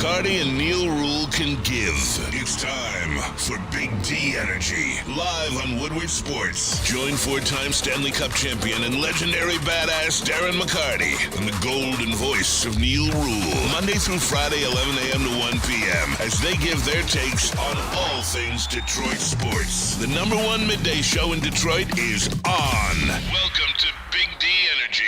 Cardi and Neil Rule can give. It's time for Big D Energy, live on Woodward Sports. Join four-time Stanley Cup champion and legendary badass Darren McCarty and the golden voice of Neil Rule, Monday through Friday, 11 a.m. to 1 p.m., as they give their takes on all things Detroit sports. The number one midday show in Detroit is on. Welcome to Big D Energy.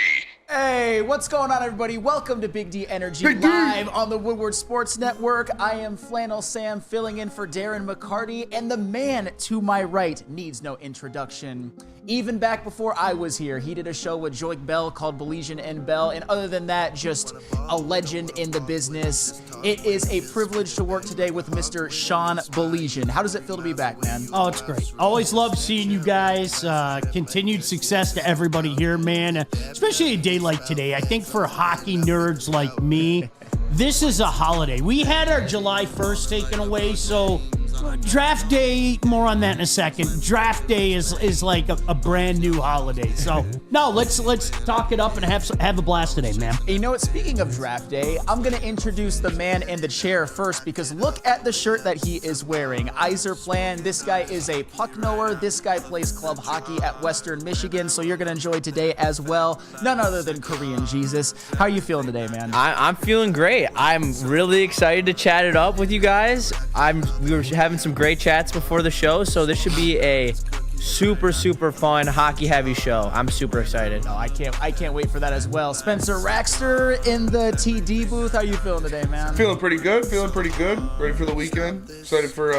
Hey, what's going on, everybody? Welcome to Big D Energy live on the Woodward Sports Network. I am Flannel Sam, filling in for Darren McCarty, and the man to my right needs no introduction. Even back before I was here, he did a show with Joik Bell called Belizean and Bell, and other than that, just a legend in the business. It is a privilege to work today with Mr. Sean Belizean. How does it feel to be back, man? Oh, it's great. Always love seeing you guys. Continued success to everybody here, man. Especially a day like today. I think for hockey nerds like me, this is a holiday. We had our July 1st taken away, so draft day, more on that in a second. Draft day is like a brand new holiday. So no, let's talk it up and have a blast today, man. You know what? Speaking of draft day, I'm gonna introduce the man in the chair first, because look at the shirt that he is wearing. Yzerplan. This guy is a puck knower. This guy plays club hockey at Western Michigan, so you're gonna enjoy today as well. None other than Korean Jesus. How are you feeling today, man? I'm feeling great. I'm really excited to chat it up with you guys. We were having some great chats before the show, so this should be a super fun hockey heavy show. I'm super excited. No, I can't wait for that as well. Spencer Raxter in the TD booth. How are you feeling today, man? Feeling pretty good. Ready for the weekend. Excited for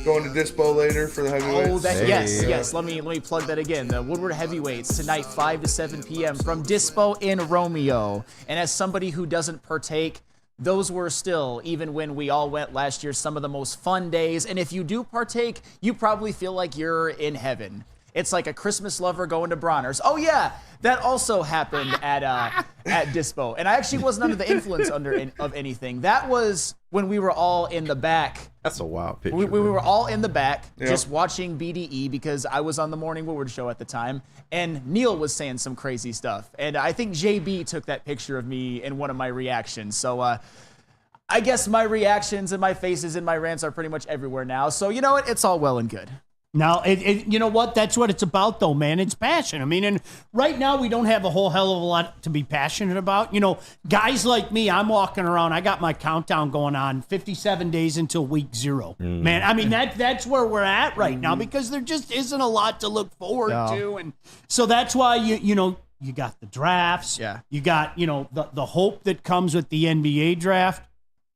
going to Dispo later for the heavyweights. Oh, yes. Let me plug that again. The Woodward Heavyweights tonight, 5 to 7 p.m. from Dispo in Romeo. And as somebody who doesn't partake, those were still, even when we all went last year, some of the most fun days. And if you do partake, you probably feel like you're in heaven. It's like a Christmas lover going to Bronner's. Oh yeah, that also happened at Dispo. And I actually wasn't under the influence of anything. That was when we were all in the back. That's a wild picture. We were all in the back, just watching BDE, because I was on the Morning Woodward show at the time, and Neil was saying some crazy stuff. And I think JB took that picture of me in one of my reactions. So I guess my reactions and my faces and my rants are pretty much everywhere now. So you know what? It's all well and good. Now, you know what? That's what it's about, though, man. It's passion. I mean, and right now we don't have a whole hell of a lot to be passionate about. You know, guys like me, I'm walking around. I got my countdown going on, 57 days until week 0. Man, I mean, that's where we're at right now, because there just isn't a lot to look forward to. And so that's why, you know, you got the drafts. Yeah. You got, you know, the hope that comes with the NBA draft.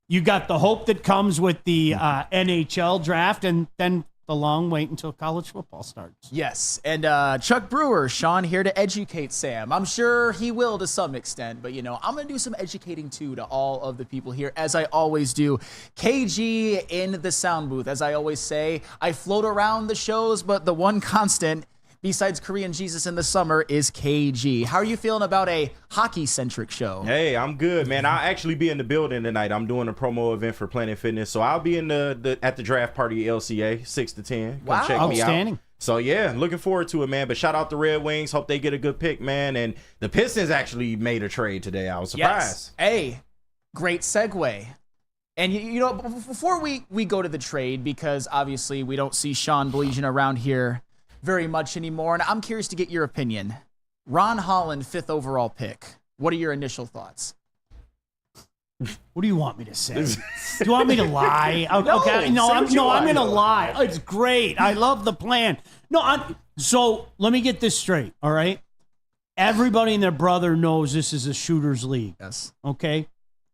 You got the hope that comes with the NHL draft, and then the long wait until college football starts. Yes, and Chuck Brewer, Sean, here to educate Sam. I'm sure he will to some extent, but, you know, I'm going to do some educating, too, to all of the people here, as I always do. KG in the sound booth, as I always say. I float around the shows, but the one constant, besides Korean Jesus in the summer, is KG. How are you feeling about a hockey-centric show? Hey, I'm good, man. I'll actually be in the building tonight. I'm doing a promo event for Planet Fitness, so I'll be in at the draft party LCA 6 to 10. Come check me out. So yeah, looking forward to it, man. But shout out the Red Wings. Hope they get a good pick, man. And the Pistons actually made a trade today. I was surprised. Yes. Hey, great segue. And, you know, before we go to the trade, because obviously we don't see Sean Belizean around here very much anymore, and I'm curious to get your opinion. Ron Holland, 5th overall pick. What are your initial thoughts? What do you want me to say? Do you want me to lie? Okay, No, I'm going to lie. It's great. I love the plan. So let me get this straight, all right? Everybody and their brother knows this is a shooter's league. Yes. Okay?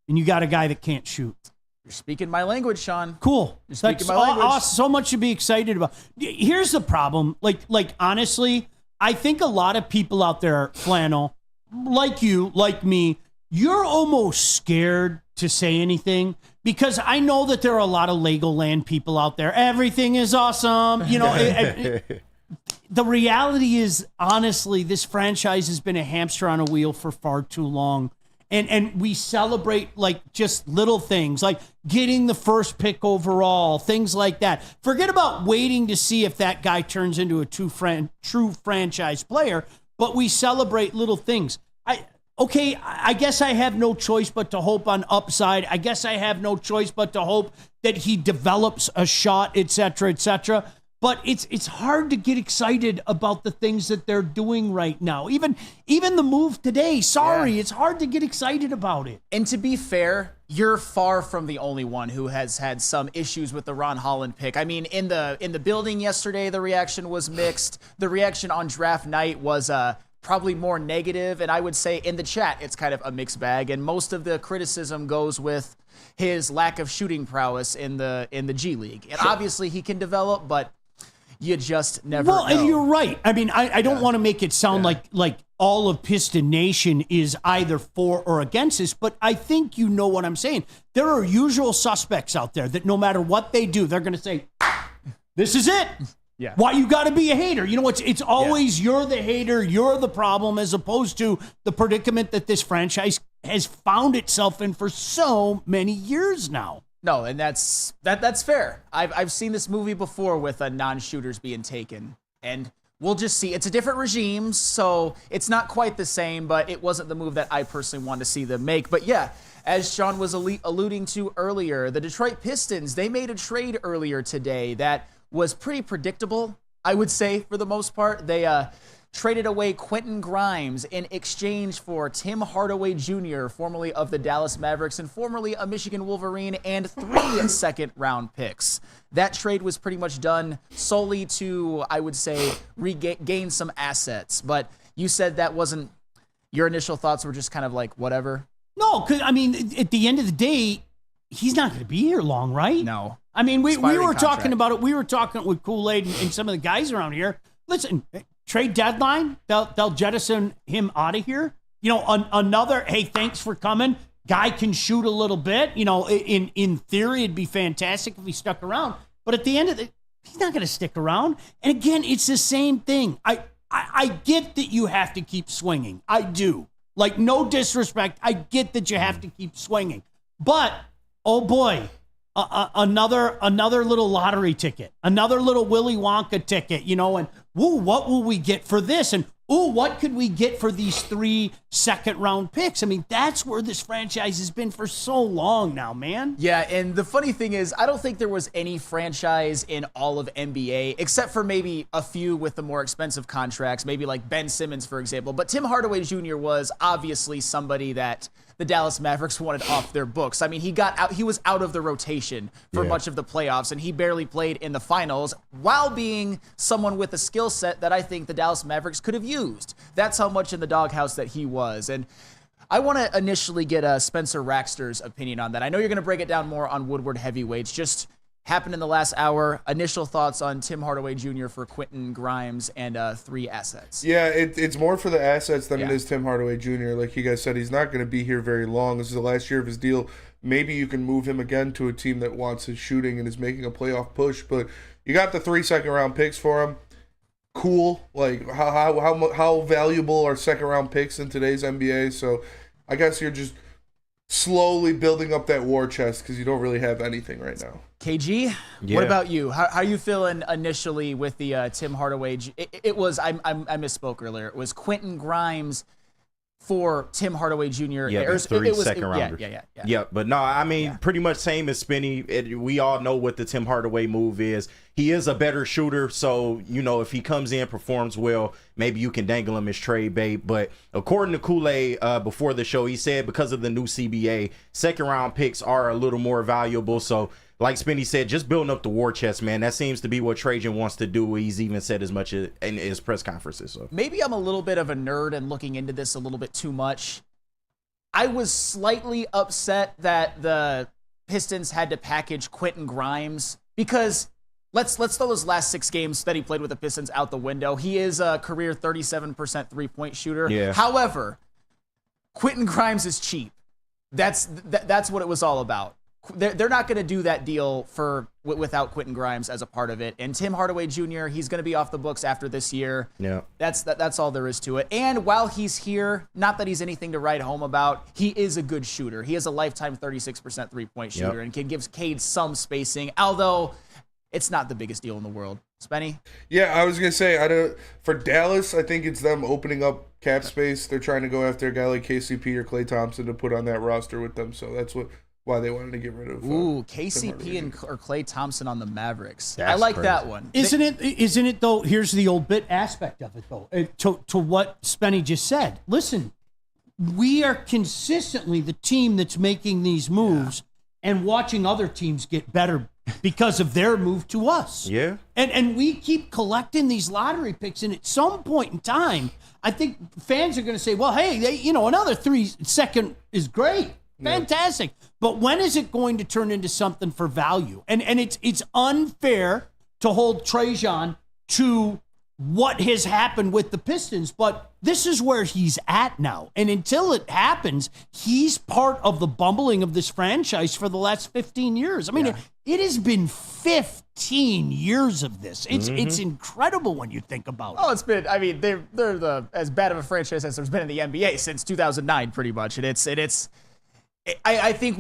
And you got a guy that can't shoot. You're speaking my language, Sean. Cool. You're speaking my language. Awesome. So much to be excited about. Here's the problem. Like honestly, I think a lot of people out there, Flannel, like you, like me, you're almost scared to say anything, because I know that there are a lot of Legoland people out there. Everything is awesome. You know, the reality is, honestly, this franchise has been a hamster on a wheel for far too long. And we celebrate like just little things, like getting the first pick overall, things like that. Forget about waiting to see if that guy turns into a true franchise player, but we celebrate little things. okay, I guess I have no choice but to hope on upside. I guess I have no choice but to hope that he develops a shot, et cetera, et cetera. But it's hard to get excited about the things that they're doing right now. Even the move today, it's hard to get excited about it. And to be fair, you're far from the only one who has had some issues with the Ron Holland pick. I mean, in the building yesterday, the reaction was mixed. The reaction on draft night was probably more negative, and I would say in the chat, it's kind of a mixed bag. And most of the criticism goes with his lack of shooting prowess in the G League. And obviously, he can develop, but you just never know. And you're right. I mean, I don't want to make it sound like all of Piston Nation is either for or against this, but I think you know what I'm saying. There are usual suspects out there that no matter what they do, they're going to say, this is it. Yeah. Why you got to be a hater? You know, it's always you're the hater, you're the problem, as opposed to the predicament that this franchise has found itself in for so many years now. No, and that's fair. I've seen this movie before with non-shooters being taken, and we'll just see. It's a different regime, so it's not quite the same, but it wasn't the move that I personally wanted to see them make. But yeah, as Sean was alluding to earlier, the Detroit Pistons, they made a trade earlier today that was pretty predictable, I would say, for the most part. They traded away Quentin Grimes in exchange for Tim Hardaway Jr., formerly of the Dallas Mavericks and formerly a Michigan Wolverine, and 3 second-round picks. That trade was pretty much done solely to, I would say, regain some assets. But you said that wasn't, your initial thoughts were just kind of like, whatever? No, because, I mean, at the end of the day, he's not going to be here long, right? No. I mean, we were contract. talking about it. We were talking with Kool-Aid and some of the guys around here. Listen, trade deadline, they'll jettison him out of here. You know, another, hey, thanks for coming. Guy can shoot a little bit. You know, in theory, it'd be fantastic if he stuck around. But at the end of it, he's not going to stick around. And again, it's the same thing. I get that you have to keep swinging. I do. Like, no disrespect. I get that you have to keep swinging. But, oh boy, another little lottery ticket, another little Willy Wonka ticket, you know, and woo, what will we get for this? And ooh, what could we get for these 3 second-round picks? I mean, that's where this franchise has been for so long now, man. Yeah, and the funny thing is, I don't think there was any franchise in all of NBA, except for maybe a few with the more expensive contracts, maybe like Ben Simmons, for example. But Tim Hardaway Jr. was obviously somebody that the Dallas Mavericks wanted off their books. I mean, he was out of the rotation for much of the playoffs, and he barely played in the finals while being someone with a skill set that I think the Dallas Mavericks could have used. That's how much in the doghouse that he was. And I want to initially get Spencer Raxter's opinion on that. I know you're going to break it down more on Woodward heavyweights. Just happened in the last hour. Initial thoughts on Tim Hardaway Jr. for Quentin Grimes and 3 assets. Yeah, it's more for the assets than it is Tim Hardaway Jr. Like you guys said, he's not going to be here very long. This is the last year of his deal. Maybe you can move him again to a team that wants his shooting and is making a playoff push. But you got the 3 second-round picks for him. Cool. Like, how valuable are second-round picks in today's NBA? So I guess you're just slowly building up that war chest because you don't really have anything right now. KG, what about you? How are you feeling initially with the Tim Hardaway? It was, I misspoke earlier. It was Quentin Grimes for Tim Hardaway Jr. Yeah, 3 second rounders. Yeah. But no, I mean, pretty much same as Spinny. We all know what the Tim Hardaway move is. He is a better shooter, so, you know, if he comes in, performs well, maybe you can dangle him as trade bait. But according to Kool-Aid, before the show, he said because of the new CBA, second-round picks are a little more valuable. So, like Spinny said, just building up the war chest, man. That seems to be what Trajan wants to do. He's even said as much in his press conferences. So maybe I'm a little bit of a nerd and looking into this a little bit too much. I was slightly upset that the Pistons had to package Quentin Grimes because let's throw those last 6 games that he played with the Pistons out the window. He is a career 37% three-point shooter. Yeah. However, Quentin Grimes is cheap. That's what it was all about. They're not going to do that deal without Quentin Grimes as a part of it. And Tim Hardaway Jr., he's going to be off the books after this year. Yeah, that's all there is to it. And while he's here, not that he's anything to write home about, he is a good shooter. He is a lifetime 36% three-point shooter and can give Cade some spacing, although it's not the biggest deal in the world. Spenny? Yeah, I was going to say, for Dallas, I think it's them opening up cap space. They're trying to go after a guy like KCP or Klay Thompson to put on that roster with them. So that's why they wanted to get rid of. KCP or Klay Thompson on the Mavericks. I like crazy. That one. Isn't it though? Here's the old bit aspect of it though. To what Spenny just said. Listen, we are consistently the team that's making these moves and watching other teams get better because of their move to us. Yeah. And we keep collecting these lottery picks, and at some point in time, I think fans are going to say, well, hey, another 3-second is great. Fantastic. But when is it going to turn into something for value? And it's unfair to hold Trajan to what has happened with the Pistons, but this is where he's at now. And until it happens, he's part of the bumbling of this franchise for the last 15 years. I mean, it has been 15 years of this. It's incredible when you think about it. Oh, it's been, I mean, they're as bad of a franchise as there's been in the NBA since 2009, pretty much. And I think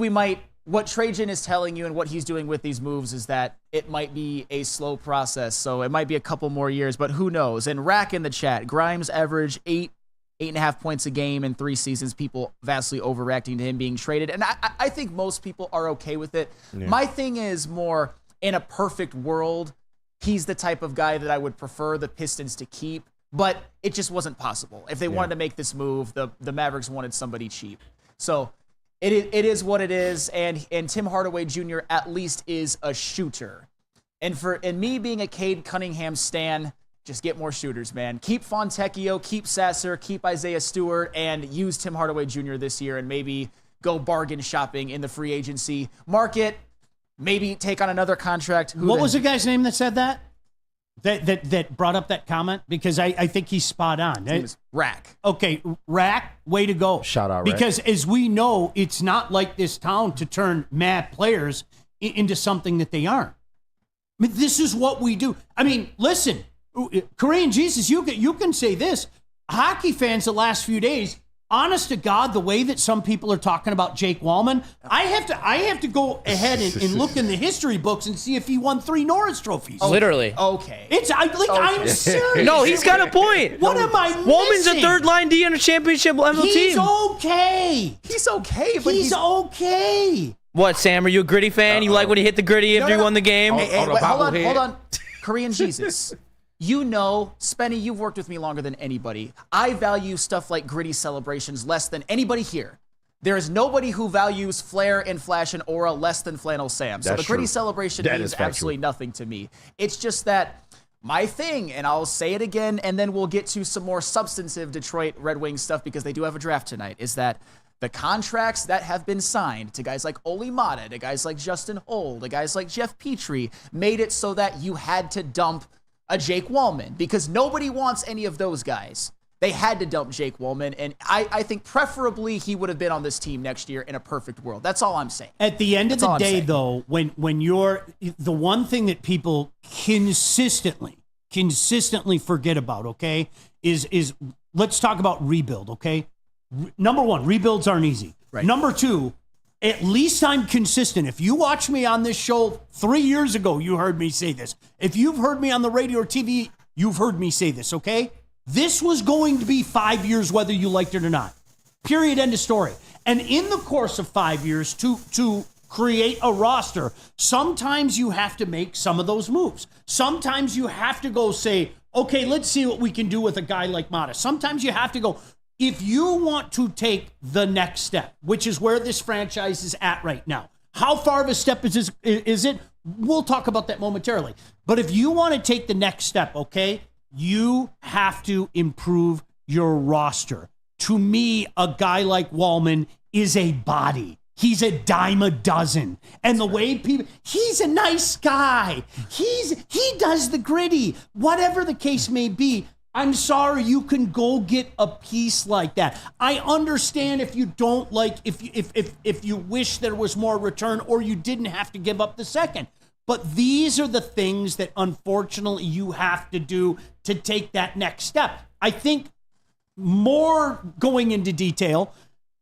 what Trajan is telling you and what he's doing with these moves is that it might be a slow process. So it might be a couple more years, but who knows? And Rack in the chat, Grimes averaged 8.5 points a game in 3 seasons. People vastly overreacting to him being traded. And I think most people are okay with it. Yeah. My thing is more, in a perfect world, he's the type of guy that I would prefer the Pistons to keep, but it just wasn't possible. If they wanted to make this move, the Mavericks wanted somebody cheap. So it is what it is, and Tim Hardaway Jr. at least is a shooter. And me being a Cade Cunningham stan, just get more shooters, man. Keep Fontecchio, keep Sasser, keep Isaiah Stewart, and use Tim Hardaway Jr. this year, and maybe go bargain shopping in the free agency market. Maybe take on another contract. What was the guy's name that said that? That brought up that comment? Because I think he's spot on. His name is Rack. Okay, Rack, way to go. Shout out, Rack. Because as we know, it's not like this town to turn mad players into something that they aren't. I mean, this is what we do. I mean, listen, Korean Jesus, you can say this. Hockey fans the last few days, honest to God, the way that some people are talking about Jake Wallman, I have to go ahead and look in the history books and see if he won 3 Norris trophies. Literally. Okay. I'm serious. No, he's got a point. What am I missing? Wallman's a third line D on a championship level team. He's okay. He's okay, but he's okay. What, Sam? Are you a Gritty fan? You like when he hit the Gritty after he won the game? Hey, hold on. Korean Jesus. You know, Spenny, you've worked with me longer than anybody. I value stuff like gritty celebrations less than anybody here. There is nobody who values flair and flash and aura less than Flannel Sam. So the gritty celebration means absolutely nothing to me. It's just that my thing, and I'll say it again, and then we'll get to some more substantive Detroit Red Wings stuff because they do have a draft tonight, is that the contracts that have been signed to guys like Oli Mata, to guys like Justin Holl, to guys like Jeff Petrie, made it so that you had to dump a Jake Wallman, because nobody wants any of those guys. They had to dump Jake Wallman, and I think preferably he would have been on this team next year in a perfect world. That's all I'm saying. At the end of the day, though, when you're the one thing that people consistently forget about, okay, is let's talk about rebuild, okay? Number one, rebuilds aren't easy. Right. Number two, at least I'm consistent. If you watched me on this show 3 years ago, you heard me say this. If you've heard me on the radio or TV, you've heard me say this, okay? This was going to be 5 years whether you liked it or not. Period, end of story. And in the course of 5 years, to create a roster, sometimes you have to make some of those moves. Sometimes you have to go say, okay, let's see what we can do with a guy like Mata. Sometimes you have to go, if you want to take the next step, which is where this franchise is at right now, how far of a step is it? We'll talk about that momentarily. But if you want to take the next step, okay, you have to improve your roster. To me, a guy like Wallman is a body. He's a dime a dozen. And the way people, he's a nice guy. He does the gritty. Whatever the case may be, I'm sorry, you can go get a piece like that. I understand if you don't like, if you wish there was more return or you didn't have to give up the second. But these are the things that unfortunately you have to do to take that next step. I think more going into detail,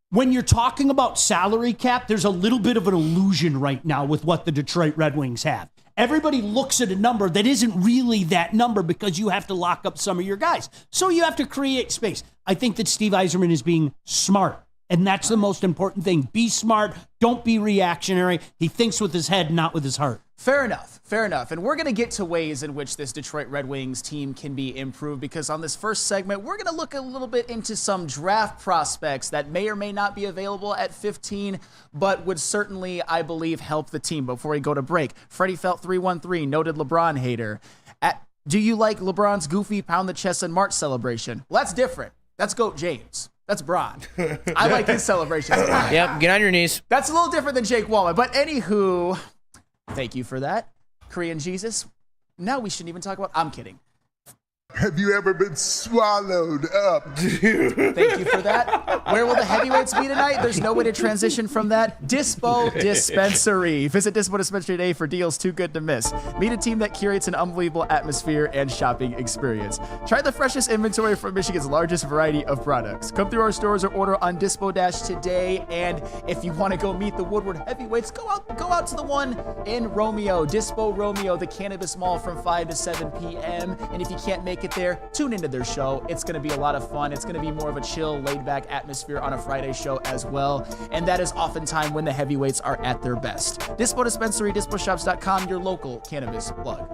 when you're talking about salary cap, there's a little bit of an illusion right now with what the Detroit Red Wings have. everybody looks at a number that isn't really that number because you have to lock up some of your guys. So you have to create space. I think that Steve Yzerman is being smart, and that's the most important thing. Be smart. Don't be reactionary. He thinks with his head, not with his heart. Fair enough. Fair enough. And we're going to get to ways in which this Detroit Red Wings team can be improved, because on this first segment, we're going to look a little bit into some draft prospects that may or may not be available at 15, but would certainly, I believe, help the team. Before we go to break, Freddie Felt 313, noted LeBron hater. Do you like LeBron's goofy pound the chest and March celebration? Well, that's different. That's Goat James. That's Bron. I like his celebrations. Yep, get on your knees. That's a little different than Jake Wallman. But anywho, thank you for that. Korean Jesus. Now we shouldn't even talk about. I'm kidding. Have you ever been swallowed up? Thank you for that. Where will the heavyweights be tonight? There's no way to transition from that. Dispo Dispensary. Visit Dispo Dispensary today for deals too good to miss. Meet a team that curates an unbelievable atmosphere and shopping experience. Try the freshest inventory from Michigan's largest variety of products. Come through our stores or order on Dispo Dash today. And if you want to go meet the Woodward heavyweights, go out to the one in Romeo, Dispo Romeo, the Cannabis Mall from 5 to 7 p.m. And if you can't make it there, tune into their show. It's going to be a lot of fun. It's going to be more of a chill, laid-back atmosphere on a Friday show as well. And that is oftentimes when the heavyweights are at their best. Dispo Dispensary, disposhops.com, your local cannabis plug.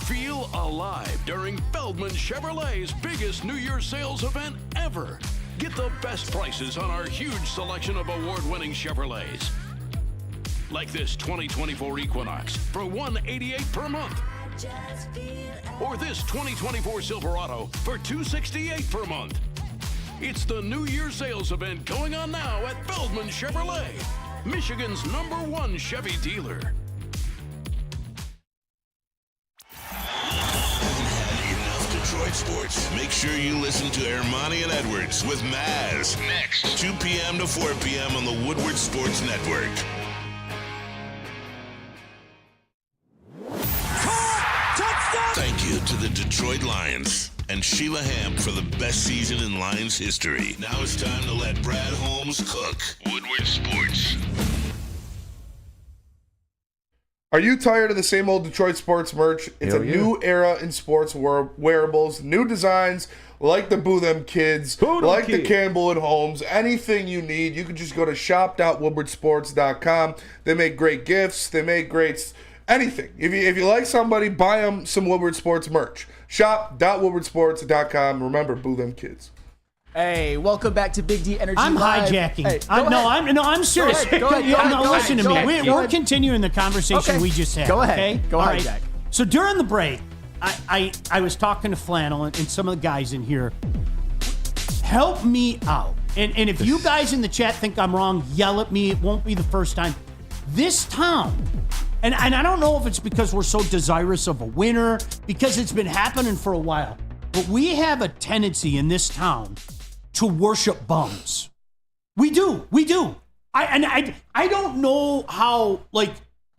Feel alive during Feldman Chevrolet's biggest New Year's sales event ever. Get the best prices on our huge selection of award-winning Chevrolets. Like this 2024 Equinox for $188 per month. Or this 2024 Silverado for $268 per month. It's the New Year's sales event going on now at Feldman Chevrolet, Michigan's #1 Chevy dealer. Enough Detroit sports. Make sure you listen to Ermanni and Edwards with Maz next, 2 p.m. to 4 p.m. on the Woodward Sports Network. Thank you to the Detroit Lions and Sheila Hamp for the best season in Lions history. Now it's time to let Brad Holmes cook. Woodward Sports. Are you tired of the same old Detroit sports merch? It's new era in sports wearables, new designs like the Boo Them Kids, the Campbell and Holmes, anything you need. You can just go to shop.woodwardsports.com. They make great gifts. They make great anything. If you like somebody, buy them some Woodward Sports merch. Shop.woodwardsports.com. Remember, Boo Them Kids. Hey, welcome back to Big D Energy I'm Live. hijacking. Hey, I'm serious. Go ahead. Listen to me. We're continuing the conversation we just had. Go ahead. Okay? Go hijack. Right. So during the break, I was talking to Flannel and some of the guys in here. Help me out. And if you guys in the chat think I'm wrong, yell at me. It won't be the first time. This town, and I don't know if it's because we're so desirous of a winner, because it's been happening for a while, but we have a tendency in this town to worship bums. We do. I don't know how, like,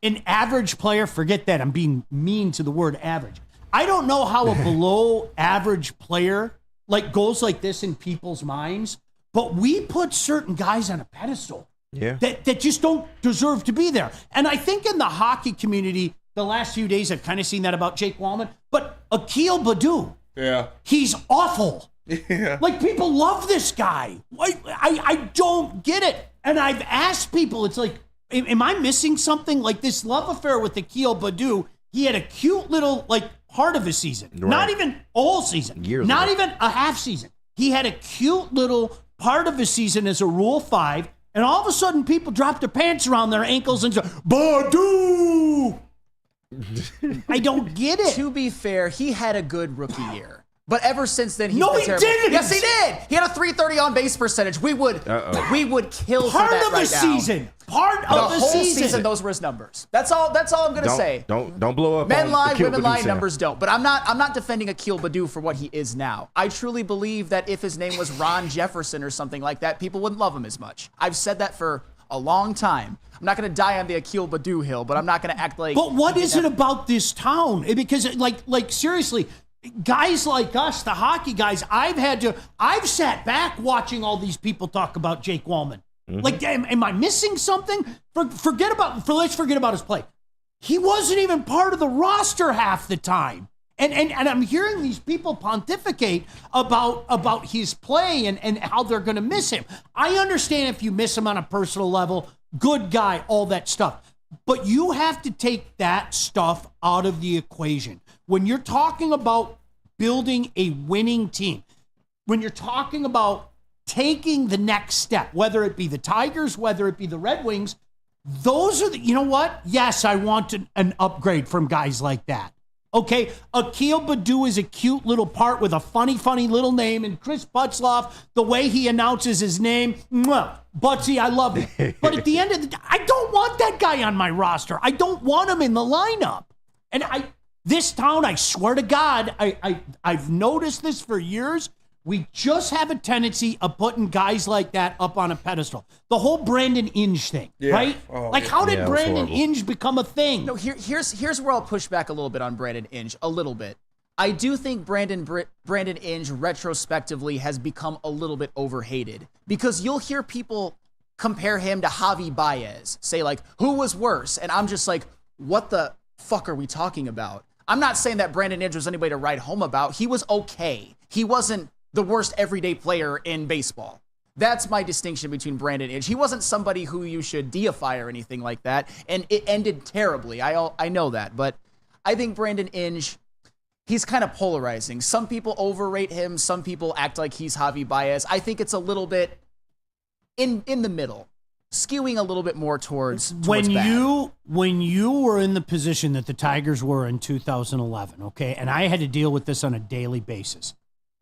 an average player, forget that, I'm being mean to the word average. I don't know how a below average player, like, goes like this in people's minds, but we put certain guys on a pedestal. Yeah. That just don't deserve to be there. And I think in the hockey community, the last few days, I've kind of seen that about Jake Wallman. But Akil Baddoo, he's awful. Yeah. Like, people love this guy. I don't get it. And I've asked people, it's like, am I missing something? Like, this love affair with Akil Baddoo, he had a cute little, like, part of his season. Right. Not even all season. Not even a half season. He had a cute little part of his season as a Rule 5. And all of a sudden, people drop their pants around their ankles and say, Baddoo! I don't get it. To be fair, he had a good rookie year. But ever since then, he's been terrible. Didn't. Yes, he did. He had a .330 on base percentage. We would kill for that right now. Part of the whole season, those were his numbers. That's all I'm gonna say. Don't blow up. Men lie, women lie, numbers don't. But I'm not defending Akil Baddoo for what he is now. I truly believe that if his name was Ron Jefferson or something like that, people wouldn't love him as much. I've said that for a long time. I'm not going to die on the Akil Baddoo hill, but I'm not going to act like. But what is it about this town? Because like seriously, guys like us, the hockey guys, I've sat back watching all these people talk about Jake Wallman. Like, am I missing something? Let's forget about his play. He wasn't even part of the roster half the time. And I'm hearing these people pontificate about his play and how they're going to miss him. I understand if you miss him on a personal level, good guy, all that stuff. But you have to take that stuff out of the equation. When you're talking about building a winning team, when you're talking about taking the next step, whether it be the Tigers, whether it be the Red Wings, those are you know what? Yes, I want an upgrade from guys like that. Okay, Akil Baddoo is a cute little part with a funny little name, and Chris Butzloff, the way he announces his name, Butsy, I love it. But at the end of the day, I don't want that guy on my roster. I don't want him in the lineup. And this town, I swear to God, I've noticed this for years. We just have a tendency of putting guys like that up on a pedestal. The whole Brandon Inge thing, right? How did Brandon Inge become a thing? No, here's where I'll push back a little bit on Brandon Inge, a little bit. I do think Brandon Inge retrospectively has become a little bit overhated because you'll hear people compare him to Javi Baez, say like, who was worse? And I'm just like, what the fuck are we talking about? I'm not saying that Brandon Inge was anybody to write home about. He was okay. He wasn't the worst everyday player in baseball. That's my distinction between Brandon Inge. He wasn't somebody who you should deify or anything like that, and it ended terribly. I know that, but I think Brandon Inge, he's kind of polarizing. Some people overrate him. Some people act like he's Javi Baez. I think it's a little bit in the middle, skewing a little bit more towards when bad. When you were in the position that the Tigers were in 2011, okay, and I had to deal with this on a daily basis.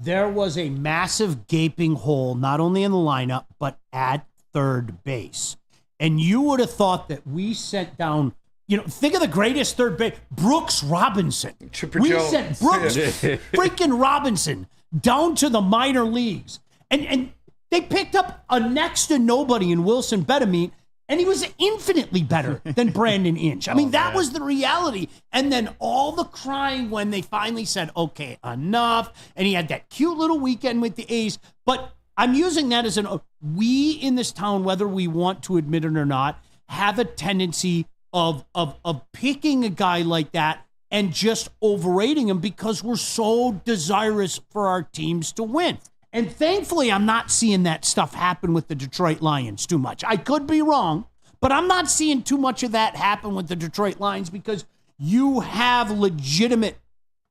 There was a massive gaping hole, not only in the lineup, but at third base. And you would have thought that we sent down, think of the greatest third base, Brooks Robinson. We sent Brooks freaking Robinson down to the minor leagues. And they picked up a next to nobody in Wilson Betemit, and he was infinitely better than Brandon Inge. I mean, that was the reality. And then all the crying when they finally said, okay, enough. And he had that cute little weekend with the A's. But I'm using that as we in this town, whether we want to admit it or not, have a tendency of picking a guy like that and just overrating him because we're so desirous for our teams to win. And thankfully, I'm not seeing that stuff happen with the Detroit Lions too much. I could be wrong, but I'm not seeing too much of that happen with the Detroit Lions because you have legitimate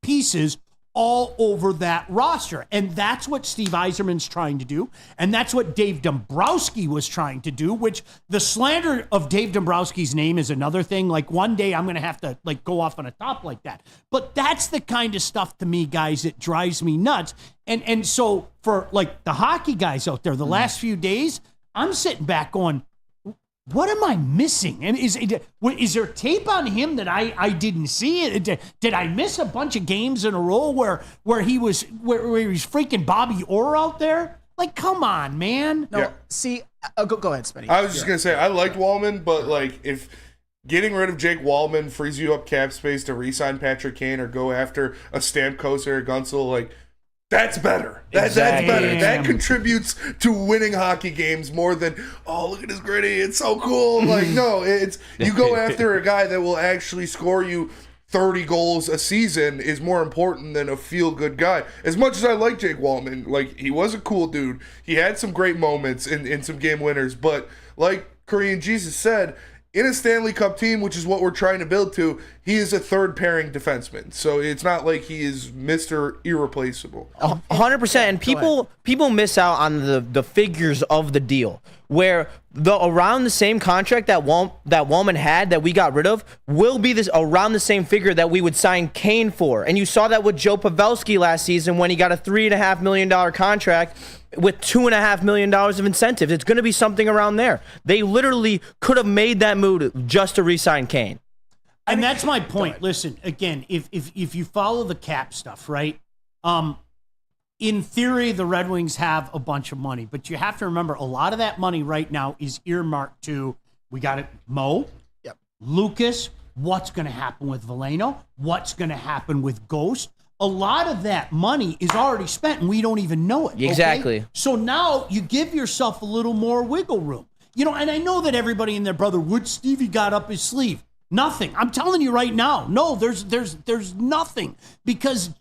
pieces all over that roster. And that's what Steve Yzerman's trying to do. And that's what Dave Dombrowski was trying to do, which the slander of Dave Dombrowski's name is another thing. Like one day I'm going to have to go off on a top like that. But that's the kind of stuff to me, guys, that drives me nuts. And so for the hockey guys out there, the last few days, I'm sitting back going, what am I missing? And is there tape on him that I didn't see? Did I miss a bunch of games in a row where he was freaking Bobby Orr out there? Like, come on, man. No, see, go ahead, Spenny. I was just gonna say I liked Wallman, but if getting rid of Jake Wallman frees you up cap space to re-sign Patrick Kane or go after a Stamkos or a Gunsel, that's better. That's better. That contributes to winning hockey games more than, oh, look at his gritty, it's so cool. No, it's you go after a guy that will actually score you 30 goals a season is more important than a feel-good guy. As much as I like Jake Wallman, he was a cool dude. He had some great moments in some game winners, but like Korean Jesus said, in a Stanley Cup team, which is what we're trying to build to, he is a third pairing defenseman. So it's not like he is Mr. Irreplaceable. 100%. And people miss out on the figures of the deal, where around the same contract that Wallman had that we got rid of will be around the same figure that we would sign Kane for. And you saw that with Joe Pavelski last season when he got a $3.5 million contract with $2.5 million of incentives. It's going to be something around there. They literally could have made that move just to re-sign Kane. And that's my point. Listen, again, if you follow the cap stuff, right? In theory, the Red Wings have a bunch of money, but you have to remember a lot of that money right now is earmarked to, we got it, Mo, Lucas, what's going to happen with Veleno, what's going to happen with Ghost. A lot of that money is already spent and we don't even know it. Exactly. Okay? So now you give yourself a little more wiggle room. and I know that everybody and their brother, would Stevie got up his sleeve? Nothing. I'm telling you right now. No, there's nothing, because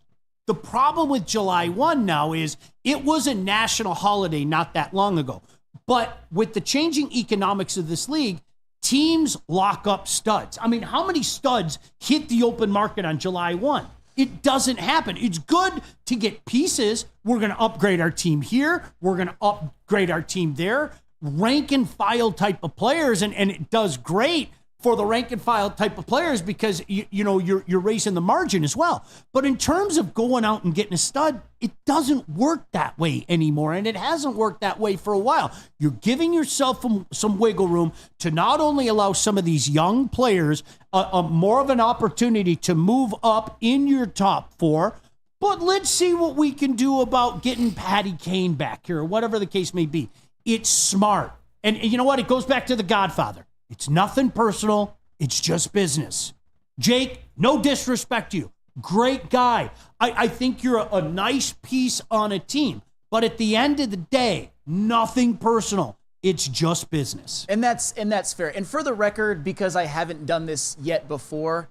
the problem with July 1 now is it was a national holiday not that long ago. But with the changing economics of this league, teams lock up studs. I mean, how many studs hit the open market on July 1? It doesn't happen. It's good to get pieces. We're going to upgrade our team here. We're going to upgrade our team there. Rank and file type of players, and it does great for the rank and file type of players because you're raising the margin as well. But in terms of going out and getting a stud, it doesn't work that way anymore, and it hasn't worked that way for a while. You're giving yourself some wiggle room to not only allow some of these young players more of an opportunity to move up in your top 4, but let's see what we can do about getting Patty Kane back here, or whatever the case may be. It's smart. And you know what? It goes back to The Godfather. It's nothing personal. It's just business. Jake, no disrespect to you. Great guy. I think you're a nice piece on a team. But at the end of the day, nothing personal. It's just business. And that's fair. And for the record, because I haven't done this yet before,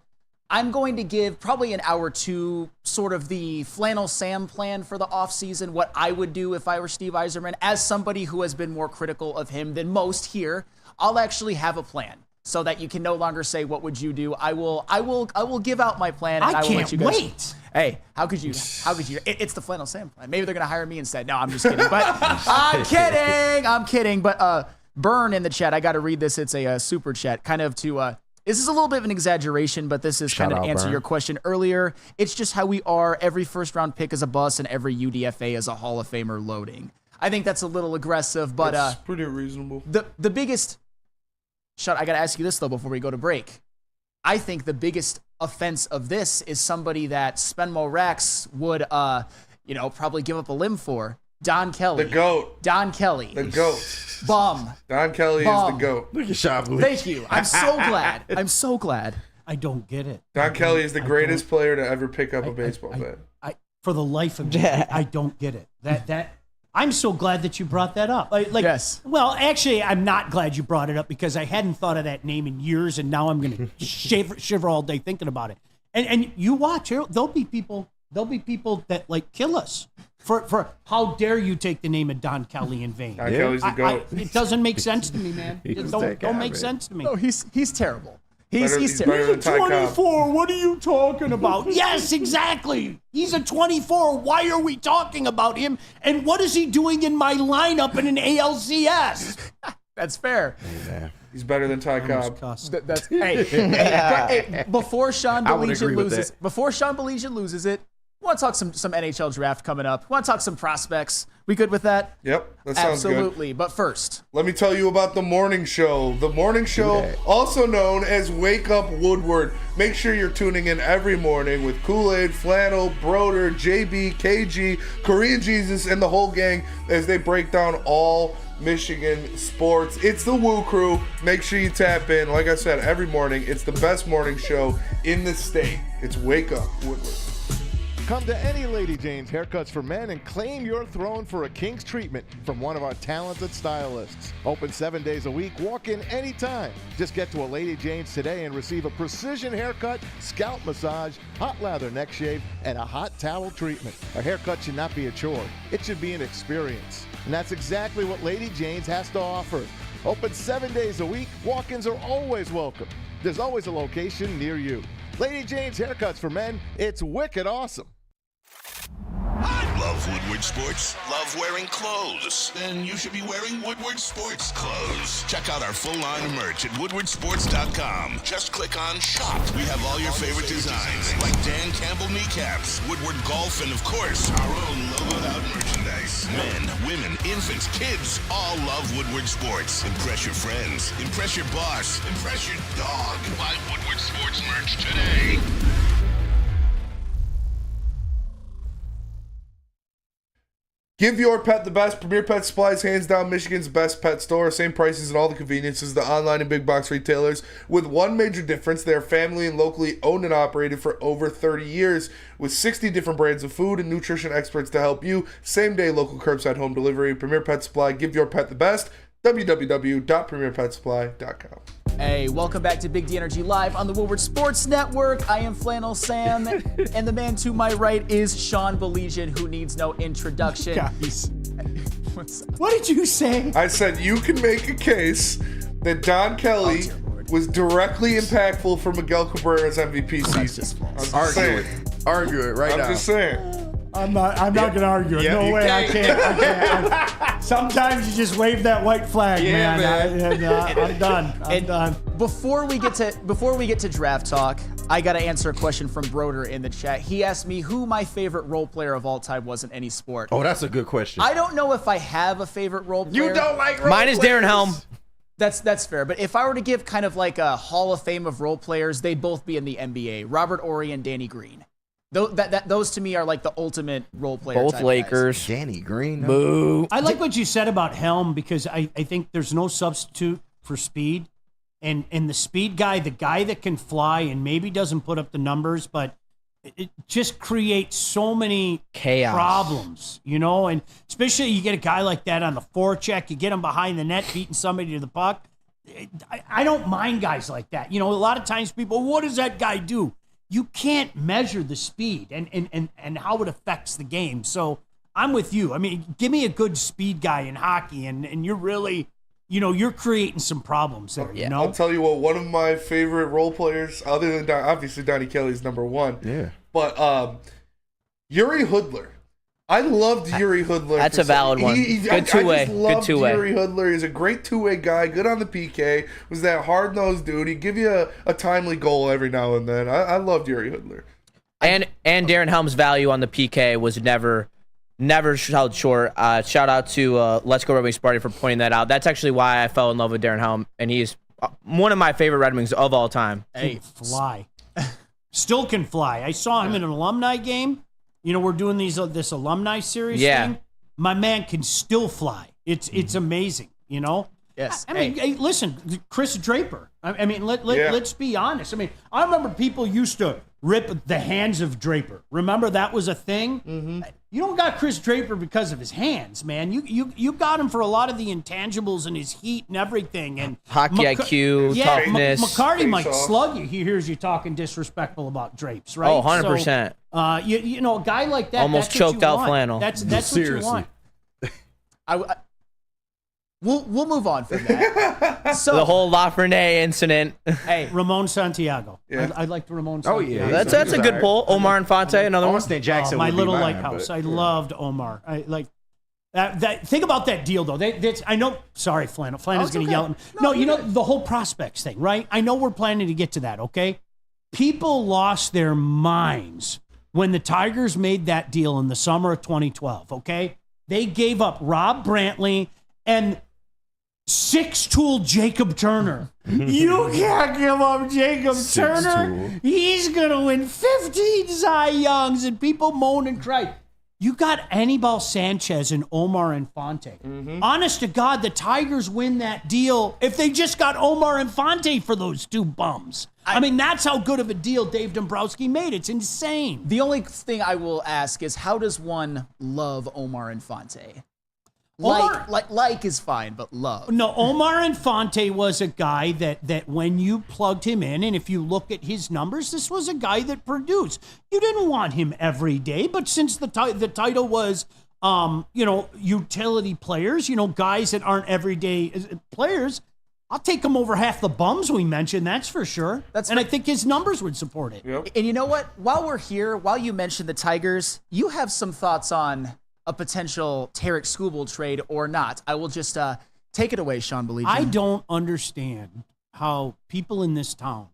I'm going to give probably an hour or two sort of the Flannel Sam plan for the offseason, what I would do if I were Steve Yzerman. As somebody who has been more critical of him than most here, I'll actually have a plan so that you can no longer say, what would you do? I will give out my plan, and I will let you guys. Wait. Hey, how could you? It's the Flannel Sam plan. Maybe they're going to hire me instead. No, I'm just kidding. But I'm kidding. But Burn in the chat, I got to read this. It's a super chat, kind of to this is a little bit of an exaggeration, but this is kind of to answer your question earlier. It's just how we are. Every first-round pick is a bust, and every UDFA is a Hall of Famer loading. I think that's a little aggressive, but it's pretty reasonable. The biggest I got to ask you this, though, before we go to break. I think the biggest offense of this is somebody that Spenmo Rex would, probably give up a limb for. Don Kelly. The GOAT. Don Kelly. The GOAT. Bum. Don Kelly is the GOAT. Look at Shabu. Thank you. I'm so glad. I'm so glad. I don't get it. Don Kelly is the greatest player to ever pick up a baseball bat. For the life of me, I don't get it. That I'm so glad that you brought that up. Yes. Well, actually, I'm not glad you brought it up because I hadn't thought of that name in years, and now I'm going to shiver all day thinking about it. And you watch, there'll be people that kill us for how dare you take the name of Don Kelly in vain. Don Kelly's the GOAT. It doesn't make sense to me, man. It don't make sense to me. No, he's terrible. He's terrible. He's a 24. What are you talking about? Yes, exactly. He's a 24. Why are we talking about him? And what is he doing in my lineup in an ALCS? That's fair. He's better than Ty Cobb. Before Sean Belizean loses it, we want to talk some NHL draft coming up. We want to talk some prospects. We good with that? Yep, that sounds good. Absolutely. But first, let me tell you about the morning show. The morning show, also known as Wake Up Woodward. Make sure you're tuning in every morning with Kool-Aid, Flannel, Broder, JB, KG, Korean Jesus, and the whole gang as they break down all Michigan sports. It's the Woo Crew. Make sure you tap in. Like I said, every morning. It's the best morning show in the state. It's Wake Up Woodward. Come to any Lady Jane's Haircuts for Men and claim your throne for a king's treatment from one of our talented stylists. Open 7 days a week. Walk in anytime. Just get to a Lady Jane's today and receive a precision haircut, scalp massage, hot lather neck shave, and a hot towel treatment. A haircut should not be a chore. It should be an experience. And that's exactly what Lady Jane's has to offer. Open 7 days a week. Walk-ins are always welcome. There's always a location near you. Lady Jane's Haircuts for Men. It's wicked awesome. Love Woodward Sports? Love wearing clothes? Then you should be wearing Woodward Sports clothes. Check out our full line of merch at woodwardsports.com. Just click on shop. We have all your favorite designs, like Dan Campbell kneecaps, Woodward Golf, and of course, our own logoed out merchandise. Men, women, infants, kids all love Woodward Sports. Impress your friends. Impress your boss. Impress your dog. Buy Woodward Sports merch today. Give your pet the best. Premier Pet Supplies, hands down Michigan's best pet store. Same prices and all the conveniences the online and big box retailers. With one major difference, they are family and locally owned and operated for over 30 years. With 60 different brands of food and nutrition experts to help you. Same day local curbside home delivery. Premier Pet Supply. Give your pet the best. www.premierpetsupply.com. Hey, welcome back to Big D Energy Live on the Woodward Sports Network. I am Flannel Sam, and the man to my right is Sean Beligian, who needs no introduction. Guys, what did you say? I said you can make a case that Don Kelly was directly impactful for Miguel Cabrera's MVP season. Argue it right now. I'm just saying. I'm not going to argue it. Yeah, no you way. can. I can't. Sometimes you just wave that white flag, Yeah, man. I'm done. I'm done. Before we get to draft talk, I got to answer a question from Broder in the chat. He asked me who my favorite role player of all time was in any sport. Oh, that's a good question. I don't know if I have a favorite role player. You don't like role Mine is Darren players? Helm. That's fair. But if I were to give kind of like a Hall of Fame of role players, they'd both be in the NBA. Robert Horry and Danny Green. Those to me are like the ultimate role player. Both type Lakers. guys. Danny Green. Boo. I like what you said about Helm because I think there's no substitute for speed. And the speed guy, the guy that can fly and maybe doesn't put up the numbers, but it just creates so many Chaos. problems, and especially you get a guy like that on the forecheck, you get him behind the net, beating somebody to the puck. I don't mind guys like that. A lot of times people, what does that guy do? You can't measure the speed and how it affects the game. So I'm with you. I mean, give me a good speed guy in hockey and you're really, you're creating some problems there, I'll tell you what, one of my favorite role players, other than obviously Donnie Kelly's number one. Yeah. But Yuri Hoodler. I loved Yuri Hoodler. That's a valid one. Good two-way. I just loved Good two-way. Yuri Hoodler. He's a great two-way guy, good on the PK, was that hard-nosed dude. He'd give you a timely goal every now and then. I loved Yuri Hoodler. And Darren Helm's value on the PK was never held short. Shout out to Let's Go Red Wings Party for pointing that out. That's actually why I fell in love with Darren Helm, and he's one of my favorite Red Wings of all time. Hey, fly. Still can fly. I saw him in an alumni game. We're doing this alumni series thing. My man can still fly. It's amazing, Yes. I mean, hey, listen, Chris Draper. I mean, let's be honest. I mean, I remember people used to rip the hands of Draper. Remember that was a thing? Mm-hmm. You don't got Chris Draper because of his hands, man. You got him for a lot of the intangibles and his heat and everything. And Hockey IQ, toughness. McCarty might slug you. He hears you talking disrespectful about Drapes, right? Oh, 100%. So, a guy like that almost that's what choked you out want. Flannel. That's what you want. We'll move on from that. So the whole Lafreniere incident. Hey, Ramon Santiago. Yeah. I like the Ramon Santiago. Oh, yeah. That's a good pull. Omar Infante, another one. Austin Jackson. My would little be mine, lighthouse. but- I loved Omar. I like that. Think about that deal though. I know. Sorry, Flannel. Flannel's going to yell at me. No, the whole prospects thing, right? I know we're planning to get to that. Okay. People lost their minds when the Tigers made that deal in the summer of 2012. Okay, they gave up Rob Brantley and six-tool Jacob Turner. You can't give up Jacob Turner. He's going to win 15 Cy Youngs, and people moan and cry. You got Anibal Sanchez and Omar Infante. Mm-hmm. Honest to God, the Tigers win that deal if they just got Omar Infante for those two bums. I mean, that's how good of a deal Dave Dombrowski made. It's insane. the only thing I will ask is, how does one love Omar Infante? Like is fine, but love. No, Omar Infante was a guy that when you plugged him in, and if you look at his numbers, this was a guy that produced. You didn't want him every day, but since the title was, utility players, guys that aren't everyday players, I'll take him over half the bums we mentioned, that's for sure. I think his numbers would support it. Yep. And you know what? While we're here, while you mentioned the Tigers, you have some thoughts on a potential Tarek Skubal trade or not. I will just take it away, Sean Beligian. I don't understand how people in this town,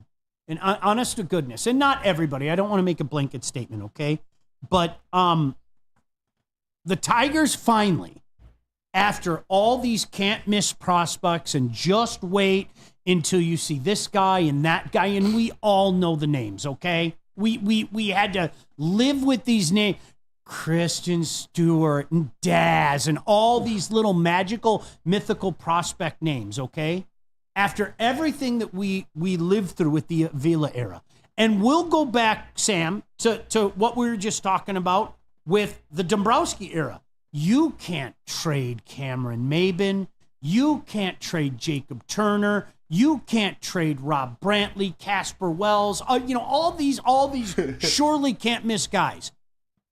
and honest to goodness, and not everybody, I don't want to make a blanket statement, okay? But the Tigers finally, after all these can't miss prospects and just wait until you see this guy and that guy, and we all know the names, okay? We had to live with these names. Christian Stewart and Daz and all these little magical, mythical prospect names, okay? After everything that we lived through with the Vila era. And we'll go back, Sam, to what we were just talking about with the Dombrowski era. You can't trade Cameron Maben. You can't trade Jacob Turner. You can't trade Rob Brantley, Casper Wells. All these surely can't miss guys.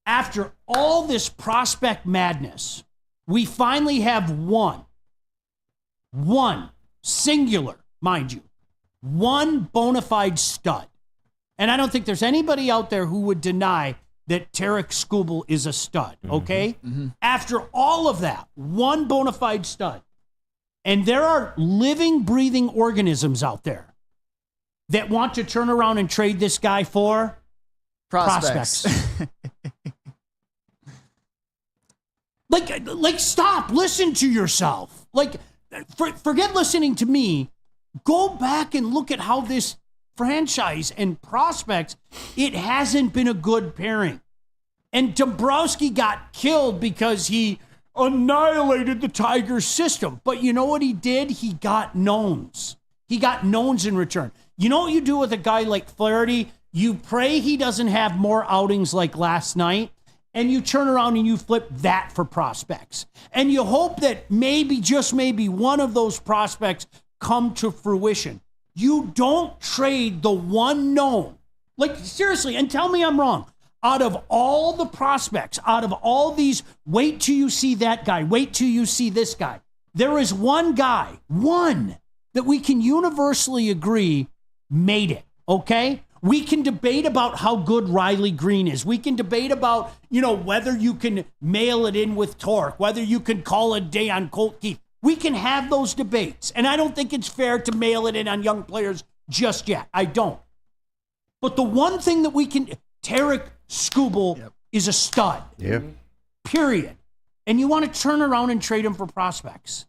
After all this prospect madness, we finally have one singular, mind you, one bona fide stud. And I don't think there's anybody out there who would deny that Tarek Skubal is a stud, okay? Mm-hmm. After all of that, one bona fide stud. And there are living, breathing organisms out there that want to turn around and trade this guy for prospects. Like, stop. Listen to yourself. Forget listening to me. Go back and look at how this franchise and prospects, it hasn't been a good pairing. And Dombrowski got killed because he annihilated the Tigers system. But you know what he did? He got knowns. He got knowns in return. You know what you do with a guy like Flaherty? You pray he doesn't have more outings like last night, and you turn around and you flip that for prospects. And you hope that maybe, just maybe, one of those prospects come to fruition. You don't trade the one known. Seriously, and tell me I'm wrong. Out of all the prospects, out of all these, wait till you see that guy, wait till you see this guy. There is one guy, one, that we can universally agree made it, okay? We can debate about how good Riley Green is. We can debate about, whether you can mail it in with Torque, whether you can call a day on Colt Keith. We can have those debates. And I don't think it's fair to mail it in on young players just yet. I don't. But the one thing that we can, Tarek Skubal is a stud. Yeah. Period. And you want to turn around and trade him for prospects.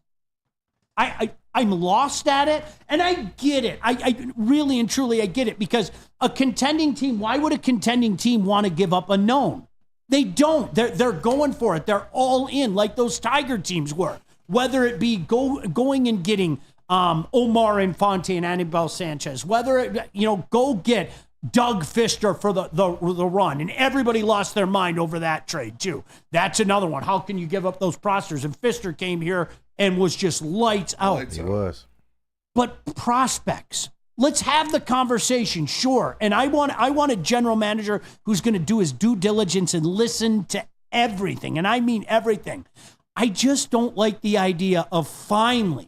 I'm lost at it, and I get it. I really and truly, I get it, because a contending team, why would a contending team want to give up a known? They don't. They're going for it. They're all in, like those Tiger teams were. Whether it be going and getting Omar Infante and Anibal Sanchez, whether it, go get Doug Fister for the run, and everybody lost their mind over that trade too. That's another one. How can you give up those prosters? And Fister came here and was just lights out. He was. But prospects, let's have the conversation, sure. And I want a general manager who's going to do his due diligence and listen to everything, and I mean everything. I just don't like the idea of finally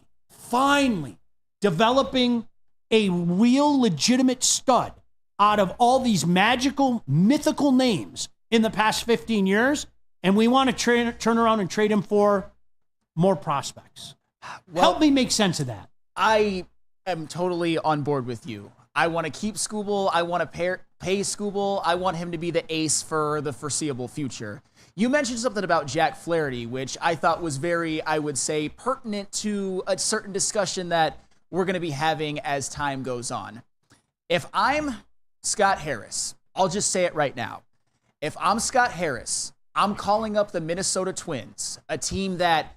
developing a real legitimate stud out of all these magical, mythical names in the past 15 years, and we want to turn around and trade him for more prospects. Well, help me make sense of that. I am totally on board with you. I want to keep Skubal. I want to pay Skubal. I want him to be the ace for the foreseeable future. You mentioned something about Jack Flaherty, which I thought was very, I would say, pertinent to a certain discussion that we're going to be having as time goes on. If I'm Scott Harris, I'll just say it right now. If I'm Scott Harris, I'm calling up the Minnesota Twins, a team that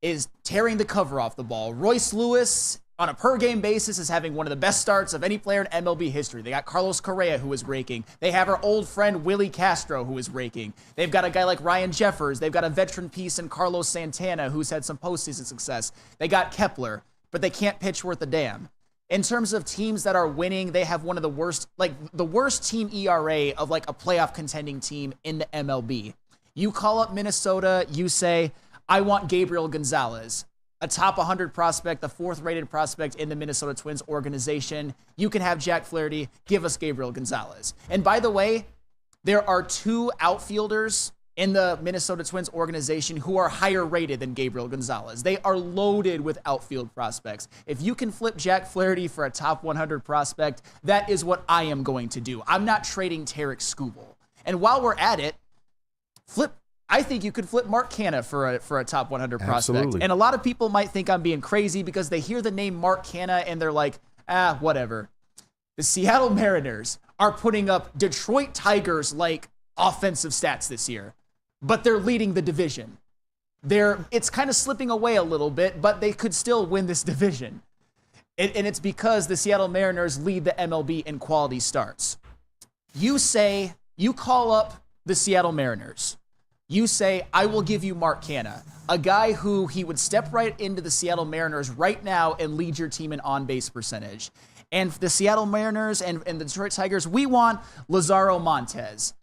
is tearing the cover off the ball. Royce Lewis, on a per-game basis, is having one of the best starts of any player in MLB history. They got Carlos Correa, who is raking. They have our old friend Willie Castro, who is raking. They've got a guy like Ryan Jeffers. They've got a veteran piece in Carlos Santana, who's had some postseason success. They got Kepler, but they can't pitch worth a damn. In terms of teams that are winning, they have one of the worst, the worst team ERA of a playoff contending team in the MLB. You call up Minnesota, you say, I want Gabriel Gonzalez, a top 100 prospect, the 4th rated prospect in the Minnesota Twins organization. You can have Jack Flaherty. Give us Gabriel Gonzalez. And by the way, there are 2 outfielders in the Minnesota Twins organization who are higher rated than Gabriel Gonzalez. They are loaded with outfield prospects. If you can flip Jack Flaherty for a top 100 prospect, that is what I am going to do. I'm not trading Tarek Skubal. And while we're at it, I think you could flip Mark Canha for a top 100 prospect. Absolutely. And a lot of people might think I'm being crazy because they hear the name Mark Canha and they're like, whatever. The Seattle Mariners are putting up Detroit Tigers-like offensive stats this year, but they're leading the division. It's kind of slipping away a little bit, but they could still win this division. And it's because the Seattle Mariners lead the MLB in quality starts. You call up the Seattle Mariners. you say, I will give you Mark Canha, a guy who he would step right into the Seattle Mariners right now and lead your team in on-base percentage. And the Seattle Mariners and the Detroit Tigers, we want Lazaro Montes.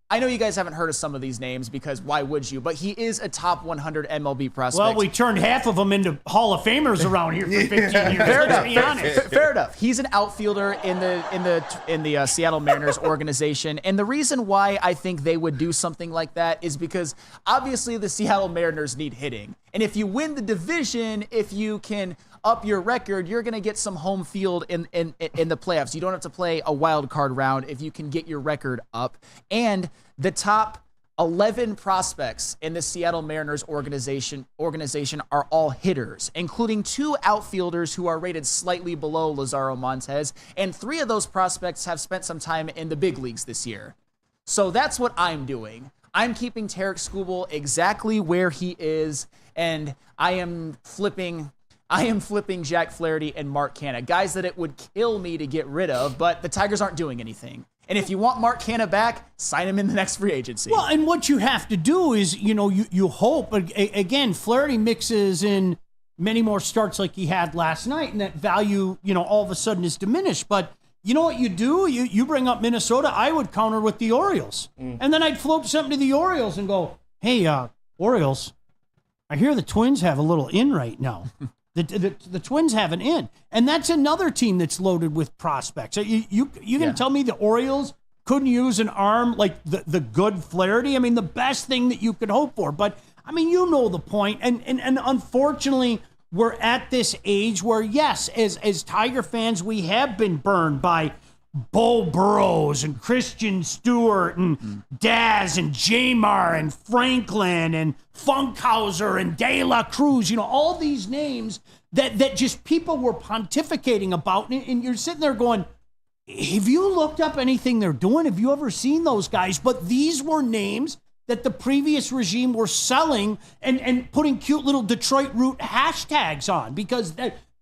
I know you guys haven't heard of some of these names because why would you? But he is a top 100 MLB prospect. Well, we turned half of them into Hall of Famers around here for 15 years. Fair enough. He's an outfielder in the Seattle Mariners organization, and the reason why I think they would do something like that is because obviously the Seattle Mariners need hitting, and if you win the division, if you can up your record, you're going to get some home field in the playoffs. You don't have to play a wild card round if you can get your record up. And the top 11 prospects in the Seattle Mariners organization are all hitters, including 2 outfielders who are rated slightly below Lazaro Montes, and 3 of those prospects have spent some time in the big leagues this year. So that's what I'm doing. I'm keeping Tarik Skubal exactly where he is, and I am flipping Jack Flaherty and Mark Canha, guys that it would kill me to get rid of, but the Tigers aren't doing anything. And if you want Mark Canha back, sign him in the next free agency. Well, and what you have to do is, you hope, again, Flaherty mixes in many more starts like he had last night, and that value, all of a sudden is diminished. But you know what you do? You bring up Minnesota, I would counter with the Orioles. And then I'd float something to the Orioles and go, hey, Orioles, I hear the Twins have a little in right now. The Twins have an in. And that's another team that's loaded with prospects. You going to tell me the Orioles couldn't use an arm like the good Flaherty? I mean, the best thing that you could hope for. But, I mean, you know the point. And unfortunately, we're at this age where, yes, as Tiger fans, we have been burned by Bo Burrows and Christian Stewart and Daz and Jamar and Franklin and Funkhauser and De La Cruz, all these names that just people were pontificating about. And you're sitting there going, have you looked up anything they're doing? Have you ever seen those guys? But these were names that the previous regime were selling and putting cute little Detroit root hashtags on because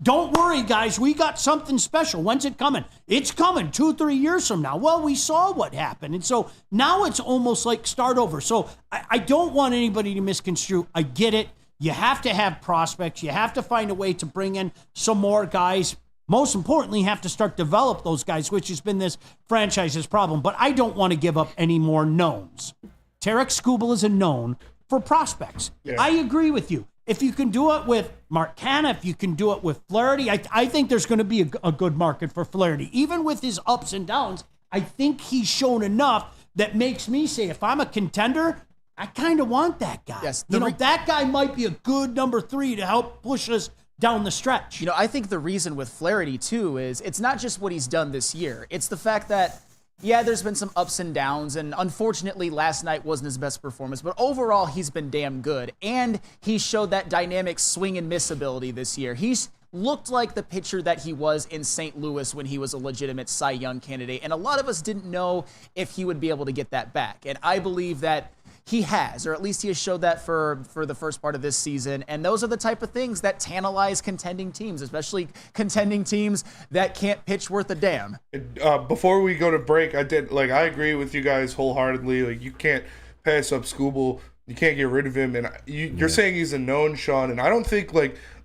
don't worry, guys. We got something special. When's it coming? It's coming 2-3 years from now. Well, we saw what happened. And so now it's almost like start over. So I don't want anybody to misconstrue. I get it. You have to have prospects. You have to find a way to bring in some more guys. Most importantly, you have to start develop those guys, which has been this franchise's problem. But I don't want to give up any more knowns. Tarik Skubal is a known for prospects. Yeah. I agree with you. If you can do it with Mark Canha, if you can do it with Flaherty, I think there's going to be a good market for Flaherty. Even with his ups and downs, I think he's shown enough that makes me say, if I'm a contender, I kind of want that guy. Yes, that guy might be a good number 3 to help push us down the stretch. I think the reason with Flaherty, too, is it's not just what he's done this year. It's the fact that there's been some ups and downs, and unfortunately last night wasn't his best performance, but overall he's been damn good, and he showed that dynamic swing and miss ability this year. He's looked like the pitcher that he was in St. Louis when he was a legitimate Cy Young candidate, and a lot of us didn't know if he would be able to get that back, and I believe that he has, or at least he has showed that for the first part of this season. And those are the type of things that tantalize contending teams, especially contending teams that can't pitch worth a damn. Before we go to break, I agree with you guys wholeheartedly. Like, you can't pass up Skubal. You can't get rid of him. And you're saying he's a known, Sean, and I don't think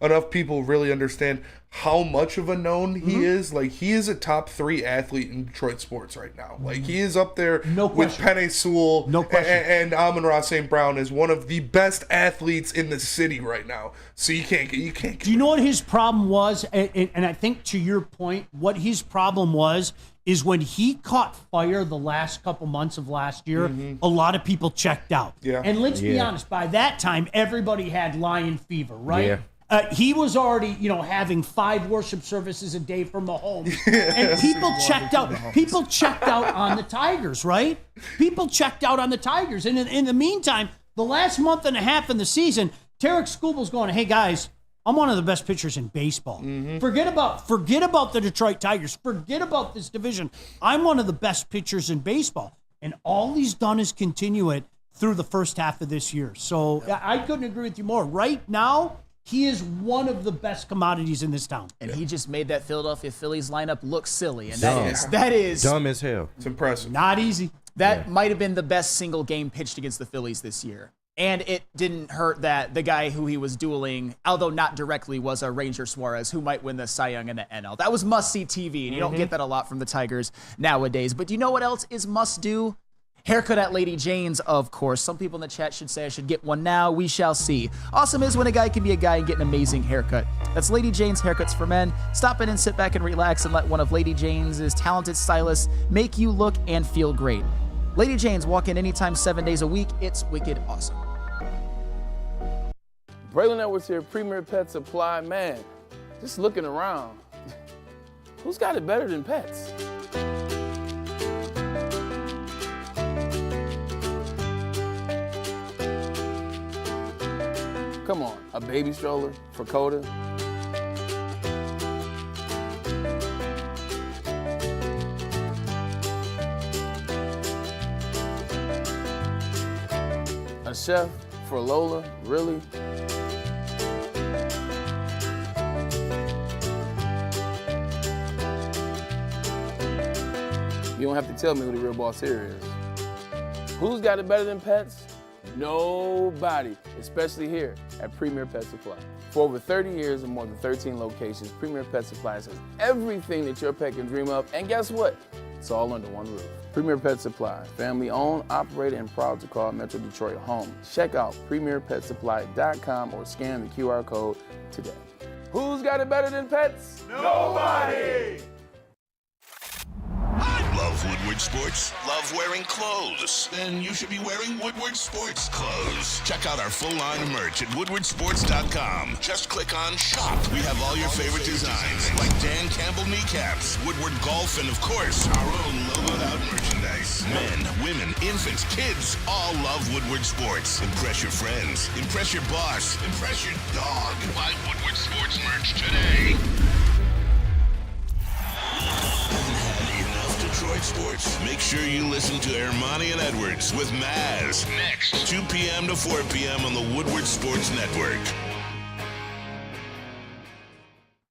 enough people really understand how much of a known he is. Like, he is a top 3 athlete in Detroit sports right now. Like, he is up there with Penei Sewell and Amon-Ra St. Brown as one of the best athletes in the city right now. So you can't get. Do you know what his problem was? And I think to your point, what his problem was is when he caught fire the last couple months of last year, a lot of people checked out. Yeah. And let's be honest, by that time, everybody had lion fever, right? Yeah. He was already, having 5 worship services a day from Mahomes, and people checked out. People checked out on the Tigers, right? People checked out on the Tigers, and in the meantime, the last month and a half in the season, Tarik Skubal's going, "Hey guys, I'm one of the best pitchers in baseball. Forget about the Detroit Tigers. Forget about this division. I'm one of the best pitchers in baseball." And all he's done is continue it through the first half of this year. So I couldn't agree with you more. Right now, he is one of the best commodities in this town. And he just made that Philadelphia Phillies lineup look silly. And that is dumb as hell. It's impressive. Not easy. That might have been the best single game pitched against the Phillies this year. And it didn't hurt that the guy who he was dueling, although not directly, was a Ranger Suarez who might win the Cy Young and the NL. That was must-see TV, and you don't get that a lot from the Tigers nowadays. But do you know what else is must-do? Haircut at Lady Jane's, of course. Some people in the chat should say I should get one now. We shall see. Awesome is when a guy can be a guy and get an amazing haircut. That's Lady Jane's Haircuts for Men. Stop in and sit back and relax and let one of Lady Jane's talented stylists make you look and feel great. Lady Jane's, walk in anytime 7 days a week. It's wicked awesome. Braylon Edwards here, Premier Pet Supply. Man, just looking around, who's got it better than pets? Come on, a baby stroller for Coda? A chef for Lola, really? You don't have to tell me who the real boss here is. Who's got it better than pets? Nobody, especially here at Premier Pet Supply. For over 30 years and more than 13 locations, Premier Pet Supply has everything that your pet can dream of, and guess what? It's all under one roof. Premier Pet Supply, family owned, operated, and proud to call Metro Detroit home. Check out premierpetsupply.com or scan the QR code today. Who's got it better than pets? Nobody! Love Woodward Sports? Love wearing clothes? Then you should be wearing Woodward Sports clothes. Check out our full line of merch at woodwardsports.com. Just click on shop. We have all your favorite designs, like Dan Campbell kneecaps, Woodward golf, and of course, our own logoed out merchandise. Men, women, infants, kids all love Woodward Sports. Impress your friends. Impress your boss. Impress your dog. Buy Woodward Sports merch today. Detroit sports. Make sure you listen to Ermanni and Edwards with Maz next, 2 p.m. to 4 p.m. on the Woodward Sports Network.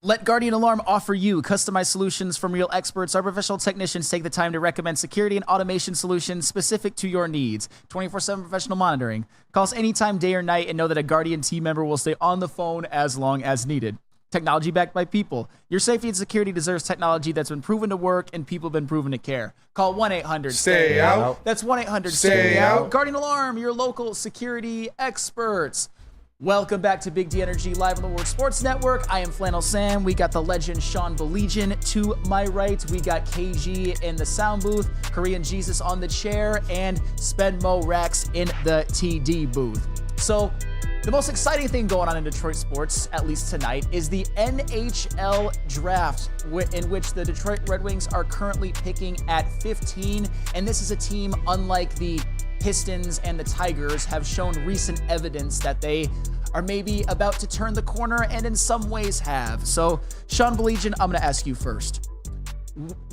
Let Guardian Alarm offer you customized solutions from real experts. Our professional technicians take the time to recommend security and automation solutions specific to your needs. 24/7 professional monitoring. Call us anytime, day or night, and know that a Guardian team member will stay on the phone as long as needed. Technology backed by people. Your safety and security deserves technology that's been proven to work and people have been proven to care. Call 1-800-STAY-OUT. That's 1-800-STAY-OUT. Guardian Alarm, your local security experts. Welcome back to Big D Energy live on the Woodward Sports Network. I am Flannel Sam. We got the legend Sean Belegian to my right. We got KG in the sound booth, Korean Jesus on the chair, and Spenmo Rex in the TD booth. So the most exciting thing going on in Detroit sports, at least tonight, is the NHL draft, in which the Detroit Red Wings are currently picking at 15. And this is a team, unlike the Pistons and the Tigers, have shown recent evidence that they are maybe about to turn the corner, and in some ways have. So, Sean Belegian, I'm going to ask you first.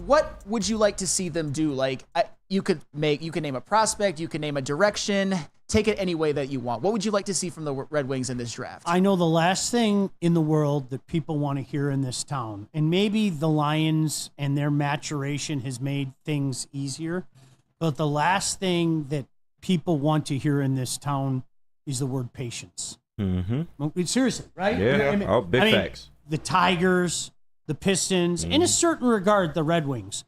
What would you like to see them do? Like, you could name a prospect, you could name a direction. Take it any way that you want. What would you like to see from the Red Wings in this draft? I know the last thing in the world that people want to hear in this town, and maybe the Lions and their maturation has made things easier, but the last thing that people want to hear in this town is the word patience. Mm-hmm. Seriously, right? Yeah. Big facts. The Tigers, the Pistons, in a certain regard, the Red Wings.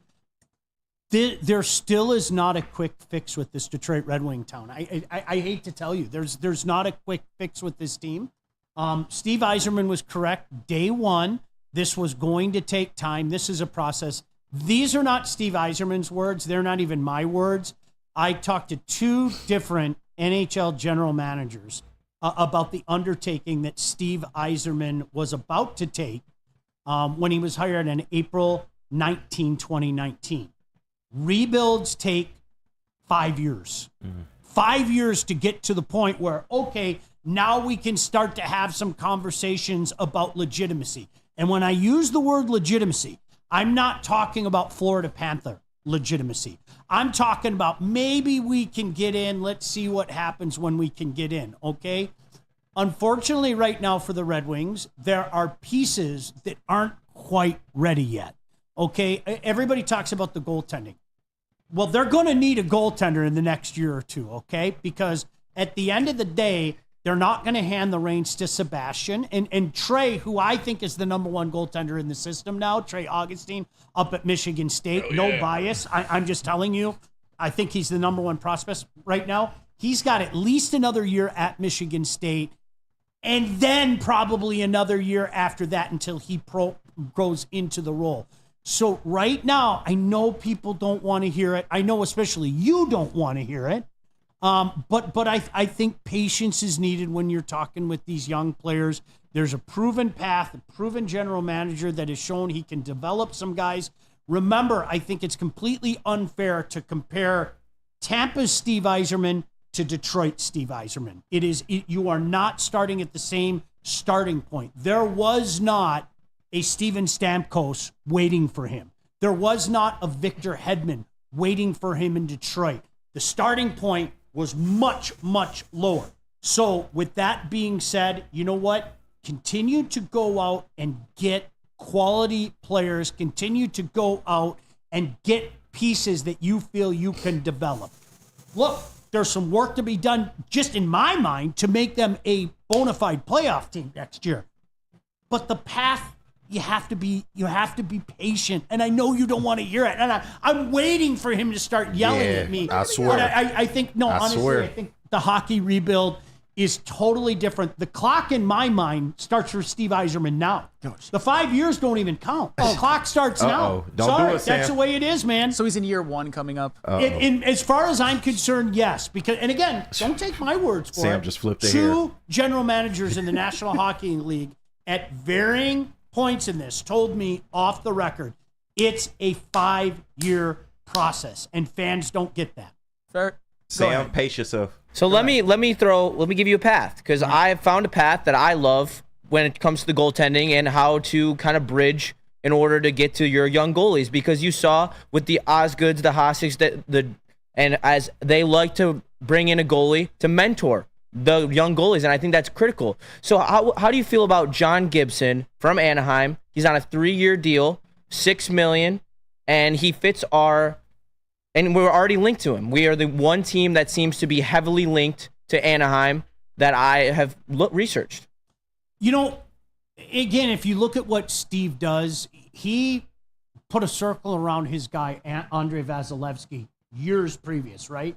There still is not a quick fix with this Detroit Red Wing town. I hate to tell you, there's not a quick fix with this team. Steve Yzerman was correct. Day one, this was going to take time. This is a process. These are not Steve Yzerman's words. They're not even my words. I talked to two different NHL general managers about the undertaking that Steve Yzerman was about to take when he was hired in April 19, 2019. Rebuilds take 5 years. 5 years to get to the point where, okay, now we can start to have some conversations about legitimacy. And when I use the word legitimacy, I'm not talking about Florida Panther legitimacy. I'm talking about maybe we can get in. Let's see what happens when we can get in, okay? Unfortunately, right now for the Red Wings, there are pieces that aren't quite ready yet. Okay, everybody talks about the goaltending. Well, they're going to need a goaltender in the next year or two, okay? Because at the end of the day, they're not going to hand the reins to Sebastian. And Trey, who I think is the number one goaltender in the system now, Trey Augustine up at Michigan State. No bias. I'm just telling you, I think he's the number one prospect right now. He's got at least another year at Michigan State, and then probably another year after that until he grows into the role. So right now, I know people don't want to hear it. I know especially you don't want to hear it. But I think patience is needed when you're talking with these young players. There's a proven path, a proven general manager that has shown he can develop some guys. Remember, I think it's completely unfair to compare Tampa's Steve Yzerman to Detroit's Steve Yzerman. You are not starting at the same starting point. There was not a Steven Stamkos waiting for him. There was not a Victor Hedman waiting for him in Detroit. The starting point was much, much lower. So with that being said, you know what? Continue to go out and get quality players. Continue to go out and get pieces that you feel you can develop. Look, there's some work to be done, just in my mind, to make them a bona fide playoff team next year. But the path, you have to be patient. And I know you don't want to hear it. And I'm waiting for him to start yelling at me. I swear. But I think, honestly, I think the hockey rebuild is totally different. The clock in my mind starts for Steve Yzerman now. The 5 years don't even count. The clock starts now. Don't do it, Sam. That's the way it is, man. So he's in year 1 coming up. As far as I'm concerned, yes. Because, and again, don't take my words for it. Sam just flipped it here. Two general managers in the National Hockey League at varying points in this told me off the record, it's a 5-year process, and fans don't get that. Fair. Sam, pace yourself. So let me give you a path, because I found a path that I love when it comes to the goaltending and how to kind of bridge in order to get to your young goalies, because you saw with the Osgoods, the Hosiks, and as they like to bring in a goalie to mentor the young goalies, and I think that's critical. So how do you feel about John Gibson from Anaheim? He's on a 3-year deal, $6 million, and he fits and we're already linked to him. We are the one team that seems to be heavily linked to Anaheim that I have researched. You know, again, if you look at what Steve does, he put a circle around his guy, Andrei Vasilevsky, years previous, right?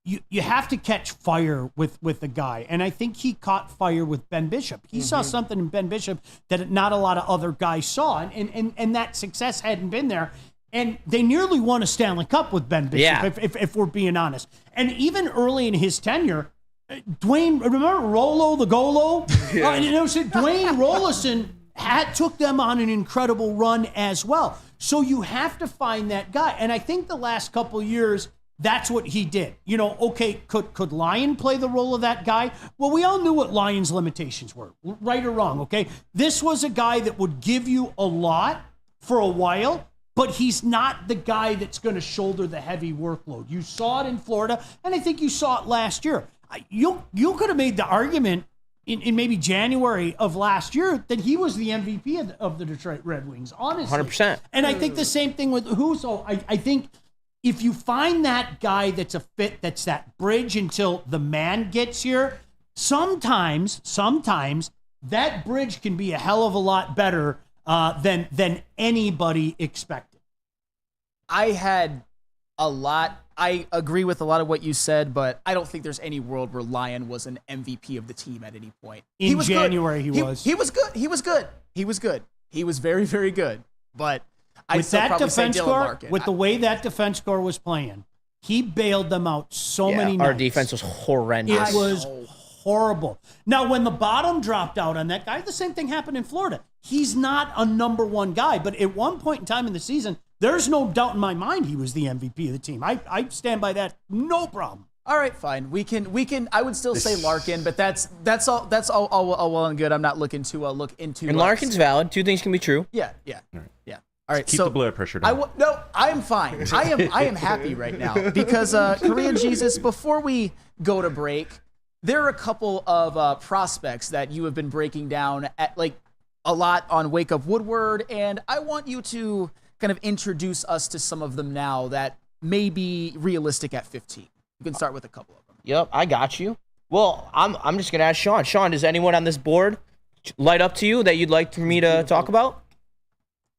You have to catch fire with the guy. And I think he caught fire with Ben Bishop. He saw something in Ben Bishop that not a lot of other guys saw. And that success hadn't been there. And they nearly won a Stanley Cup with Ben Bishop, if we're being honest. And even early in his tenure, Dwayne, remember Rolo the Golo? Dwayne Rolison took them on an incredible run as well. So you have to find that guy. And I think the last couple of years, that's what he did. Okay, could Lyon play the role of that guy? Well, we all knew what Lyon's limitations were, right or wrong, okay? This was a guy that would give you a lot for a while, but he's not the guy that's going to shoulder the heavy workload. You saw it in Florida, and I think you saw it last year. You could have made the argument in maybe January of last year that he was the MVP of the Detroit Red Wings, honestly. 100%. And I think the same thing with Husso. I think if you find that guy that's a fit, that's that bridge until the man gets here, sometimes that bridge can be a hell of a lot better than anybody expected. I agree with a lot of what you said, but I don't think there's any world where Lyon was an MVP of the team at any point. He was January, good. He was good. He was good. He was very, very good. But I'd still probably say Dylan Larkin. With the way that defense score was playing, he bailed them out so many nights. Our defense was horrendous. It was horrible. Now, when the bottom dropped out on that guy, the same thing happened in Florida. He's not a number one guy, but at one point in time in the season, there's no doubt in my mind he was the MVP of the team. I stand by that, no problem. All right, fine. We can. I would still say Larkin, but that's all well and good. I'm not looking to look into. And Larkin's valid. Two things can be true. Yeah. All right, keep the blood pressure down. I'm fine. I am happy right now because Korean Jesus. Before we go to break, there are a couple of prospects that you have been breaking down at a lot on Wake Up Woodward, and I want you to kind of introduce us to some of them now that may be realistic at 15? You can start with a couple of them. Yep, I got you. Well, I'm just going to ask Sean. Sean, does anyone on this board light up to you that you'd like for me to talk about?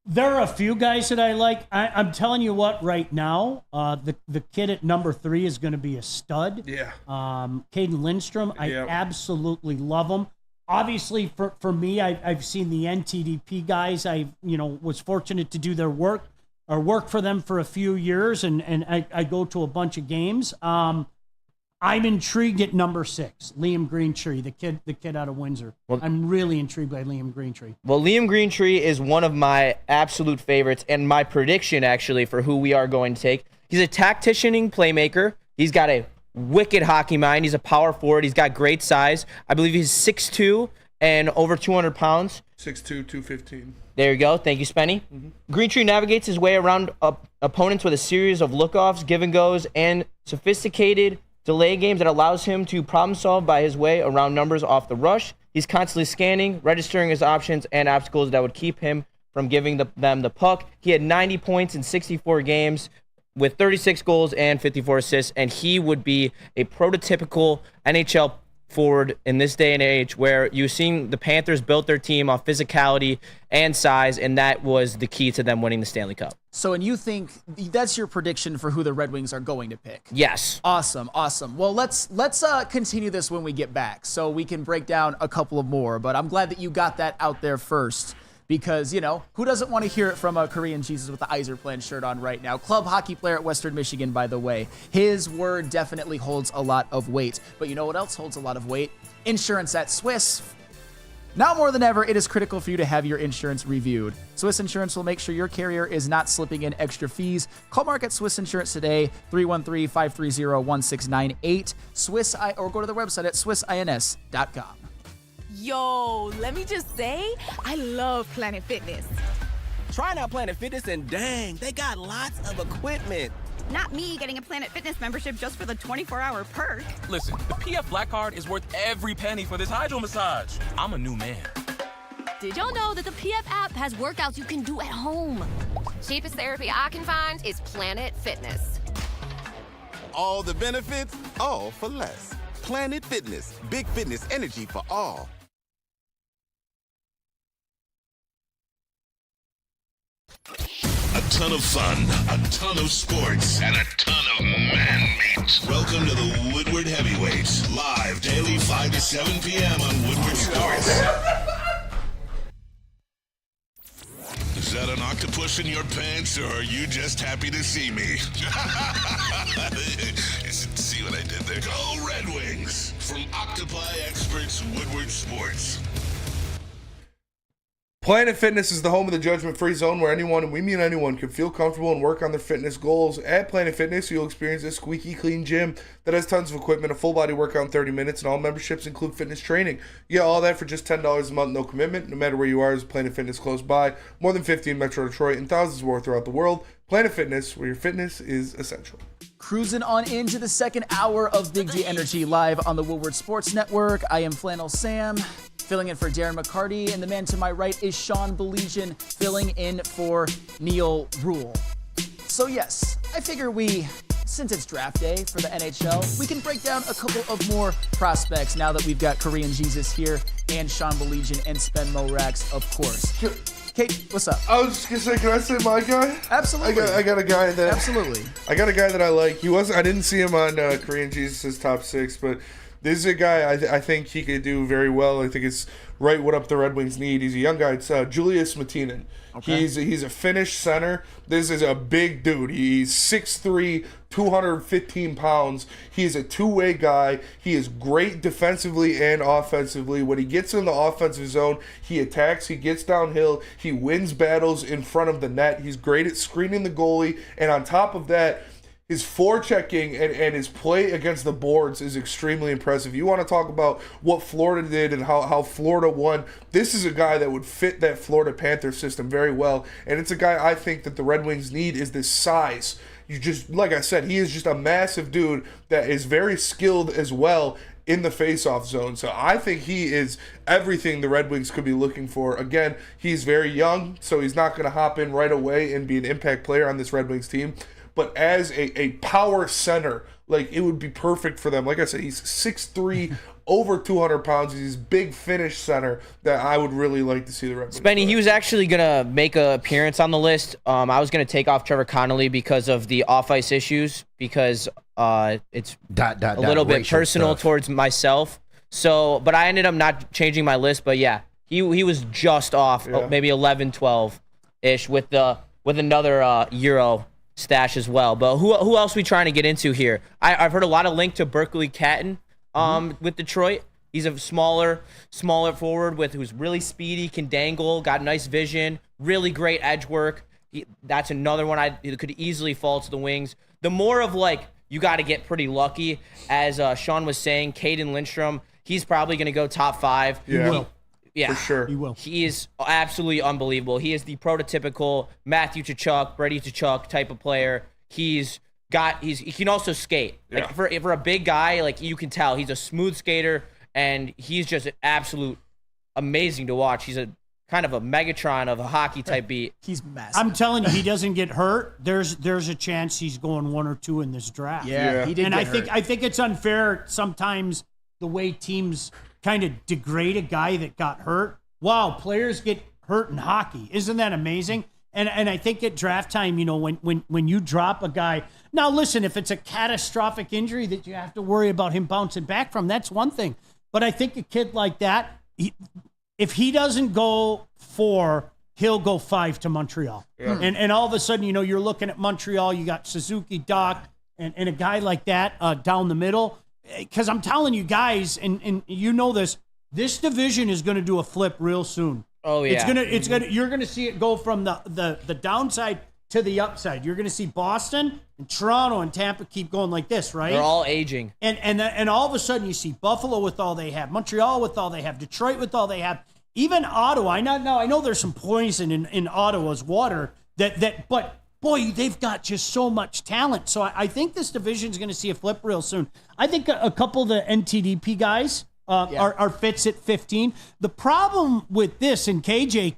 There are a few guys that I like. I'm telling you what, right now, the kid at number 3 is going to be a stud. Yeah. Caden Lindstrom, I absolutely love him. Obviously, for me, I've seen the NTDP guys. I was fortunate to do their work or work for them for a few years, and I go to a bunch of games. I'm intrigued at number 6, Liam Greentree, the kid out of Windsor. Well, I'm really intrigued by Liam Greentree. Well, Liam Greentree is one of my absolute favorites, and my prediction, actually, for who we are going to take. He's a tacticianing playmaker. He's got a wicked hockey mind. He's a power forward. He's got great size. I believe he's 6'2", and over 200 pounds. 6'2", 215. There you go. Thank you, Spenny. Greentree navigates his way around opponents with a series of look-offs, give-and-goes, and sophisticated delay games that allows him to problem solve by his way around numbers off the rush. He's constantly scanning, registering his options and obstacles that would keep him from giving them the puck. He had 90 points in 64 games with 36 goals and 54 assists, and he would be a prototypical NHL forward in this day and age where you've seen the Panthers built their team off physicality and size, and that was the key to them winning the Stanley Cup. So, and you think that's your prediction for who the Red Wings are going to pick? Yes. Awesome. Well, let's continue this when we get back so we can break down a couple of more, but I'm glad that you got that out there first. Because, who doesn't want to hear it from a Korean Jesus with the Yzerplan shirt on right now? Club hockey player at Western Michigan, by the way. His word definitely holds a lot of weight. But you know what else holds a lot of weight? Insurance at Swiss. Now more than ever, it is critical for you to have your insurance reviewed. Swiss Insurance will make sure your carrier is not slipping in extra fees. Call Mark at Swiss Insurance today, 313-530-1698, or go to their website at swissins.com. Yo, let me just say, I love Planet Fitness. Trying out Planet Fitness and dang, they got lots of equipment. Not me getting a Planet Fitness membership just for the 24-hour perk. Listen, the PF Black Card is worth every penny for this hydro massage. I'm a new man. Did y'all know that the PF app has workouts you can do at home? Cheapest therapy I can find is Planet Fitness. All the benefits, all for less. Planet Fitness, big fitness energy for all. A ton of fun, a ton of sports, and a ton of man-meat. Welcome to the Woodward Heavyweights, live daily 5 to 7 p.m. on Woodward Sports. Is that an octopus in your pants, or are you just happy to see me? See what I did there? Go Red Wings! From Octopi Experts, Woodward Sports. Planet Fitness is the home of the judgment-free zone where anyone, and we mean anyone, can feel comfortable and work on their fitness goals. At Planet Fitness, you'll experience a squeaky clean gym that has tons of equipment, a full-body workout in 30 minutes, and all memberships include fitness training. You get all that for just $10 a month, no commitment. No matter where you are, there's Planet Fitness close by. More than 50 in Metro Detroit and thousands more throughout the world. Planet Fitness, where your fitness is essential. Cruising on into the second hour of Big D Energy live on the Woodward Sports Network. I am Flannel Sam, filling in for Darren McCarty, and the man to my right is Sean Beligian, filling in for Neil Rule. So yes, I figure since it's draft day for the NHL, we can break down a couple of more prospects now that we've got Korean Jesus here and Sean Beligian and Spen Morax, of course. Kate, what's up? I was just gonna say, can I say my guy? Absolutely. I got a guy that absolutely. I got a guy that I like. I didn't see him on Korean Jesus' top 6, but this is a guy I think he could do very well. I think it's right what up the Red Wings need. He's a young guy. It's Julius Matinen. Okay. He's a Finnish center. This is a big dude. He's 6'3", 215 pounds. He's a two-way guy. He is great defensively and offensively. When he gets in the offensive zone, he attacks, he gets downhill, he wins battles in front of the net. He's great at screening the goalie, and on top of that, his forechecking and his play against the boards is extremely impressive. You want to talk about what Florida did and how Florida won. This is a guy that would fit that Florida Panther system very well. And it's a guy I think that the Red Wings need is this size. Like I said, he is just a massive dude that is very skilled as well. in the face-off zone. So I think he is everything the Red Wings could be looking for. Again, he's very young, so he's not going to hop in right away and be an impact player on this Red Wings team. But as a power center, like, it would be perfect for them. Like I said, he's 6'3", over 200 pounds. He's big finish center that I would really like to see the Red Wings. Spenny, he was actually going to make an appearance on the list. I was going to take off Trevor Connolly because of the off-ice issues, because it's a little bit personal towards myself. So, but I ended up not changing my list. But yeah, he was just off, maybe 11, 12-ish with another Euro stash as well. But who else are we trying to get into here? I've heard a lot of link to Berkeley Catton with Detroit. He's a smaller forward who's really speedy, can dangle, got nice vision, really great edge work. That's another one it could easily fall to the Wings. The more of, like, you got to get pretty lucky. As Sean was saying, Caden Lindstrom, he's probably going to go top 5. Yeah. For sure. He will. He is absolutely unbelievable. He is the prototypical Matthew Tkachuk, Brady Tkachuk type of player. He can also skate. Yeah. Like, for a big guy, like, you can tell he's a smooth skater, and he's just an absolute amazing to watch. He's a kind of a Megatron of a hockey type beat. He's massive. I'm telling you, he doesn't get hurt. There's a chance he's going 1 or 2 in this draft. Yeah. He did. And get hurt. I think it's unfair sometimes the way teams kind of degrade a guy that got hurt. Wow, players get hurt in hockey. Isn't that amazing? And I think at draft time, when you drop a guy. Now listen, if it's a catastrophic injury that you have to worry about him bouncing back from, that's one thing. But I think a kid like that, if he doesn't go 4, he'll go 5 to Montreal. Yeah. And all of a sudden, you're looking at Montreal, you got Suzuki, Doc, and a guy like that down the middle. Because I'm telling you guys, and you know this division is going to do a flip real soon. Oh yeah, you're gonna see it go from the downside to the upside. You're gonna see Boston and Toronto and Tampa keep going like this, right? They're all aging, and all of a sudden you see Buffalo with all they have, Montreal with all they have, Detroit with all they have, even Ottawa. I know there's some poison in Ottawa's water but boy, they've got just so much talent. So I think this division is going to see a flip real soon. I think a couple of the NTDP guys are fits at 15. The problem with this, and KJ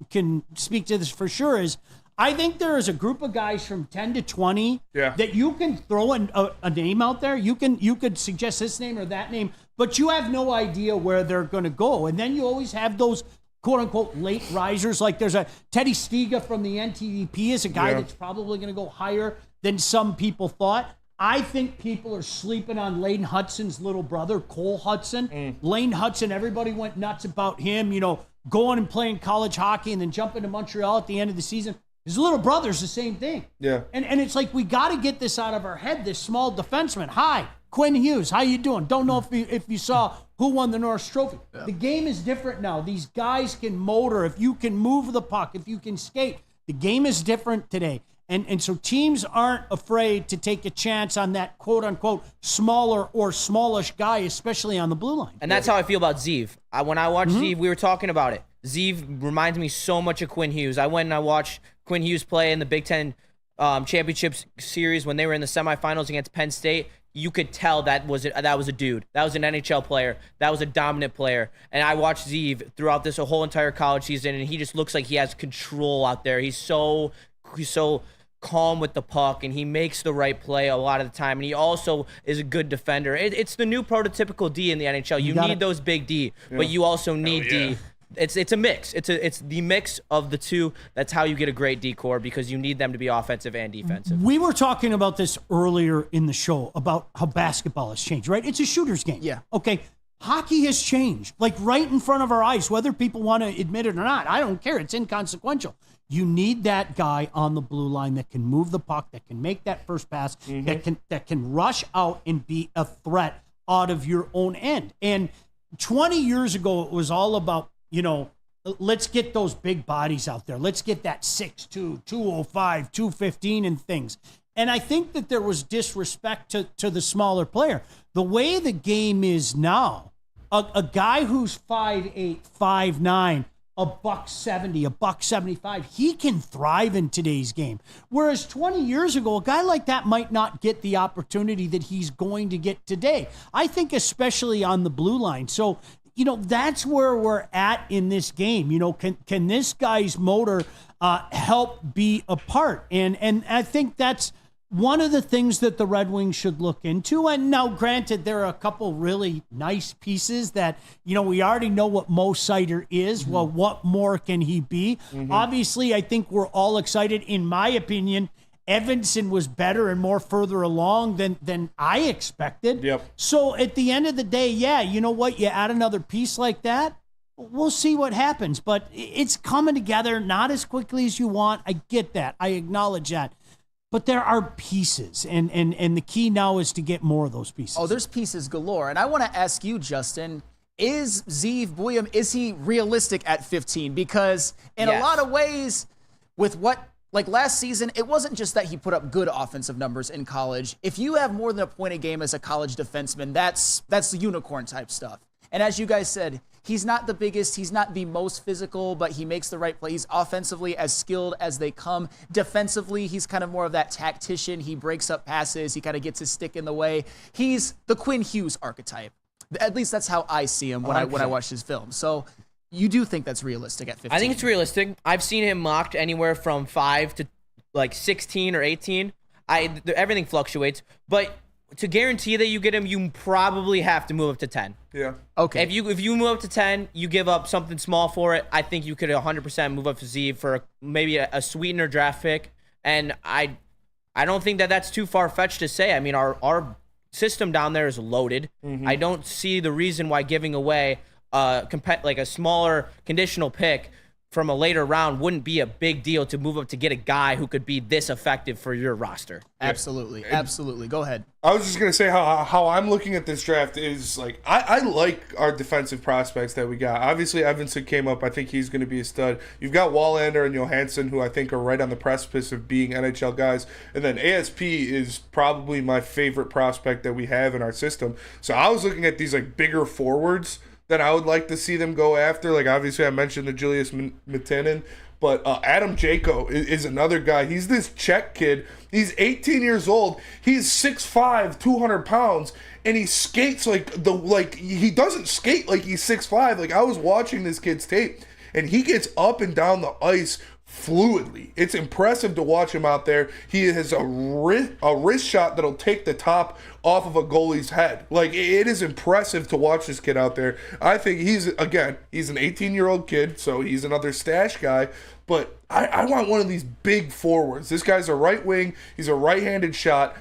can speak to this for sure, is I think there is a group of guys from 10 to 20 that you can throw a name out there. You could suggest this name or that name, but you have no idea where they're going to go. And then you always have those quote-unquote late risers. Like there's a Teddy Stiga from the NTDP is a guy that's probably going to go higher than some people thought. I think people are sleeping on Lane Hudson's little brother, Cole Hudson. Lane Hudson, everybody went nuts about him, going and playing college hockey and then jumping to Montreal at the end of the season. His little brother's the same thing. Yeah. And it's like we got to get this out of our head, this small defenseman. Hi, Quinn Hughes, how you doing? Don't know if you saw who won the Norris Trophy. Yeah. The game is different now. These guys can motor. If you can move the puck, if you can skate, the game is different today. And so teams aren't afraid to take a chance on that quote-unquote smaller or smallish guy, especially on the blue line. And that's how I feel about Zeev. When I watched Zeev, we were talking about it. Zeev reminds me so much of Quinn Hughes. I went and I watched Quinn Hughes play in the Big Ten Championship Series when they were in the semifinals against Penn State. You could tell that was a dude. That was an NHL player. That was a dominant player. And I watched Zeev throughout this whole entire college season, and he just looks like he has control out there. He's so calm with the puck, and he makes the right play a lot of the time, and he also is a good defender. It's the new prototypical D in the NHL. You need those big D, but you also need D. It's a mix. It's the mix of the two. That's how you get a great D core, because you need them to be offensive and defensive. We were talking about this earlier in the show about how basketball has changed, right? It's a shooter's game. Yeah. Okay. Hockey has changed, like right in front of our eyes, whether people want to admit it or not. I don't care. It's inconsequential. You need that guy on the blue line that can move the puck, that can make that first pass, that can rush out and be a threat out of your own end. And 20 years ago, it was all about, let's get those big bodies out there. Let's get that 6'2", 205, 215 and things. And I think that there was disrespect to the smaller player. The way the game is now, a guy who's 5'8", 5'9", $170, $175. He can thrive in today's game. Whereas 20 years ago, a guy like that might not get the opportunity that he's going to get today. I think especially on the blue line. So, that's where we're at in this game. Can this guy's motor help be a part? And I think that's one of the things that the Red Wings should look into. And now, granted, there are a couple really nice pieces that, we already know what Mo Seider is. Well, what more can he be? Obviously, I think we're all excited. In my opinion, Evanson was better and more further along than I expected. Yep. So at the end of the day, yeah, you know what? You add another piece like that, we'll see what happens. But it's coming together not as quickly as you want. I get that. I acknowledge that. But there are pieces, and the key now is to get more of those pieces. Oh, there's pieces galore. And I want to ask you, Justin, is Zeev Buium, is he realistic at 15? Because in a lot of ways, with like last season, it wasn't just that he put up good offensive numbers in college. If you have more than a point a game as a college defenseman, that's the unicorn type stuff. And as you guys said, he's not the biggest, he's not the most physical, but he makes the right play. He's offensively as skilled as they come. Defensively, he's kind of more of that tactician. He breaks up passes. He kind of gets his stick in the way. He's the Quinn Hughes archetype. At least that's how I see him when I watch his film. So you do think that's realistic at 15? I think it's realistic. I've seen him mocked anywhere from 5 to like 16 or 18. Everything fluctuates, but to guarantee that you get him, you probably have to move up to 10. Yeah. Okay. If you move up to 10, you give up something small for it. I think you could 100% move up to Zeev for maybe a sweetener draft pick. And I don't think that that's too far-fetched to say. I mean, our system down there is loaded. I don't see the reason why giving away like a smaller conditional pick from a later round wouldn't be a big deal to move up to get a guy who could be this effective for your roster. Absolutely. Absolutely. Go ahead. I was just going to say how I'm looking at this draft is like, I like our defensive prospects that we got. Obviously, Evanson came up. I think he's going to be a stud. You've got Wallander and Johansson, who I think are right on the precipice of being NHL guys. And then ASP is probably my favorite prospect that we have in our system. So I was looking at these like bigger forwards that I would like to see them go after. Like, obviously, I mentioned the Julius Matanen, but Adam Jayko is another guy. He's this Czech kid. He's 18 years old. He's 6'5", 200 pounds, and he skates he doesn't skate like he's 6'5". Like, I was watching this kid's tape, and he gets up and down the ice fluidly. It's impressive to watch him out there. He has a wrist shot that'll take the top off of a goalie's head. Like, it is impressive to watch this kid out there. I think he's an 18-year-old kid, so he's another stash guy, but I want one of these big forwards. This guy's a right wing. He's a right-handed shot.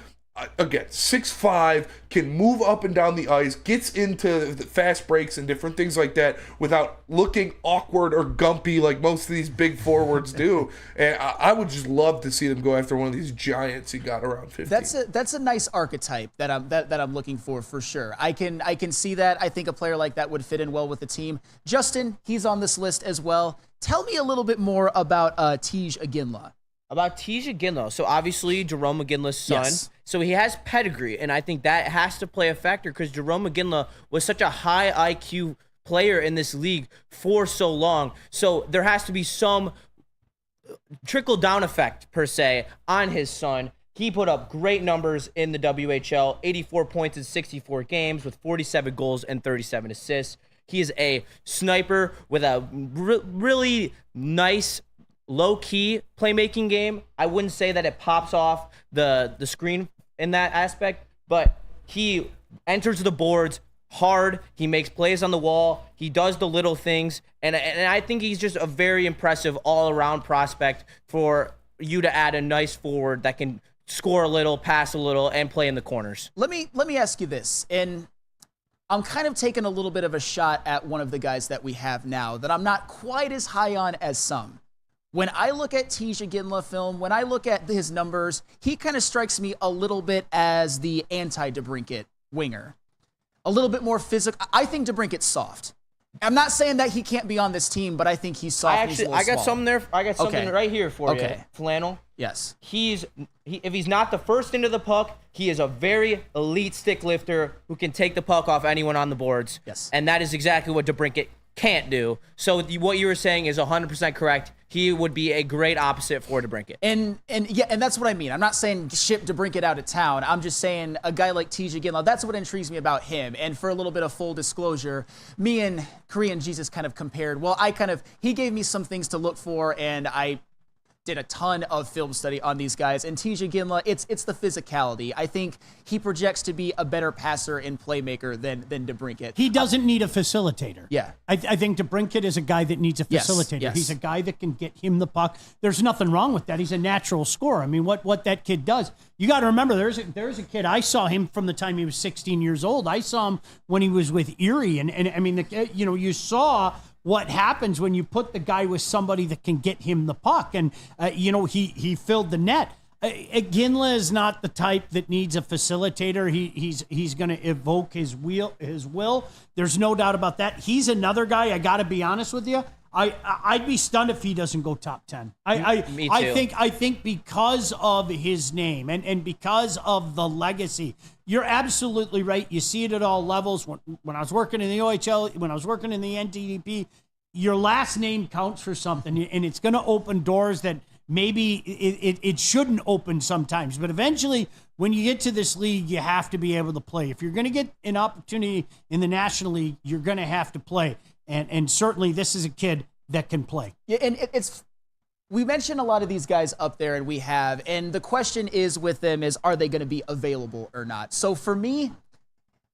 Again, 6'5", can move up and down the ice, gets into the fast breaks and different things like that without looking awkward or gumpy like most of these big forwards do. And I would just love to see them go after one of these giants he got around 15. That's a nice archetype that I'm looking for sure. I can see that. I think a player like that would fit in well with the team. Justin, he's on this list as well. Tell me a little bit more about Tej Iginla. About Tej Iginla. So obviously Jerome Iginla's son. Yes. So he has pedigree, and I think that has to play a factor because Jerome Iginla was such a high IQ player in this league for so long. So there has to be some trickle-down effect, per se, on his son. He put up great numbers in the WHL, 84 points in 64 games with 47 goals and 37 assists. He is a sniper with a really nice low-key playmaking game. I wouldn't say that it pops off the screen in that aspect, but he enters the boards hard. He makes plays on the wall. He does the little things, and I think he's just a very impressive all-around prospect for you to add a nice forward that can score a little, pass a little, and play in the corners. Let me ask you this, and I'm kind of taking a little bit of a shot at one of the guys that we have now that I'm not quite as high on as some. When I look at Tej Iginla film, when I look at his numbers, he kind of strikes me a little bit as the anti-DeBrincat winger. A little bit more physical. I think DeBrincat's soft. I'm not saying that he can't be on this team, but I think he's soft. I got something there. I got something right here for you. Flannel. Yes. If he's not the first into the puck, he is a very elite stick lifter who can take the puck off anyone on the boards. Yes. And that is exactly what DeBrincat can't do. So what you were saying is 100% correct. He would be a great opposite for DeBrincat. And that's what I mean. I'm not saying ship DeBrincat out of town. I'm just saying a guy like TJ Ginla, that's what intrigues me about him. And for a little bit of full disclosure, me and Korean Jesus kind of compared. Well, he gave me some things to look for, and I did a ton of film study on these guys. And TJ Ginla, it's the physicality. I think he projects to be a better passer and playmaker than DeBrincat. He doesn't need a facilitator. Yeah. I think DeBrincat is a guy that needs a facilitator. Yes. He's a guy that can get him the puck. There's nothing wrong with that. He's a natural scorer. I mean, what that kid does. You got to remember, there's a kid. I saw him from the time he was 16 years old. I saw him when he was with Erie. And I mean, you saw what happens when you put the guy with somebody that can get him the puck. And, he filled the net. Ginla is not the type that needs a facilitator. He's going to evoke his will. There's no doubt about that. He's another guy, I got to be honest with you. I'd be stunned if he doesn't go top 10. Me too. I think because of his name and because of the legacy, you're absolutely right. You see it at all levels. When I was working in the OHL, when I was working in the NTDP, your last name counts for something, and it's going to open doors that maybe it shouldn't open sometimes. But eventually, when you get to this league, you have to be able to play. If you're going to get an opportunity in the National League, you're going to have to play. And certainly this is a kid that can play. Yeah, and we mentioned a lot of these guys up there, and we have. And the question is with them is, are they going to be available or not? So for me,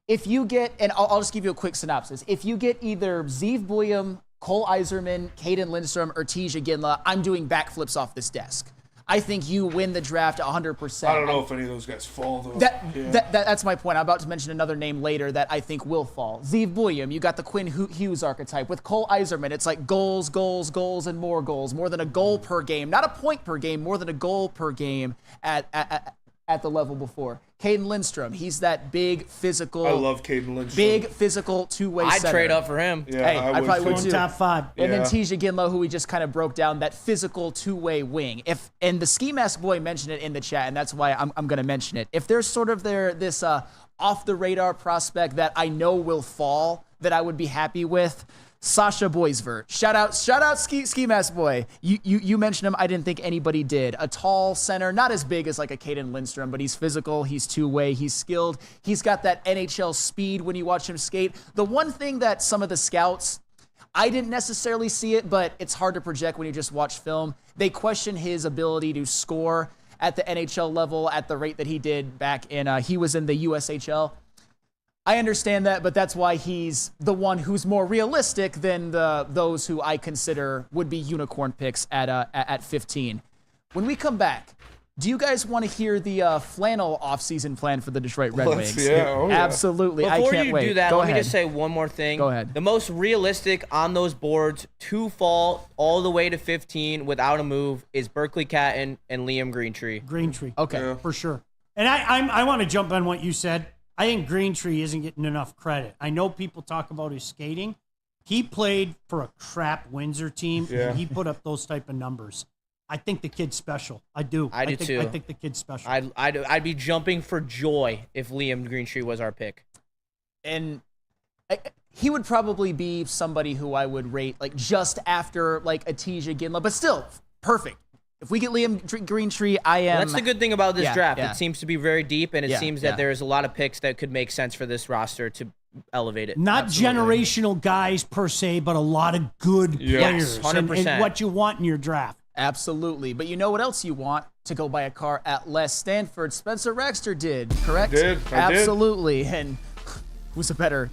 if you get, and I'll just give you a quick synopsis. If you get either Zeev Buium, Cole Yzerman, Caden Lindstrom, or TJ Ginla, I'm doing backflips off this desk. I think you win the draft 100%. I don't know if any of those guys fall, though. That's my point. I'm about to mention another name later that I think will fall. Zeev Buium, you got the Quinn Hughes archetype. With Cole Yzerman, it's like goals, goals, goals, and more goals. More than a goal per game. Not a point per game, more than a goal per game at the level before. Caden Lindstrom, he's that big physical. I love Caden Lindstrom. Big physical two-way I'd center. trade up for him. Yeah, hey, I probably would too. Top 5. And then TJ Ginla, who we just kind of broke down, that physical two-way wing. And the Ski Mask Boy mentioned it in the chat, and that's why I'm going to mention it. If there's sort of this off-the-radar prospect that I know will fall that I would be happy with, Sasha Boisvert. Shout out Ski Mask Boy. You mentioned him. I didn't think anybody did. A tall center, not as big as like a Caden Lindstrom, but he's physical, he's two-way, he's skilled. He's got that NHL speed when you watch him skate. The one thing that some of the scouts, I didn't necessarily see it, but it's hard to project when you just watch film. They question his ability to score at the NHL level at the rate that he did back in, he was in the USHL. I understand that, but that's why he's the one who's more realistic than those who I consider would be unicorn picks at 15. When we come back, do you guys want to hear the flannel offseason plan for the Detroit Red Wings? Yeah, absolutely. Before I can't you wait. do that, Go let ahead. me just say one more thing. Go ahead. The most realistic on those boards to fall all the way to 15 without a move is Berkeley Catton and Liam Greentree. Okay. For sure. And I want to jump on what you said. I think Greentree isn't getting enough credit. I know people talk about his skating. He played for a crap Windsor team, and he put up those type of numbers. I think the kid's special. I do. I do too. I think the kid's special. I'd be jumping for joy if Liam Greentree was our pick. And he would probably be somebody who I would rate like just after like a TJ Ginla, but still perfect. If we get Liam Greentree, I am. Well, that's the good thing about this draft. Yeah. It seems to be very deep, and it seems that there's a lot of picks that could make sense for this roster to elevate it. Not generational guys per se, but a lot of good players. 100%. And what you want in your draft. Absolutely. But you know what else you want? To go buy a car at Les Stanford. Spencer Raxter did, correct? I did. Absolutely. And who's a better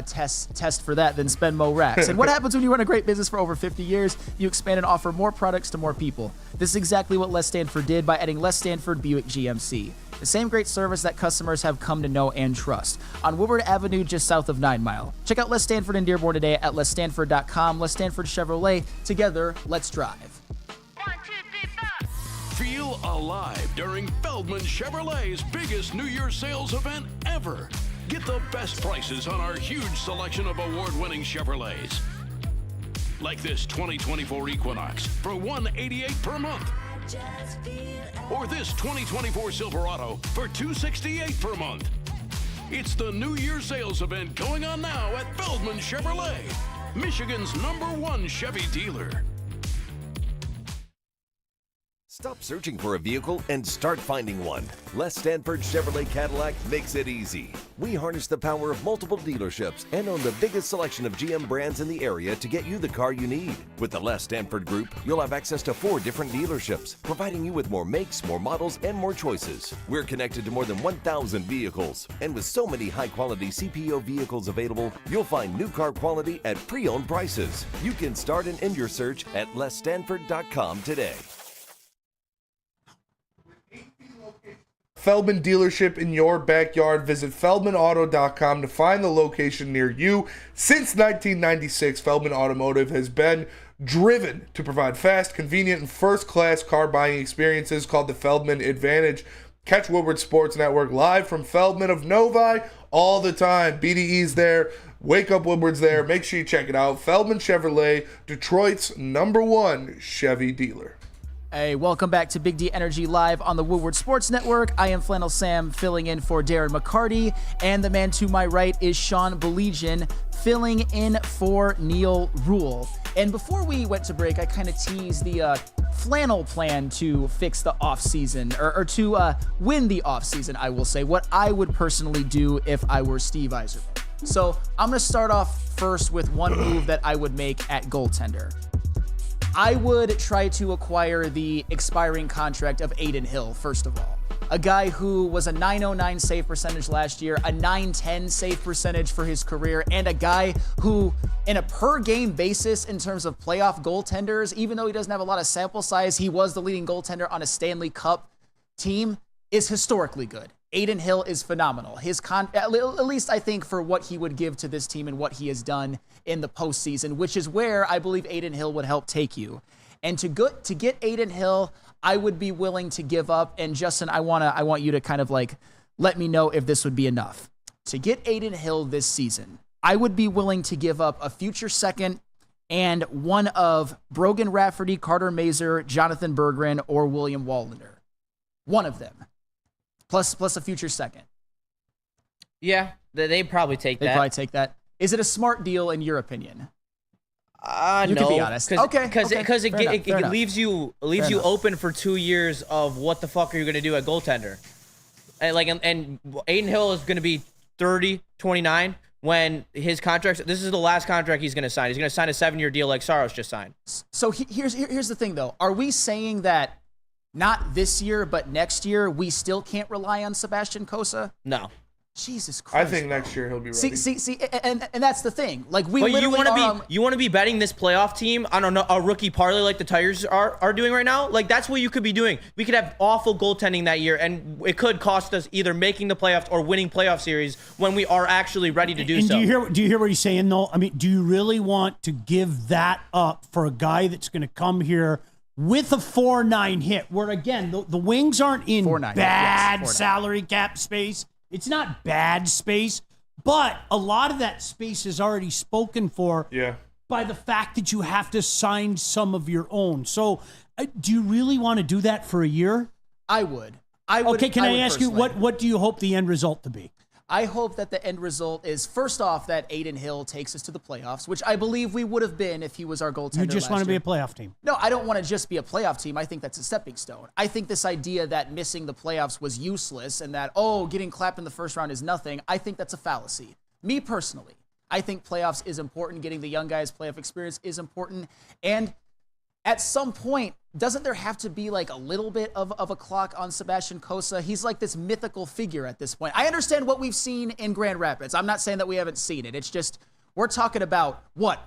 test for that than spend Mo Rax. And what happens when you run a great business for over 50 years? You expand and offer more products to more people. This is exactly what Les Stanford did by adding Les Stanford Buick GMC. The same great service that customers have come to know and trust. On Woodward Avenue, just south of 9 Mile. Check out Les Stanford in Dearborn today at lesstanford.com. Les Stanford Chevrolet. Together, let's drive. Feel alive during Feldman Chevrolet's biggest New Year's sales event ever. Get the best prices on our huge selection of award-winning Chevrolets. Like this 2024 Equinox for $188 per month. Or this 2024 Silverado for $268 per month. It's the New Year's sales event going on now at Feldman Chevrolet. Michigan's #1 Chevy dealer. Stop searching for a vehicle and start finding one. Les Stanford Chevrolet Cadillac makes it easy. We harness the power of multiple dealerships and own the biggest selection of GM brands in the area to get you the car you need. With the Les Stanford Group, you'll have access to 4 different dealerships, providing you with more makes, more models, and more choices. We're connected to more than 1,000 vehicles. And with so many high-quality CPO vehicles available, you'll find new car quality at pre-owned prices. You can start and end your search at lesstanford.com today. Feldman dealership in your backyard. Visit feldmanauto.com to find the location near you. Since 1996, Feldman Automotive has been driven to provide fast, convenient, and first-class car buying experiences called the Feldman Advantage. Catch Woodward Sports Network live from Feldman of Novi all the time. BDE's there. Wake Up Woodward's there. Make sure you check it out. Feldman Chevrolet, Detroit's #1 Chevy dealer. Hey, welcome back to Big D Energy Live on the Woodward Sports Network. I am Flannel Sam, filling in for Darren McCarty, and the man to my right is Sean Belegian, filling in for Neil Rule. And before we went to break, I kind of teased the flannel plan to fix the offseason, or to win the offseason, I will say, what I would personally do if I were Steve Yzerman. So I'm going to start off first with one move that I would make at goaltender. I would try to acquire the expiring contract of Aiden Hill, first of all. A guy who was a .909 save percentage last year, a .910 save percentage for his career, and a guy who, in a per-game basis in terms of playoff goaltenders, even though he doesn't have a lot of sample size, he was the leading goaltender on a Stanley Cup team, is historically good. Aiden Hill is phenomenal. At least I think for what he would give to this team and what he has done in the postseason, which is where I believe Aiden Hill would help take you. And to get Aiden Hill, I would be willing to give up. And Justin, I want you to kind of like let me know if this would be enough. To get Aiden Hill this season, I would be willing to give up a future second and one of Brogan Rafferty, Carter Mazer, Jonathan Berggren, or William Wallander. One of them. Plus a future second. Yeah, they'd probably take that. They'd probably take that. Is it a smart deal in your opinion? You no, can be honest. Because it leaves you enough. open for 2 years of what the fuck are you going to do at goaltender? And Aiden Hill is going to be 30, 29 when his contract. This is the last contract he's going to sign. He's going to sign a 7-year deal like Saros just signed. So here's the thing though. Are we saying that not this year, but next year, we still can't rely on Sebastian Cossa? No. Jesus Christ. I think next year he'll be ready. See, and that's the thing. Like you want to be betting this playoff team on a rookie parlay like the Tigers are doing right now? Like that's what you could be doing. We could have awful goaltending that year, and it could cost us either making the playoffs or winning playoff series when we are actually ready to do so. Do you hear what he's saying though? I mean, do you really want to give that up for a guy that's going to come here with a 4.9 hit, where again the Wings aren't in bad salary cap space? It's not bad space, but a lot of that space is already spoken for by the fact that you have to sign some of your own. So do you really want to do that for a year? I would. Okay, can I ask you, what do you hope the end result to be? I hope that the end result is, first off, that Aiden Hill takes us to the playoffs, which I believe we would have been if he was our goaltender. You just want to be a playoff team. No, I don't want to just be a playoff team. I think that's a stepping stone. I think this idea that missing the playoffs was useless and that, getting clapped in the first round is nothing, I think that's a fallacy. Me personally, I think playoffs is important. Getting the young guys playoff experience is important. And at some point, doesn't there have to be like a little bit of a clock on Sebastian Cossa? He's like this mythical figure at this point. I understand what we've seen in Grand Rapids. I'm not saying that we haven't seen it. It's just, we're talking about,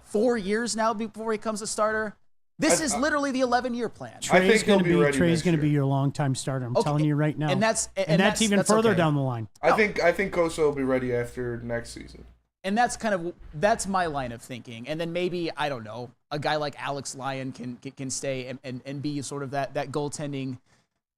4 years now before he becomes a starter? This is literally the 11-year plan. Trey's going to be your longtime starter. I'm telling you right now. And that's even further down the line. I think Cossa will be ready after next season. And that's my line of thinking. And then maybe, I don't know, a guy like Alex Lyon can stay and be sort of that goaltending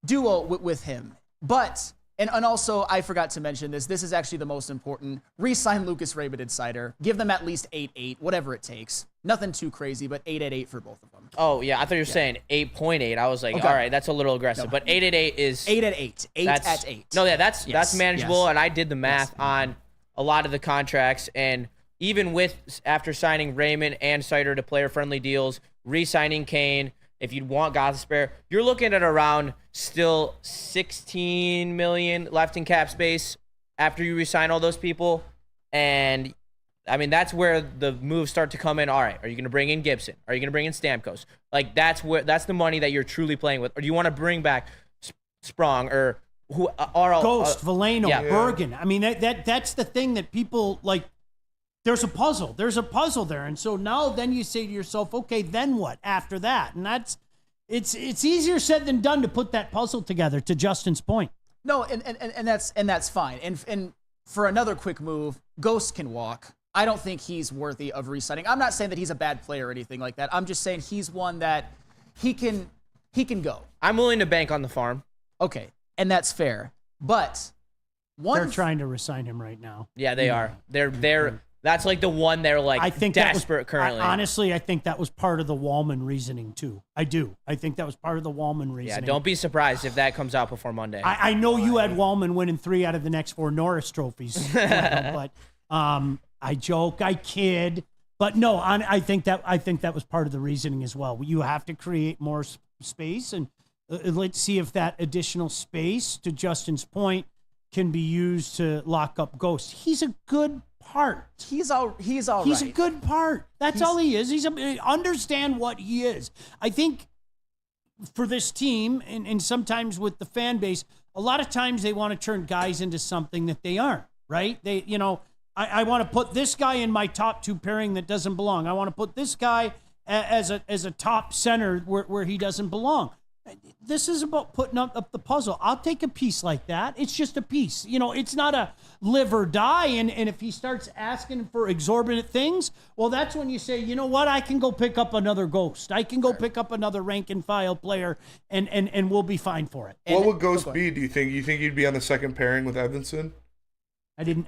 duo with him. But, and also, I forgot to mention this. This is actually the most important. Re-sign Lucas Raymond and Sider. Give them at least 8-8, whatever it takes. Nothing too crazy, but 8-8 for both of them. Oh, yeah. I thought you were saying 8.8. I was like, all right, that's a little aggressive. No. But 8-8 is... 8-8. 8-8. No, yeah, that's manageable. And I did the math on a lot of the contracts, and even with after signing Raymond and Sider to player-friendly deals, re-signing Kane, if you'd want Gosper, you're looking at around still $16 million left in cap space after you re-sign all those people. And I mean, that's where the moves start to come in. All right, are you going to bring in Gibson? Are you going to bring in Stamkos? Like, that's the money that you're truly playing with. Or do you want to bring back Sprong or who are Ghost, Veleno, Bergen? I mean, that's the thing that people like. There's a puzzle. There's a puzzle there. And so now then you say to yourself, okay, then what after that? And it's easier said than done to put that puzzle together, to Justin's point. No, and that's fine. And for another quick move, Ghost can walk. I don't think he's worthy of re-signing. I'm not saying that he's a bad player or anything like that. I'm just saying he's one that he can go. I'm willing to bank on the farm. Okay, and that's fair. But they're trying to re-sign him right now. Yeah, they are. They're that's like the one they're like I think desperate currently. Honestly, I think that was part of the Wallman reasoning too. I do. I think that was part of the Wallman reasoning. Yeah, don't be surprised if that comes out before Monday. I know you had Wallman winning 3 out of the next 4 Norris trophies, but I joke, I kid, but no, I think that was part of the reasoning as well. You have to create more space, and let's see if that additional space, to Justin's point, can be used to lock up Ghost. He's a good part. He's all right. He's a good part. That's all he is. Understand what he is. I think for this team, and sometimes with the fan base, a lot of times they want to turn guys into something that they aren't, right? I want to put this guy in my top 2 pairing that doesn't belong. I want to put this guy as a top center where he doesn't belong. This is about putting up the puzzle. I'll take a piece like that. It's just a piece. It's not a live or die. And if he starts asking for exorbitant things, well, that's when you say, you know what? I can go pick up another Ghost. I can go pick up another rank and file player, and we'll be fine for it. What would Ghost be, do you think? You think you'd be on the second pairing with Evanson?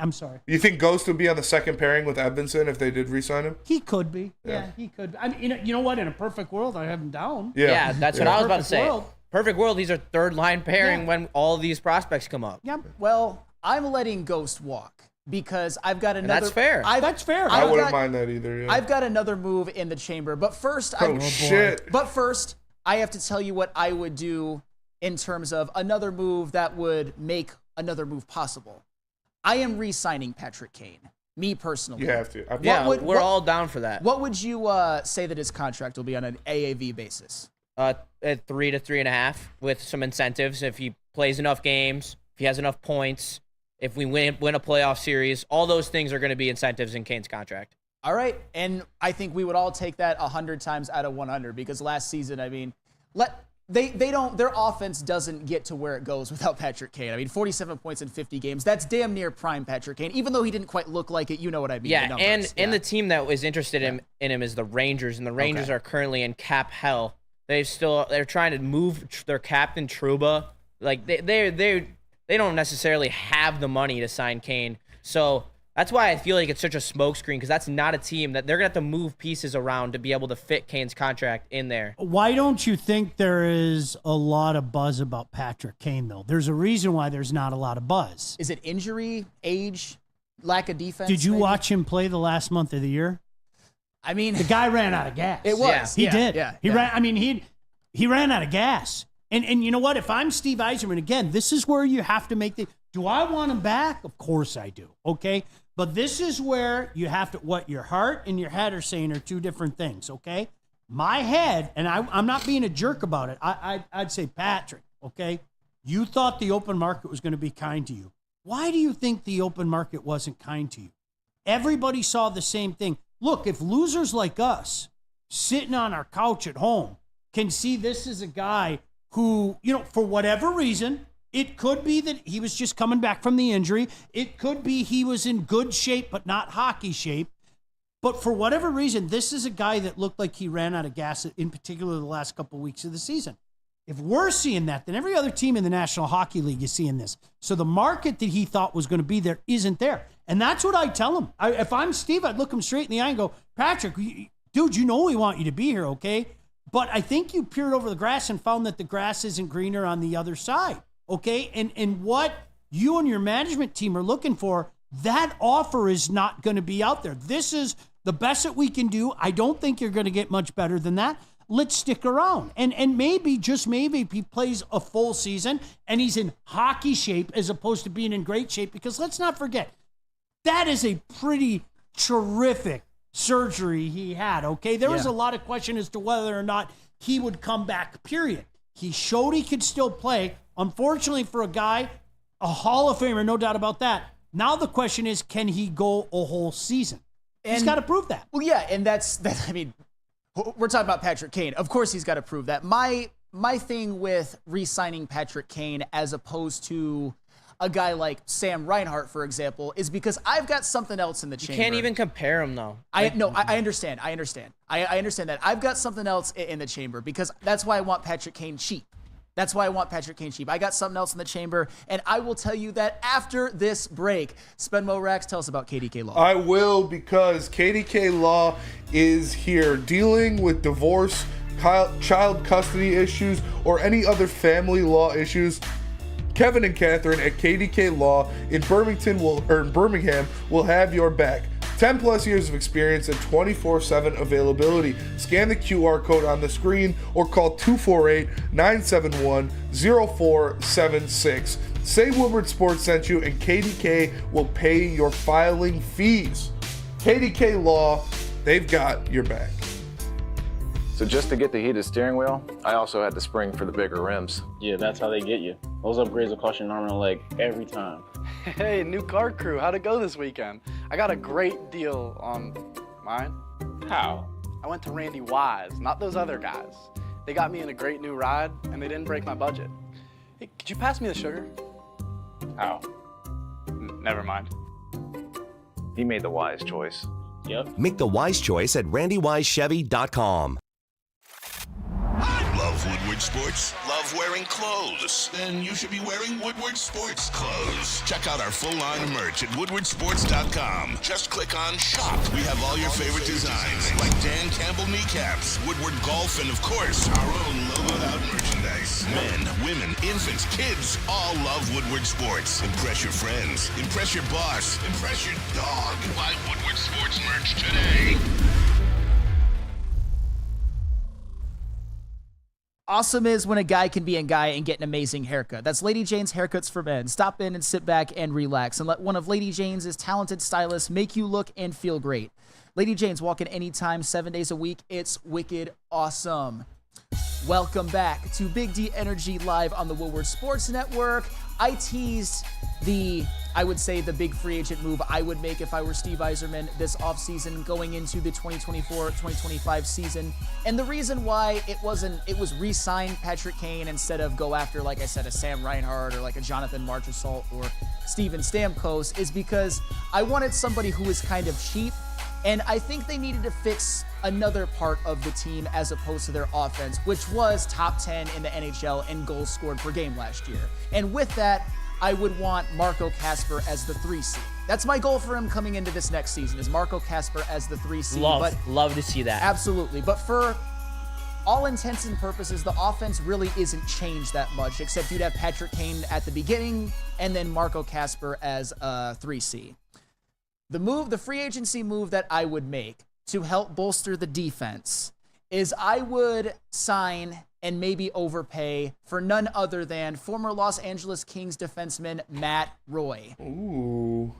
I'm sorry. You think Ghost would be on the second pairing with Evanson if they did re-sign him? He could be. Yeah, he could. I mean, you know what? In a perfect world, I have him down. Yeah, that's what I was about to say. Perfect world, he's our third line pairing when all these prospects come up. Yep. Well, I'm letting Ghost walk because I've got another. That's fair. That's fair. I wouldn't mind that either. Yeah. I've got another move in the chamber, but first, But first, I have to tell you what I would do in terms of another move that would make another move possible. I am re-signing Patrick Kane. Me personally. You have to. We're all down for that. What would you say that his contract will be on an AAV basis? At 3 to 3.5 with some incentives. If he plays enough games, if he has enough points, if we win a playoff series, all those things are going to be incentives in Kane's contract. All right, and I think we would all take that 100 times out of 100 because last season, I mean, their offense doesn't get to where it goes without Patrick Kane. I mean, 47 points in 50 games. That's damn near prime Patrick Kane, even though he didn't quite look like it. You know what I mean? Yeah, and the team that was interested in him is the Rangers, and the Rangers are currently in cap hell. They're trying to move their captain Trouba. Like they don't necessarily have the money to sign Kane. So that's why I feel like it's such a smokescreen, because that's not a team that they're gonna have to move pieces around to be able to fit Kane's contract in there. Why don't you think there is a lot of buzz about Patrick Kane though? There's a reason why there's not a lot of buzz. Is it injury, age, lack of defense? Did you watch him play the last month of the year? I mean, the guy ran out of gas. It was. He did. He ran. I mean, he ran out of gas. And you know what? If I'm Steve Yzerman, again, this is where you have to make do I want him back? Of course I do. Okay. But this is where you have to, what your heart and your head are saying are 2 different things. Okay. My head, and I'm not being a jerk about it. I'd say, Patrick, okay, you thought the open market was going to be kind to you. Why do you think the open market wasn't kind to you? Everybody saw the same thing. Look, if losers like us sitting on our couch at home can see this as a guy who, for whatever reason, it could be that he was just coming back from the injury. It could be he was in good shape, but not hockey shape. But for whatever reason, this is a guy that looked like he ran out of gas, in particular the last couple of weeks of the season. If we're seeing that, then every other team in the National Hockey League is seeing this. So the market that he thought was going to be there isn't there. And that's what I tell him. If I'm Steve, I'd look him straight in the eye and go, Patrick, dude, you know we want you to be here, okay? But I think you peered over the grass and found that the grass isn't greener on the other side, okay? And what you and your management team are looking for that offer is not going to be out there. This is the best that we can do. I don't think you're going to get much better than that. Let's stick around. And maybe, just maybe, if he plays a full season and he's in hockey shape as opposed to being in great shape, because let's not forget, that is a pretty terrific surgery he had, okay? There was a lot of question as to whether or not he would come back, period. He showed he could still play. Unfortunately for a guy, a Hall of Famer, no doubt about that. Now the question is, can he go a whole season? He's got to prove that. Well, yeah, and that's I mean, we're talking about Patrick Kane. Of course he's got to prove that. My thing with re-signing Patrick Kane as opposed to a guy like Sam Reinhart, for example, is because I've got something else in the chamber. You can't even compare him, though. I understand. I understand that. I've got something else in the chamber because that's why I want Patrick Kane cheap. I got something else in the chamber, and I will tell you that after this break. Spenmo Rax, tell us about KDK Law. I will, because KDK Law is here dealing with divorce, child custody issues, or any other family law issues. Kevin and Catherine at KDK Law in Birmingham will have your back. 10 plus years of experience and 24/7 availability. Scan the QR code on the screen or call 248-971-0476. Say Woodward Sports sent you and KDK will pay your filing fees. KDK Law, they've got your back. So just to get the heated steering wheel, I also had the spring for the bigger rims. Yeah, that's how they get you. Those upgrades will cost you an arm and a leg every time. Hey, new car crew, how'd it go this weekend? I got a great deal on mine. How? I went to Randy Wise, not those other guys. They got me in a great new ride, and they didn't break my budget. Hey, could you pass me the sugar? How? Never mind. He made the wise choice. Yep. Make the wise choice at randywisechevy.com. Love Woodward Sports? Love wearing clothes? Then you should be wearing Woodward Sports clothes. Check out our full line of merch at woodwardsports.com. Just click on shop. We have all your favorite designs, like Dan Campbell kneecaps, Woodward golf, and of course, our own logoed out merchandise. Men, women, infants, kids all love Woodward Sports. Impress your friends. Impress your boss. Impress your dog. Buy Woodward Sports merch today. Awesome is when a guy can be a guy and get an amazing haircut. That's Lady Jane's Haircuts for Men. Stop in and sit back and relax and let one of Lady Jane's talented stylists make you look and feel great. Lady Jane's, walk in anytime, 7 days a week. It's wicked awesome. Welcome back to Big D Energy live on the Woodward Sports Network. I teased I would say the big free agent move I would make if I were Steve Yzerman this offseason going into the 2024-2025 season. And the reason why it was re-sign Patrick Kane instead of go after, like I said, a Sam Reinhart or like a Jonathan Marchessault or Steven Stamkos is because I wanted somebody who was kind of cheap. And I think they needed to fix another part of the team as opposed to their offense, which was top 10 in the NHL in goals scored per game last year. And with that, I would want Marco Kasper as the 3C. That's my goal for him coming into this next season, is Marco Kasper as the 3C. Love to see that. Absolutely. But for all intents and purposes, the offense really isn't changed that much, except you'd have Patrick Kane at the beginning and then Marco Kasper as a 3C. The free agency move that I would make to help bolster the defense is I would sign and maybe overpay for none other than former Los Angeles Kings defenseman Matt Roy. Ooh.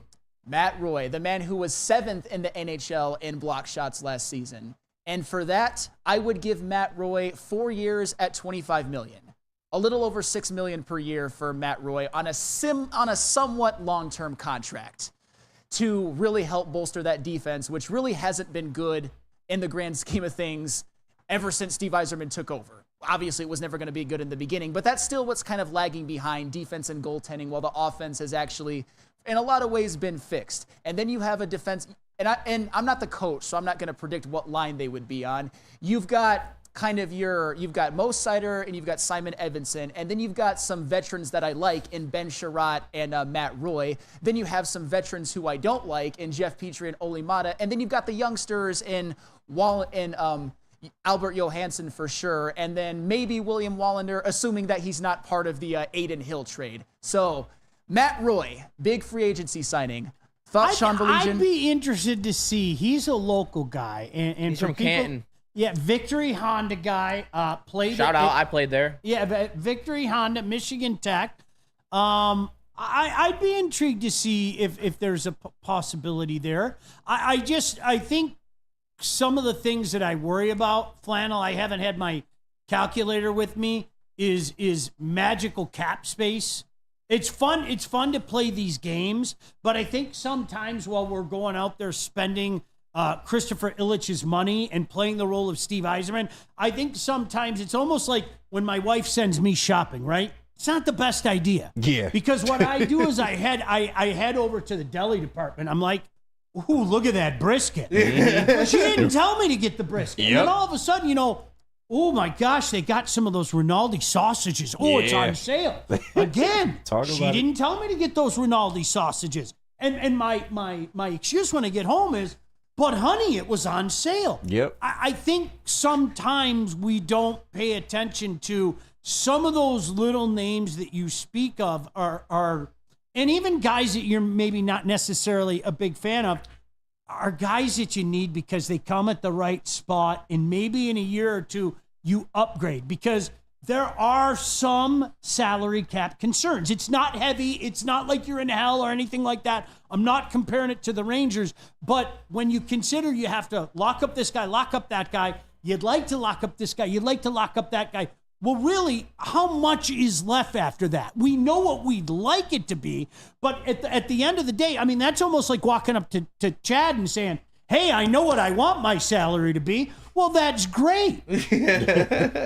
Matt Roy, the man who was 7th in the NHL in block shots last season. And for that, I would give Matt Roy 4 years at $25 million. A little over $6 million per year for Matt Roy on a somewhat long-term contract to really help bolster that defense, which really hasn't been good in the grand scheme of things ever since Steve Yzerman took over. Obviously, it was never going to be good in the beginning, but that's still what's kind of lagging behind defense and goaltending, while the offense has actually, in a lot of ways, been fixed. And then you have a defense, and I'm not the coach, so I'm not going to predict what line they would be on. You've got you've got Mo Seider and you've got Simon Edvinsson, and then you've got some veterans that I like in Ben Sherratt and Matt Roy. Then you have some veterans who I don't like in Jeff Petrie and Ole Mata, and then you've got the youngsters in Albert Johansson for sure, and then maybe William Wallander, assuming that he's not part of the Aiden Hill trade. So Matt Roy, big free agency signing, Thoughts, Sean Baligian? I'd be interested to see. He's a local guy. And He's from Canton. Yeah, Victory Honda guy. Played Shout out, I played there. Yeah, Victory Honda, Michigan Tech. I'd be intrigued to see if there's a possibility there. I think some of the things that I worry about, Flannel, I haven't had my calculator with me, is magical cap space. It's fun to play these games, but I think sometimes while we're going out there spending Christopher Ilitch's money and playing the role of Steve Yzerman, I think sometimes it's almost like when my wife sends me shopping, right? It's not the best idea. Yeah. Because what I do is I head over to the deli department. I'm like, ooh, look at that brisket. But she didn't tell me to get the brisket. And then all of a sudden, oh my gosh, they got some of those Rinaldi sausages. Oh, it's on sale. Again, she didn't tell me to get those Rinaldi sausages. And my excuse when I get home is, but honey, it was on sale. Yep. I think sometimes we don't pay attention to some of those little names that you speak of are and even guys that you're maybe not necessarily a big fan of, are guys that you need because they come at the right spot, and maybe in a year or two you upgrade, because there are some salary cap concerns. It's not heavy. It's not like you're in hell or anything like that. I'm not comparing it to the Rangers, but when you consider you have to lock up this guy, lock up that guy, you'd like to lock up this guy, you'd like to lock up that guy. Well, really, how much is left after that? We know what we'd like it to be, but at the end of the day, I mean, that's almost like walking up to Chad and saying, hey, I know what I want my salary to be. Well, that's great.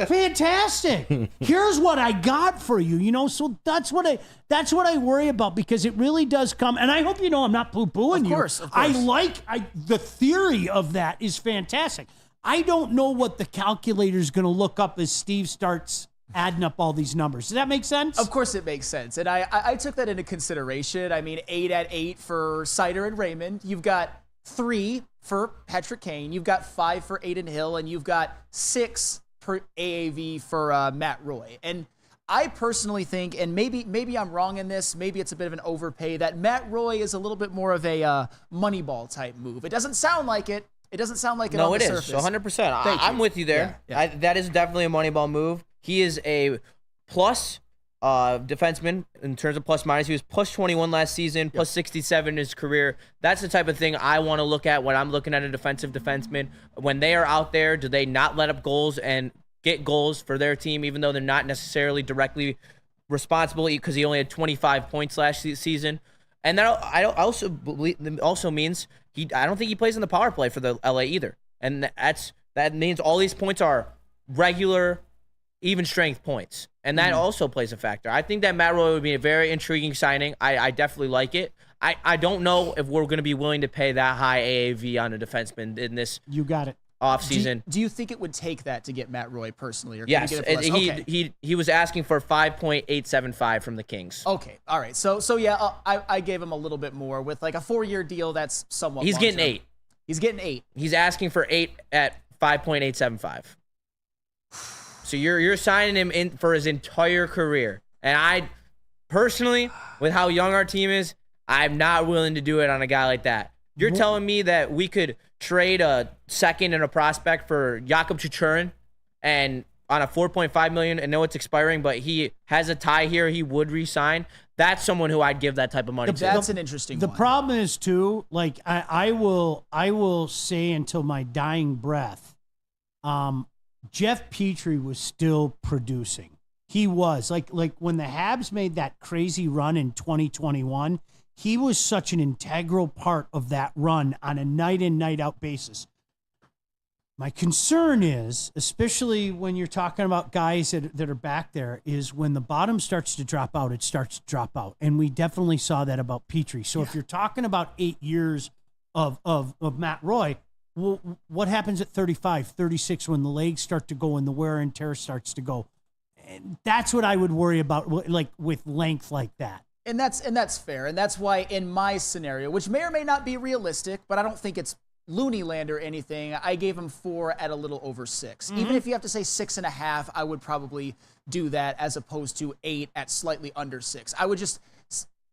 Fantastic. Here's what I got for you, so that's what I worry about, because it really does come, and I hope I'm not poo-pooing you. Of course. The theory of that is fantastic. I don't know what the calculator is going to look up as Steve starts adding up all these numbers. Does that make sense? Of course it makes sense. And I took that into consideration. I mean, 8 at 8 for Sider and Raymond. You've got 3 for Patrick Kane. You've got 5 for Aiden Hill. And you've got 6 per AAV for Matt Roy. And I personally think, and maybe I'm wrong in this, maybe it's a bit of an overpay, that Matt Roy is a little bit more of a Moneyball type move. It doesn't sound like it. It doesn't sound like it on the surface. No, it is. 100%. I'm with you there. Yeah. That is definitely a Moneyball move. He is a plus defenseman in terms of plus minus. He was plus 21 last season, plus 67 in his career. That's the type of thing I want to look at when I'm looking at a defensive defenseman. When they are out there, do they not let up goals and get goals for their team, even though they're not necessarily directly responsible, because he only had 25 points last season? And that also means I don't think he plays in the power play for the LA either. And that means all these points are regular, even strength points. And that also plays a factor. I think that Matt Roy would be a very intriguing signing. I definitely like it. I don't know if we're going to be willing to pay that high AAV on a defenseman in this You got it. offseason. Do you think it would take that to get Matt Roy personally? Or can Yes. you get it for less? Okay. He was asking for 5.875 from the Kings. Okay. All right. So yeah, I gave him a little bit more with like a 4-year deal. That's somewhat. He's getting long-term. 8. He's getting 8. He's asking for 8 at 5.875. So you're signing him in for his entire career. And I personally, with how young our team is, I'm not willing to do it on a guy like that. You're telling me that we could trade a second and a prospect for Jakob Chichurin and on a $4.5 million, and know it's expiring, but he has a tie here, he would re-sign. That's someone who I'd give that type of money to. That's an interesting one. The problem is too, like I will say until my dying breath, Jeff Petrie was still producing. He was like when the Habs made that crazy run in 2021, he was such an integral part of that run on a night in, night out basis. My concern is, especially when you're talking about guys that are back there, is when the bottom starts to drop out, it starts to drop out. And we definitely saw that about Petrie. So if you're talking about 8 years of Matt Roy, well, what happens at 35, 36 when the legs start to go and the wear and tear starts to go? And that's what I would worry about, like with length like that. And that's fair. And that's why in my scenario, which may or may not be realistic, but I don't think it's loony land or anything, I gave him 4 at a little over 6. Mm-hmm. Even if you have to say 6.5, I would probably do that as opposed to 8 at slightly under 6. I would just,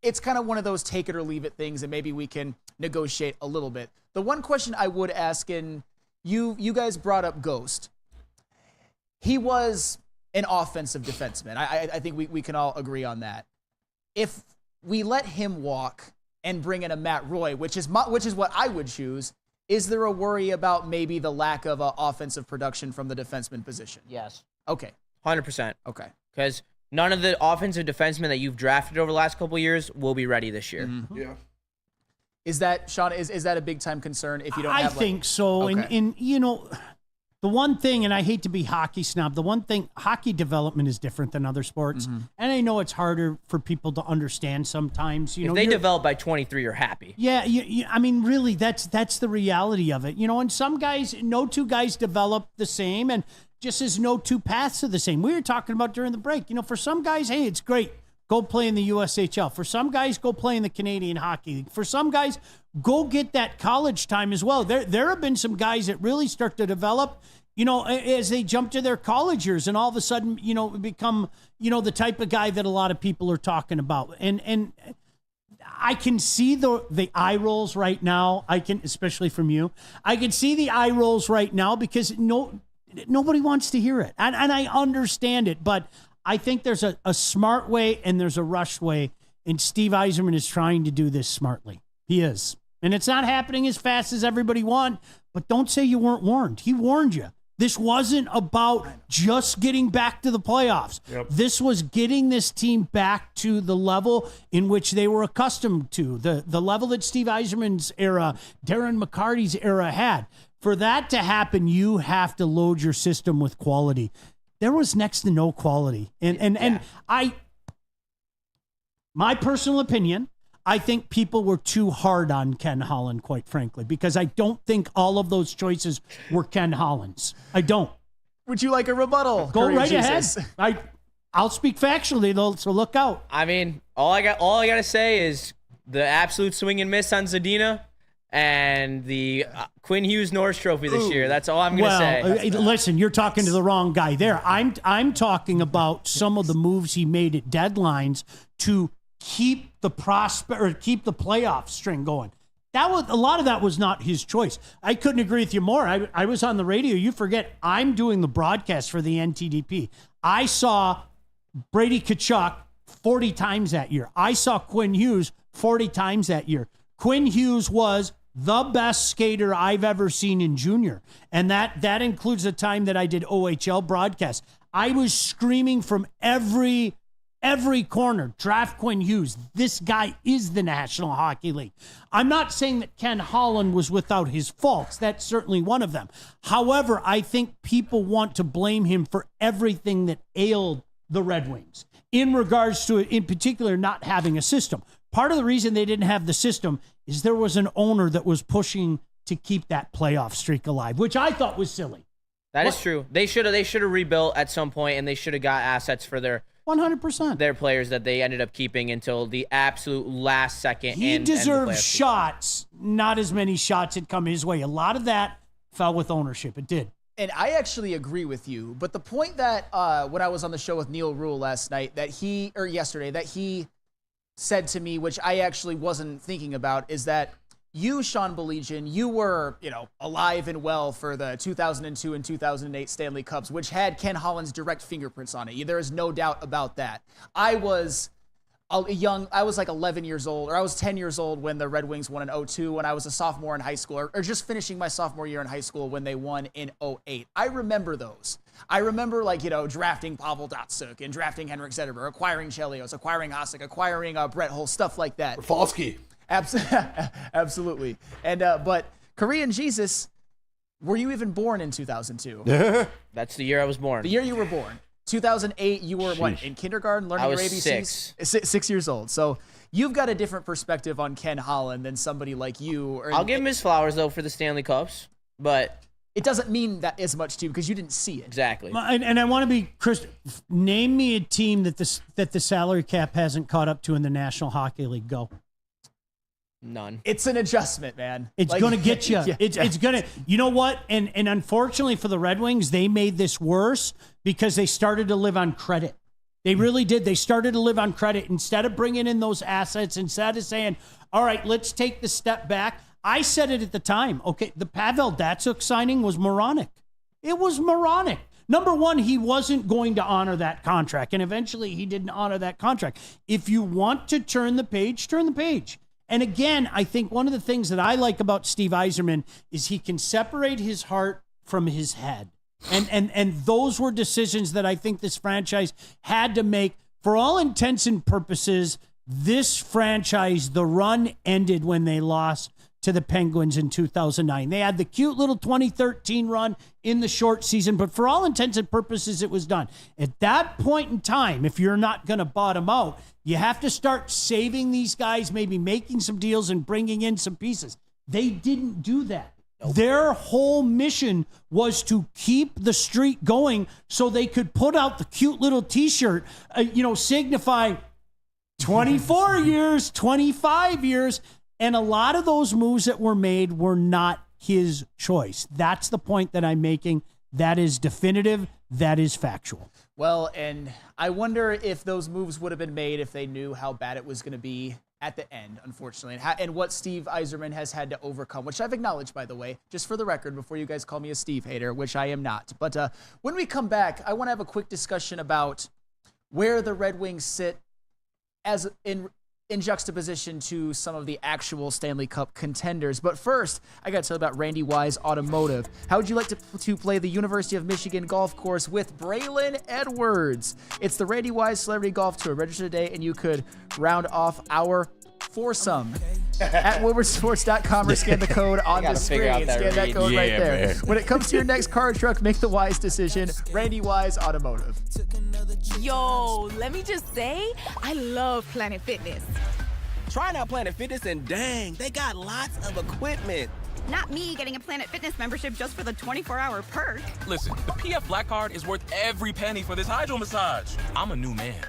it's kind of one of those take it or leave it things, and maybe we can negotiate a little bit. The one question I would ask, and you guys brought up Ghost. He was an offensive defenseman. I think we can all agree on that. If we let him walk and bring in a Matt Roy, which is what I would choose, is there a worry about maybe the lack of offensive production from the defenseman position? Yes. Okay. 100%. Okay. Because none of the offensive defensemen that you've drafted over the last couple of years will be ready this year. Mm-hmm. Yeah. Is that, Sean, is that a big time concern if you don't have I think so. Okay. And you know, the one thing, and I hate to be hockey snob, the one thing, hockey development is different than other sports. Mm-hmm. And I know it's harder for people to understand sometimes. You If know, they develop by 23, you're happy. Yeah, I mean, really, that's the reality of it. You know, and some guys, no two guys develop the same, and just as no two paths are the same. We were talking about during the break, you know, for some guys, hey, it's great. Go play in the USHL. For some guys, go play in the Canadian Hockey League. For some guys, go get that college time as well. There have been some guys that really start to develop, you know, as they jump to their college years and all of a sudden, you know, become, you know, the type of guy that a lot of people are talking about. And I can see the eye rolls right now. Especially from you, I can see the eye rolls right now because nobody wants to hear it. And I understand it, but I think there's a smart way and there's a rushed way. And Steve Yzerman is trying to do this smartly. He is. And it's not happening as fast as everybody wanted, but don't say you weren't warned. He warned you. This wasn't about just getting back to the playoffs. Yep. This was getting this team back to the level in which they were accustomed to, the level that Steve Yzerman's era, Darren McCarty's era had. For that to happen, you have to load your system with quality. There was next to no quality. And my personal opinion, I think people were too hard on Ken Holland, quite frankly, because I don't think all of those choices were Ken Holland's. I don't. Would you like a rebuttal? Go right ahead. I'll speak factually, though, so look out. I mean, all I got to say is the absolute swing and miss on Zadina and the Quinn Hughes Norris Trophy this year. That's all I'm going to say. Listen, you're talking to the wrong guy there. I'm talking about some of the moves he made at deadlines to keep the playoff string going. A lot of that was not his choice. I couldn't agree with you more. I was on the radio. You forget, I'm doing the broadcast for the NTDP. I saw Brady Tkachuk 40 times that year. I saw Quinn Hughes 40 times that year. Quinn Hughes was the best skater I've ever seen in junior. And that includes the time that I did OHL broadcast. I was screaming from every corner, draft Quinn Hughes. This guy is the National Hockey League. I'm not saying that Ken Holland was without his faults. That's certainly one of them. However, I think people want to blame him for everything that ailed the Red Wings in regards to, in particular, not having a system. Part of the reason they didn't have the system is there was an owner that was pushing to keep that playoff streak alive, which I thought was silly. That is true. They should have rebuilt at some point, and they should have got assets for their 100%. Their players that they ended up keeping until the absolute last second. He deserved shots. Not as many shots had come his way. A lot of that fell with ownership. It did. And I actually agree with you. But the point that when I was on the show with Neil Rule yesterday, that he said to me, which I actually wasn't thinking about, is that you, Sean Baligian, you were, alive and well for the 2002 and 2008 Stanley Cups, which had Ken Holland's direct fingerprints on it. There is no doubt about that. I was like 11 years old, or I was 10 years old when the Red Wings won in 2002, when I was a sophomore in high school, or just finishing my sophomore year in high school when they won in 2008. I remember those. I remember, drafting Pavel Datsyuk and drafting Henrik Zetterberg, acquiring Chelios, acquiring Hasek, acquiring Brett Hull, stuff like that. Rafalski. Absolutely. And but Korean Jesus, were you even born in 2002? That's the year I was born. The year you were born. 2008, you were what, in kindergarten, learning your ABCs? 6 years old. So you've got a different perspective on Ken Holland than somebody like you. I'll give him his flowers though for the Stanley Cups, but it doesn't mean that as much to you because you didn't see it. Exactly. And I want to be Chris. Name me a team that the salary cap hasn't caught up to in the National Hockey League. Go. None. It's an adjustment, man. It's going to get you. Yeah. It's going to, you know what? And unfortunately for the Red Wings, they made this worse because they started to live on credit. They really did. They started to live on credit instead of bringing in those assets, instead of saying, all right, let's take the step back. I said it at the time. Okay, the Pavel Datsyuk signing was moronic. It was moronic. Number one, he wasn't going to honor that contract, and eventually he didn't honor that contract. If you want to turn the page, turn the page. And again, I think one of the things that I like about Steve Yzerman is he can separate his heart from his head. And those were decisions that I think this franchise had to make. For all intents and purposes, this franchise, the run ended when they lost to the Penguins in 2009. They had the cute little 2013 run in the short season, but for all intents and purposes, it was done. At that point in time, if you're not going to bottom out, you have to start saving these guys, maybe making some deals and bringing in some pieces. They didn't do that. Their whole mission was to keep the streak going so they could put out the cute little T-shirt, signify 24 years, 25 years. And a lot of those moves that were made were not his choice. That's the point that I'm making. That is definitive. That is factual. Well, and I wonder if those moves would have been made if they knew how bad it was going to be at the end, unfortunately, and what Steve Yzerman has had to overcome, which I've acknowledged, by the way, just for the record, before you guys call me a Steve hater, which I am not. But when we come back, I want to have a quick discussion about where the Red Wings sit as in juxtaposition to some of the actual Stanley Cup contenders. But first, I got to tell you about Randy Wise Automotive. How would you like to play the University of Michigan golf course with Braylon Edwards? It's the Randy Wise Celebrity Golf Tour. Register today, and you could round off our foursome at woodwardsports.com or scan the code on the screen. Scan that code right there. Man. When it comes to your next car or truck, make the wise decision. Randy Wise Automotive. Yo, let me just say, I love Planet Fitness. Trying out Planet Fitness and dang, they got lots of equipment. Not me getting a Planet Fitness membership just for the 24-hour perk. Listen, the PF Black Card is worth every penny for this hydro massage. I'm a new man.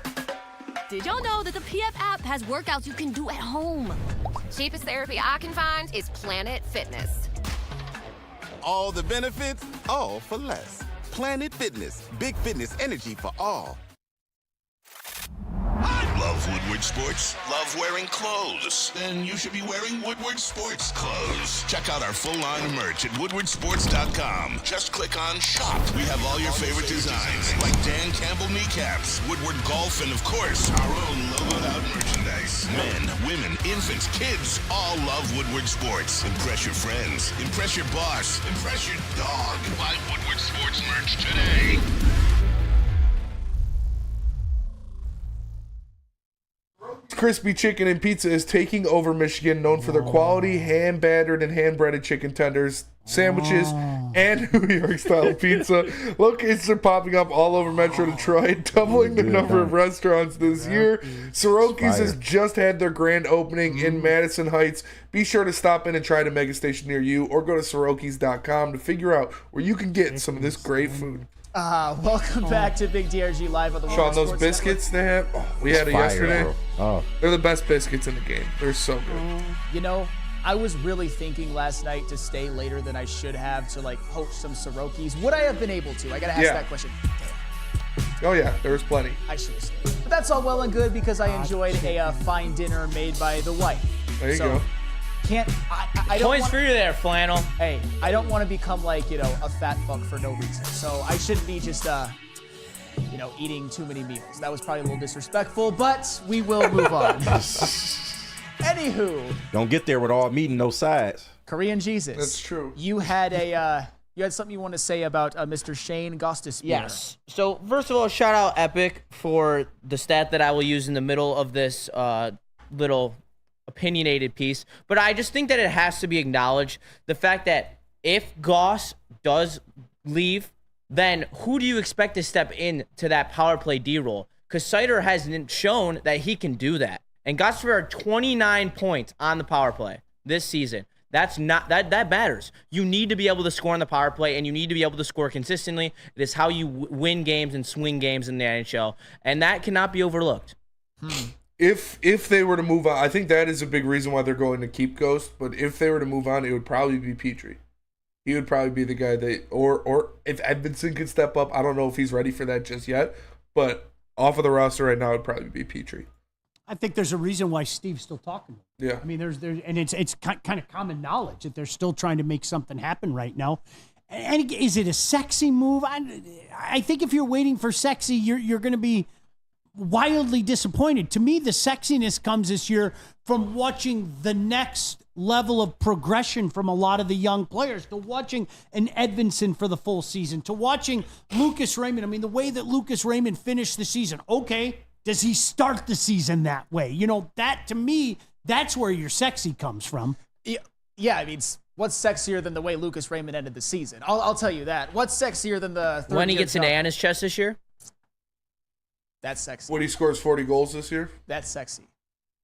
Did y'all know that the PF app has workouts you can do at home? Cheapest therapy I can find is Planet Fitness. All the benefits, all for less. Planet Fitness, big fitness energy for all. Love Woodward Sports? Love wearing clothes? Then you should be wearing Woodward Sports clothes. Check out our full line of merch at woodwardsports.com. Just click on shop. We have all your favorite designs, like Dan Campbell kneecaps, Woodward golf, and of course, our own logoed out merchandise. Men, women, infants, kids, all love Woodward Sports. Impress your friends. Impress your boss. Impress your dog. Buy Woodward Sports merch today. Crispy Chicken and Pizza is taking over Michigan, known for their quality hand-battered and hand-breaded chicken tenders, sandwiches, and New York-style pizza. Locations are popping up all over Metro Detroit, doubling the number of restaurants this year. Soroki's has just had their grand opening in Madison Heights. Be sure to stop in and try the mega station near you, or go to Sorokis.com to figure out where you can get some of this great food. Welcome back to Big DRG Live on the Sean, those biscuits they have, we had it yesterday. They're the best biscuits in the game. They're so good. You know, I was really thinking last night to stay later than I should have to poach some Sorokis. Would I have been able to? I gotta ask that question. Oh yeah, there was plenty. I should have stayed. But that's all well and good because I enjoyed a fine dinner made by the wife. There you go. I don't Points for you there, Flannel. Hey, I don't want to become a fat fuck for no reason. So I shouldn't be just eating too many meals. That was probably a little disrespectful, but we will move on. Anywho. Don't get there with all meat and no sides. Korean Jesus. That's true. You had something you want to say about Mr. Shane Gostisbehere. Yes. So first of all, shout out Epic for the stat that I will use in the middle of this little opinionated piece, but I just think that it has to be acknowledged the fact that if Goss does leave, then who do you expect to step in to that power play D role? Because Sider hasn't shown that he can do that. And Gostisbehere 29 points on the power play this season. That's not that matters. You need to be able to score on the power play, and you need to be able to score consistently. It is how you win games and swing games in the NHL, and that cannot be overlooked. If they were to move on, I think that is a big reason why they're going to keep Ghost. But if they were to move on, it would probably be Petrie. He would probably be the guy or if Edmondson could step up. I don't know if he's ready for that just yet. But Off of the roster right now, it'd probably be Petrie. I think there's a reason why Steve's still talking. Yeah. I mean, there's and it's kind of common knowledge that they're still trying to make something happen right now. And is it a sexy move? I think if you're waiting for sexy, you're going to be wildly disappointed. To me, the sexiness comes this year from watching the next level of progression from a lot of the young players, to watching an Edvinson for the full season, to watching Lucas Raymond. I mean, the way that Lucas Raymond finished the season. Okay, does he start the season that way? You know, that to me, that's where your sexy comes from. Yeah, I mean, what's sexier than the way Lucas Raymond ended the season? I'll tell you that. What's sexier than the when he gets an A on his chest this year? That's sexy. When he scores 40 goals this year? That's sexy.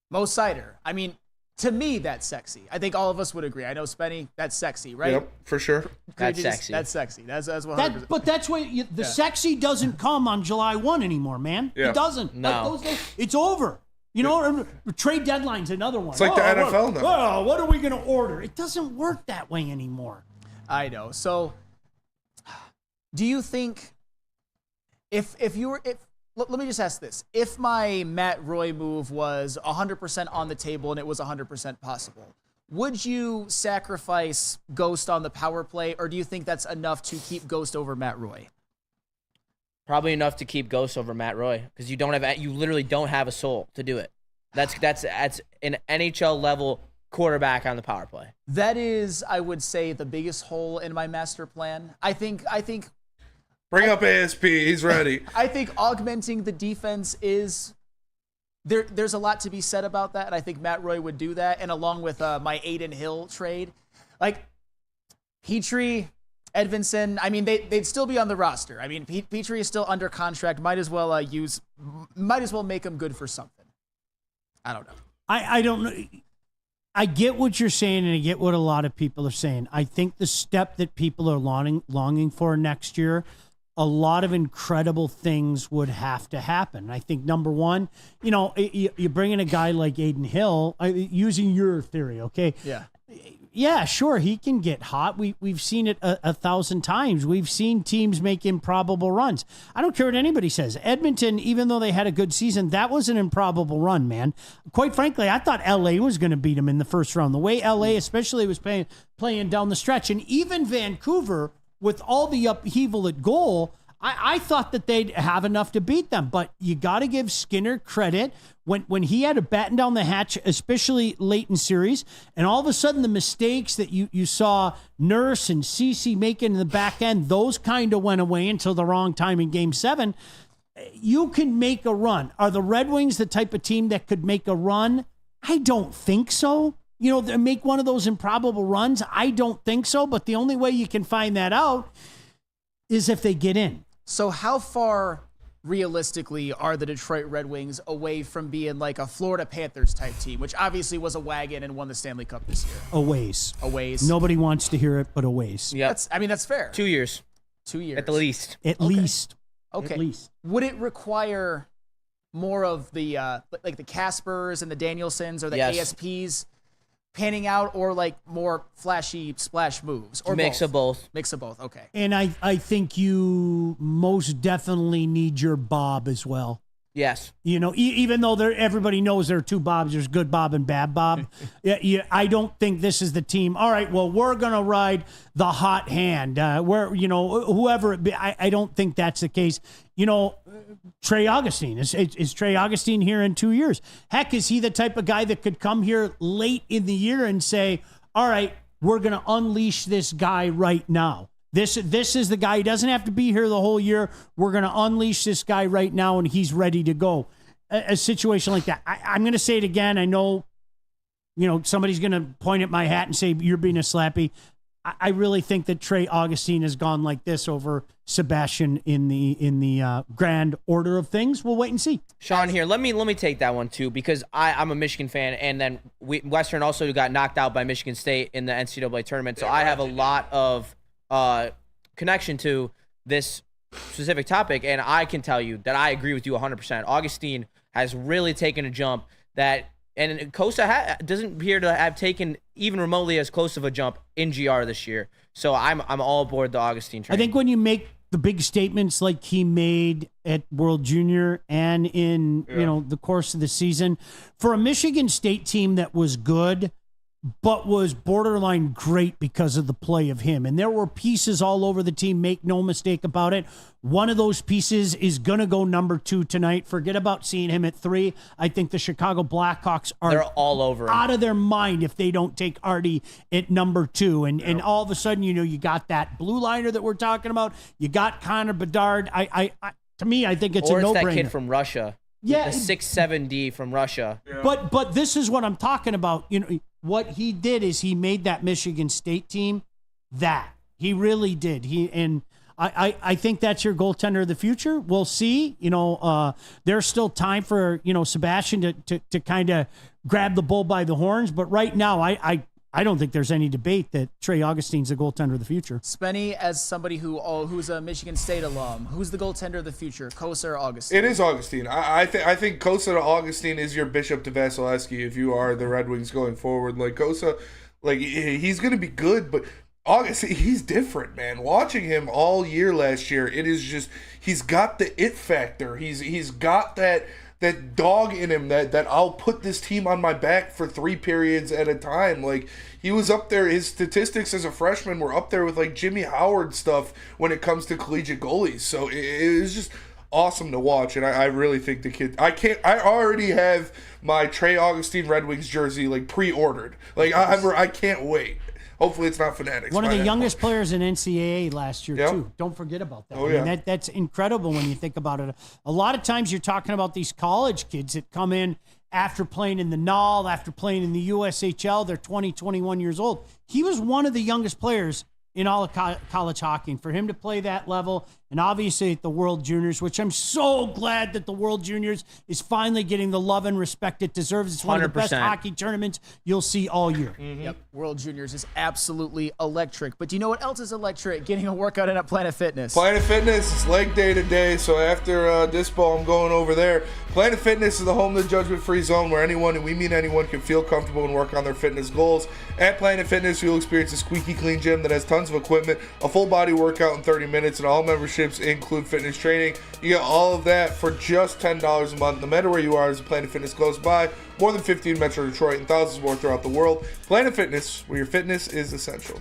Mo Sider. I mean, to me, that's sexy. I think all of us would agree. I know Spenny, that's sexy, right? Yep, for sure. That's sexy. That's sexy. That's 100%. But that's why the sexy doesn't come on July 1 anymore, man. Yeah. It doesn't. No. Like those days, it's over. You know, trade deadline's another one. It's like the NFL now. What are we going to order? It doesn't work that way anymore. I know. So, do you think let me just ask this. If my Matt Roy move was 100% on the table and it was 100% possible, would you sacrifice Ghost on the power play, or do you think that's enough to keep Ghost over Matt Roy? Probably enough to keep Ghost over Matt Roy, because you literally don't have a soul to do it. That's an NHL level quarterback on the power play. That is, I would say, the biggest hole in my master plan. I think Bring up ASP. He's ready. I think augmenting the defense is there's a lot to be said about that, and I think Matt Roy would do that. And along with my Aiden Hill trade, like Petrie, Edvinson, I mean, they'd still be on the roster. I mean, Petrie is still under contract. Might as well make him good for something. I don't know. I don't know. I get what you're saying, and I get what a lot of people are saying. I think the step that people are longing for next year, a lot of incredible things would have to happen. I think, number one, you bring in a guy like Aiden Hill, using your theory, okay? Yeah, sure, he can get hot. We've seen it a thousand times. We've seen teams make improbable runs. I don't care what anybody says. Edmonton, even though they had a good season, that was an improbable run, man. Quite frankly, I thought LA was going to beat them in the first round. The way LA especially was playing down the stretch, and even Vancouver, with all the upheaval at goal, I thought that they'd have enough to beat them. But you got to give Skinner credit when he had to batten down the hatch, especially late in series, and all of a sudden the mistakes that you saw Nurse and Ceci making in the back end, those kind of went away until the wrong time in Game 7. You can make a run. Are the Red Wings the type of team that could make a run? I don't think so. Make one of those improbable runs? I don't think so, but the only way you can find that out is if they get in. So how far, realistically, are the Detroit Red Wings away from being like a Florida Panthers type team, which obviously was a wagon and won the Stanley Cup this year? A ways. Nobody wants to hear it, but a ways. Yeah, that's fair. 2 years. 2 years. At the least. At least. Okay. At least. Would it require more of the like the Caspers and the Danielsons or the ASPs panning out, or like more flashy splash moves, or Mix of both? Mix of both. Okay. And I think you most definitely need your Bob as well. Yes. Even though everybody knows there are two Bobs, there's good Bob and bad Bob. I don't think this is the team. All right, well, we're going to ride the hot hand. Whoever it be, I don't think that's the case. Trey Augustine. Is Trey Augustine here in 2 years? Heck, is he the type of guy that could come here late in the year and say, all right, we're going to unleash this guy right now? This is the guy. He doesn't have to be here the whole year. We're going to unleash this guy right now, and he's ready to go. A situation like that. I'm going to say it again. I know, somebody's going to point at my hat and say, you're being a slappy. I really think that Trey Augustine has gone like this over Sebastian in the grand order of things. We'll wait and see. Sean, here, let me take that one too, because I'm a Michigan fan, and then Western also got knocked out by Michigan State in the NCAA tournament, so I have a lot of connection to this specific topic, and I can tell you that I agree with you 100%. Augustine has really taken a jump and Costa doesn't appear to have taken even remotely as close of a jump in GR this year. So I'm all aboard the Augustine train. I think when you make the big statements like he made at World Junior and in the course of the season for a Michigan State team that was good but was borderline great because of the play of him. And there were pieces all over the team, make no mistake about it. One of those pieces is going to go number 2 tonight. Forget about seeing him at 3. I think the Chicago Blackhawks they're all over him. Out of their mind if they don't take Artie at number 2. And all of a sudden, you got that blue liner that we're talking about. You got Connor Bedard. To me, I think it's a no-brainer. Or it's that kid from Russia. Yeah. The 6'7" from Russia. Yeah. But this is what I'm talking about. What he did is he made that Michigan State team that. He really did. I think that's your goaltender of the future. We'll see. There's still time for, Sebastian to kind of grab the bull by the horns. But right now, I don't think there's any debate that Trey Augustine's the goaltender of the future. Spenny, as somebody who's a Michigan State alum, who's the goaltender of the future, Kosa or Augustine? It is Augustine. I think Kosa to Augustine is your Bishop to Vasilevsky if you are the Red Wings going forward. Like Kosa, he's going to be good, but Augustine, he's different, man. Watching him all year last year, it is just he's got the it factor. He's got that dog in him that I'll put this team on my back for 3 periods at a time. Like, he was up there. His statistics as a freshman were up there with like Jimmy Howard stuff when it comes to collegiate goalies. So it was just awesome to watch, and I really think the kid. I already have my Trey Augustine Red Wings jersey like pre-ordered. Like I can't wait. Hopefully it's not Fanatics. One of the youngest players in NCAA last year, too. Don't forget about that. Oh, yeah. That's incredible when you think about it. A lot of times you're talking about these college kids that come in after playing in the NAL, after playing in the USHL. They're 20, 21 years old. He was one of the youngest players in all of college hockey. And for him to play that level, and obviously at the World Juniors, which I'm so glad that the World Juniors is finally getting the love and respect it deserves. It's one of the best hockey tournaments you'll see all year. Mm-hmm. Yep, World Juniors is absolutely electric. But do you know what else is electric? Getting a workout in at Planet Fitness. Planet Fitness, it's leg day today, so after Dispo, I'm going over there. Planet Fitness is the home of the judgment-free zone where anyone, and we mean anyone, can feel comfortable and work on their fitness goals. At Planet Fitness, you'll experience a squeaky clean gym that has tons of equipment, a full body workout in 30 minutes, and all memberships include fitness training. You get all of that for just $10 a month, no matter where you are as Planet Fitness goes by. More than 50 in Metro Detroit and thousands more throughout the world. Planet Fitness, where your fitness is essential.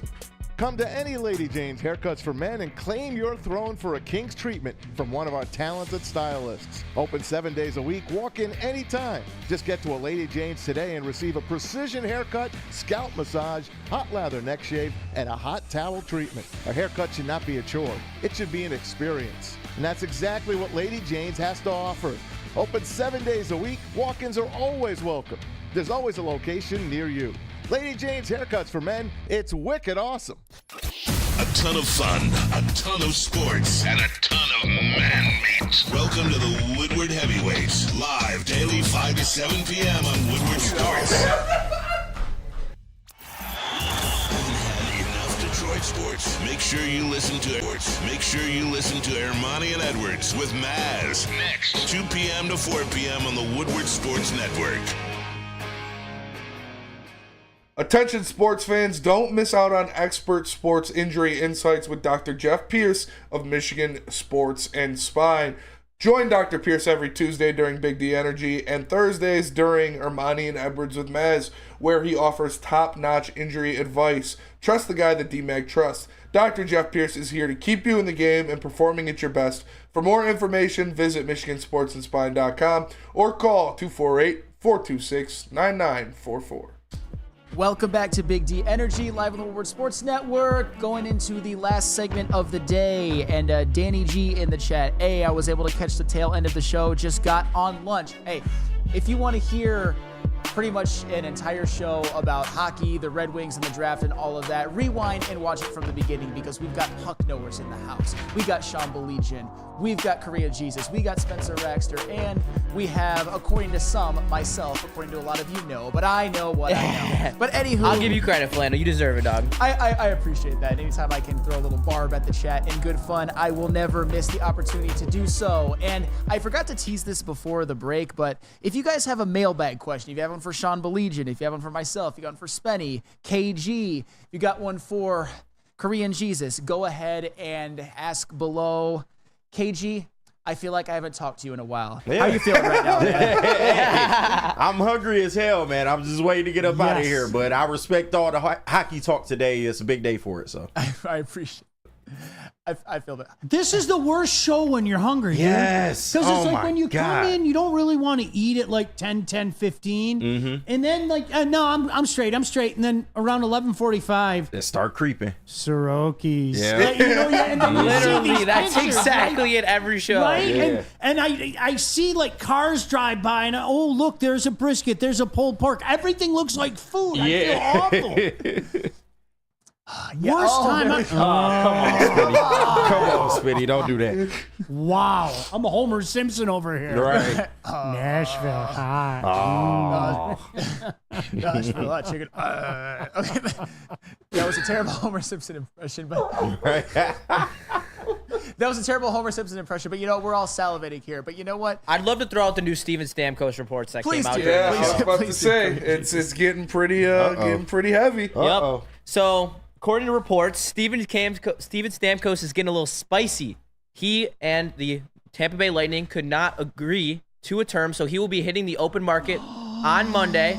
Come to any Lady Jane's Haircuts for Men and claim your throne for a king's treatment from one of our talented stylists. Open 7 days a week, walk in anytime. Just get to a Lady Jane's today and receive a precision haircut, scalp massage, hot lather neck shave, and a hot towel treatment. A haircut should not be a chore. It should be an experience. And that's exactly what Lady Jane's has to offer. Open 7 days a week, walk-ins are always welcome. There's always a location near you. Lady Jane's Haircuts for Men, it's wicked awesome. A ton of fun, a ton of sports, and a ton of man meat. Welcome to the Woodward Heavyweights, live daily 5 to 7 p.m. on Woodward Sports. Enough Detroit sports. Make sure you listen to Ermanni and Edwards with Maz next 2 p.m. to 4 p.m. on the Woodward Sports Network. Attention sports fans, don't miss out on expert sports injury insights with Dr. Jeff Pierce of Michigan Sports and Spine. Join Dr. Pierce every Tuesday during Big D Energy and Thursdays during Ermanni and Edwards with Maz, where he offers top-notch injury advice. Trust the guy that DMAG trusts. Dr. Jeff Pierce is here to keep you in the game and performing at your best. For more information, visit MichiganSportsAndSpine.com or call 248-426-9944. Welcome back to Big D Energy, live on the Woodward Sports Network. Going into the last segment of the day, and Danny G in the chat. Hey, I was able to catch the tail end of the show, just got on lunch. Hey, if you want to hear pretty much an entire show about hockey, the Red Wings, and the draft, and all of that, rewind and watch it from the beginning, because we've got puck knowers in the house. We got Sean Belegian, we've got Korea Jesus, we got Spencer Raxter, and we have, according to some, myself, according to a lot of you know, but I know what I know. But anywho, I'll give you credit, Flando. You deserve it, dog. I appreciate that. Anytime I can throw a little barb at the chat in good fun, I will never miss the opportunity to do so. And I forgot to tease this before the break, but if you guys have a mailbag question, if you have one for Sean Belegian, if you have one for myself, if you got one for Spenny, KG, if you got one for Korean Jesus, go ahead and ask below. KG, I feel like I haven't talked to you in a while. Yeah. How you feeling right now, man? Hey, I'm hungry as hell, man. I'm just waiting to get up out of here. But I respect all the hockey talk today. It's a big day for it. So I appreciate it. I feel that. This is the worst show when you're hungry. Yes. Because it's like when you come in, you don't really want to eat at like 10, 15. Mm-hmm. And then like, no, I'm straight. And then around 11:45. They start creeping. Soroki's. Yeah. And then Literally, that's pictures, exactly at every show. Right? Yeah. And I see like cars drive by and oh, look, there's a brisket. There's a pulled pork. Everything looks like food. I feel awful. Worst time. Come on, Spitty. Come on, Spitty. Don't do that. Wow. I'm a Homer Simpson over here. Right. Nashville hot. Nashville hot chicken. Okay. That was a terrible Homer Simpson impression, but that was a terrible Homer Simpson impression. But you know, we're all salivating here. But you know what? I'd love to throw out the new Steven Stamkos reports that came out. Yeah, I was about to say it's getting pretty heavy. Yep. So, according to reports, Steven Stamkos is getting a little spicy. He and the Tampa Bay Lightning could not agree to a term, so he will be hitting the open market on Monday.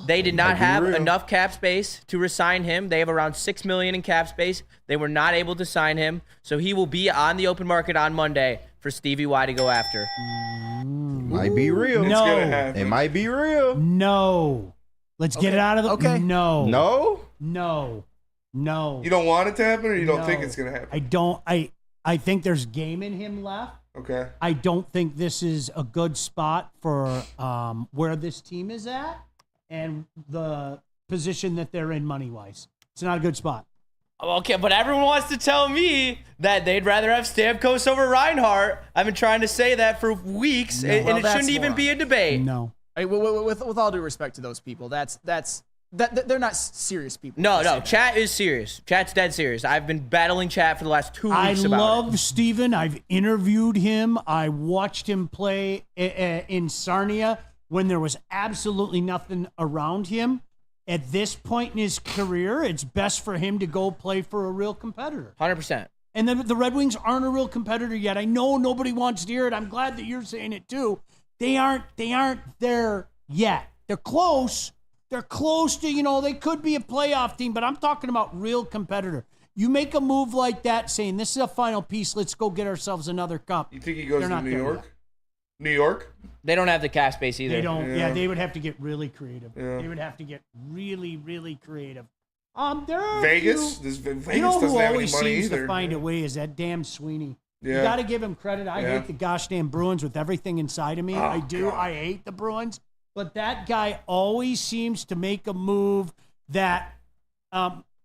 They did not have enough cap space to resign him. They have around $6 million in cap space. They were not able to sign him, so he will be on the open market on Monday for Stevie Y to go after. Might be real. No. It might be real. No. Let's get it out of the... Okay. No. No? No. No. You don't want it to happen, or you don't think it's gonna happen? I don't. I think there's game in him left. Okay. I don't think this is a good spot for where this team is at and the position that they're in money-wise. It's not a good spot. Okay, but everyone wants to tell me that they'd rather have Stamkos over Reinhart. I've been trying to say that for weeks, and it shouldn't even be a debate. No. I mean, with all due respect to those people, they're not serious people. No, chat is serious. Chat's dead serious. I've been battling chat for the last 2 weeks about it. I love Steven. I've interviewed him. I watched him play in Sarnia when there was absolutely nothing around him. At this point in his career, it's best for him to go play for a real competitor. 100%. And the Red Wings aren't a real competitor yet. I know nobody wants to hear it. I'm glad that you're saying it too. They aren't there yet. They're close. They're close to, they could be a playoff team, but I'm talking about real competitor. You make a move like that saying, this is a final piece, let's go get ourselves another cup. You think he goes to New York? New York? They don't have the cap space either. They don't. Yeah, they would have to get really creative. Yeah. They would have to get really, really creative. There are Vegas? Vegas doesn't who have any always money seems either. to find a way is that damn Sweeney. Yeah. You got to give him credit. I hate the gosh damn Bruins with everything inside of me. Oh, I do. God. I hate the Bruins. But that guy always seems to make a move that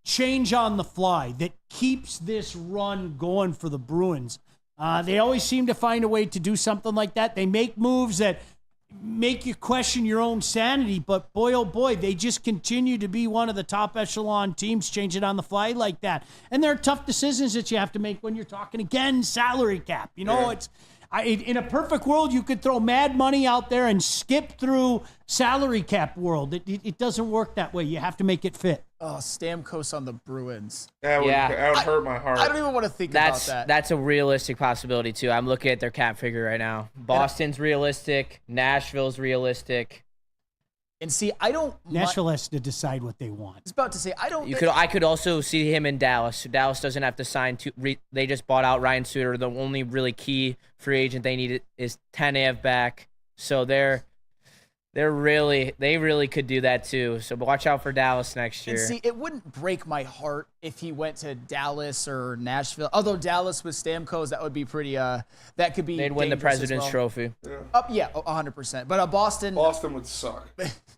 change on the fly, that keeps this run going for the Bruins. They always seem to find a way to do something like that. They make moves that make you question your own sanity, but boy, oh boy, they just continue to be one of the top echelon teams changing on the fly like that. And there are tough decisions that you have to make when you're talking, again, salary cap. It's in a perfect world, you could throw mad money out there and skip through salary cap world. It doesn't work that way. You have to make it fit. Oh, Stamkos on the Bruins. That would hurt my heart. I don't even want to think about that. That's a realistic possibility, too. I'm looking at their cap figure right now. Boston's realistic. Nashville's realistic. And see, I don't... Nashville has to decide what they want. I was about to say, I could also see him in Dallas. Dallas doesn't have to sign... They just bought out Ryan Suter. The only really key free agent they need is Tanev back. So they really could do that too. So watch out for Dallas next year. And see, it wouldn't break my heart if he went to Dallas or Nashville. Although Dallas with Stamkos, that would be pretty. That could be. They'd win the President's Trophy. Yeah, 100%. But Boston. Boston would suck.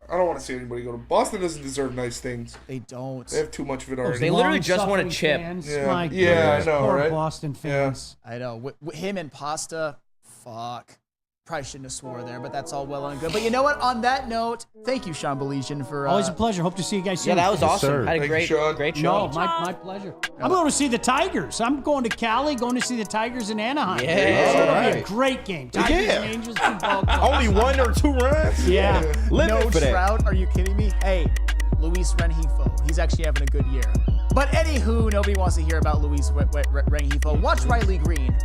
I don't want to see anybody go to Boston. Doesn't deserve nice things. They don't. They have too much of it already. They literally just want a chip. Yeah, I know, poor right? Boston fans. Yeah. I know. With him and Pasta, fuck. Probably shouldn't have swore there, but that's all well and good. But you know what? On that note, thank you, Sean Belesian, for... Always a pleasure. Hope to see you guys soon. Yeah, that was awesome. Had a great show. No, my pleasure. I'm going to see the Tigers. I'm going to Cali, going to see the Tigers in Anaheim. Yeah. It's going to be a great game. Tigers and Angels football club. Only 1 or 2 runs? Yeah. No Trout? Are you kidding me? Hey, Luis Rengifo. He's actually having a good year. But anywho, nobody wants to hear about Luis Rengifo. Watch Riley Green,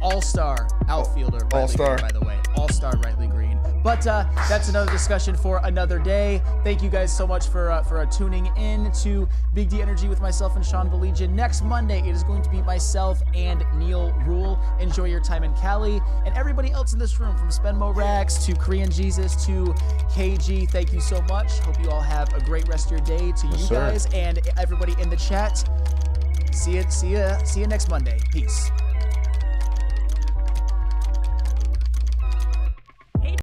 all-star outfielder. All-star, by the way, all-star Riley Green. But that's another discussion for another day. Thank you guys so much for tuning in to Big D Energy with myself and Sean Baligian. Next Monday, it is going to be myself and Neil Rule. Enjoy your time in Cali. And everybody else in this room, from Spenmo Rax to Korean Jesus to KG, thank you so much. Hope you all have a great rest of your day. To you guys and everybody in the chat, see you next Monday. Peace.